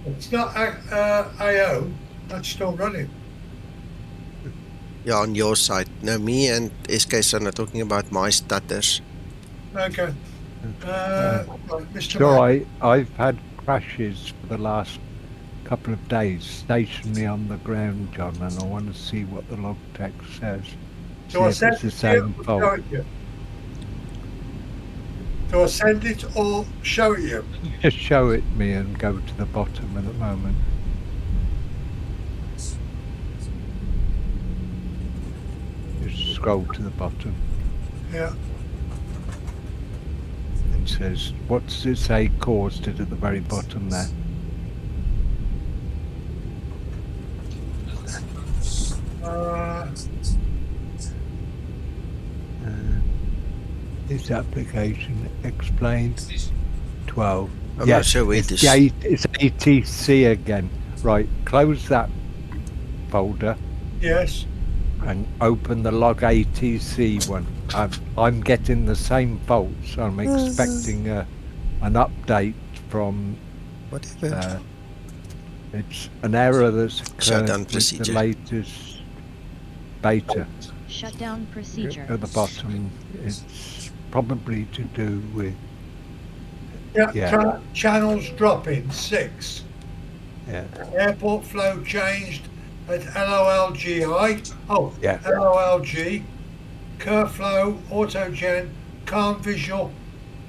It's not AO. That's still running. Yeah, on your side. No, me and SK-san are talking about my stutters. Okay. Mr. So Mac. I've had crashes for the last couple of days stationary on the ground, John, and I want to see what the log text says. Do I See if send it's the it to same you or fault. show it you? Do I send it or show it you? Just show it me and go to the bottom at the moment. Just scroll to the bottom. Yeah. says. What does it say caused it at the very bottom there? This application explained 12. I'm yes, not sure where it's, this. it's ATC again. Right, close that folder. Yes. And open the log ATC one. I'm getting the same faults. I'm expecting an update from. Whatever. It's an error that's occurred Shutdown with procedure. the latest beta. Shutdown procedure. At the bottom, it's probably to do with. Channels dropping 6. Yeah. Airport flow changed at LOLGI. Yeah. LOLG. Curve flow, autogen, calm visual,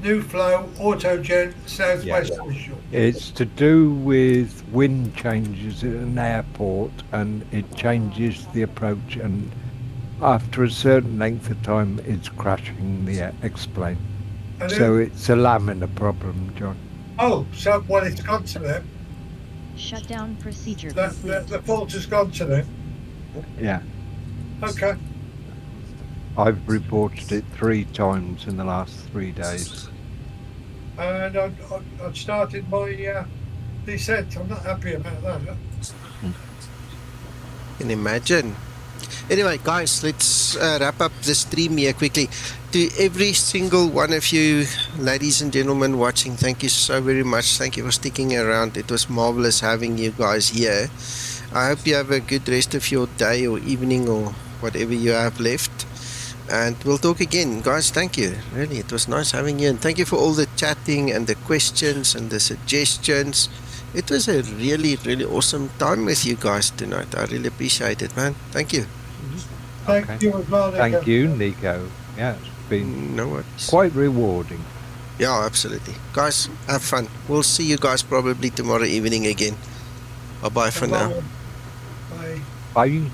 new flow, autogen, southwest visual. It's to do with wind changes at an airport, and it changes the approach, and after a certain length of time, it's crashing the X-plane. So it's a laminar problem, John. Oh, so it's gone to them. Shutdown procedure complete. The fault has gone to them. Yeah. Okay. I've reported it 3 times in the last 3 days. And I've started my descent. I'm not happy about that. Can imagine. Anyway, guys, let's wrap up the stream here quickly. To every single one of you, ladies and gentlemen watching, thank you so very much. Thank you for sticking around. It was marvelous having you guys here. I hope you have a good rest of your day or evening or whatever you have left. And we'll talk again. Guys, thank you. Really, it was nice having you. And thank you for all the chatting and the questions and the suggestions. It was a really, really awesome time with you guys tonight. I really appreciate it, man. Thank you. Thank you as well, Nico. Thank you, Nico. Yeah, it's been quite rewarding. Yeah, absolutely. Guys, have fun. We'll see you guys probably tomorrow evening again. Bye-bye for now. Bye. Bye.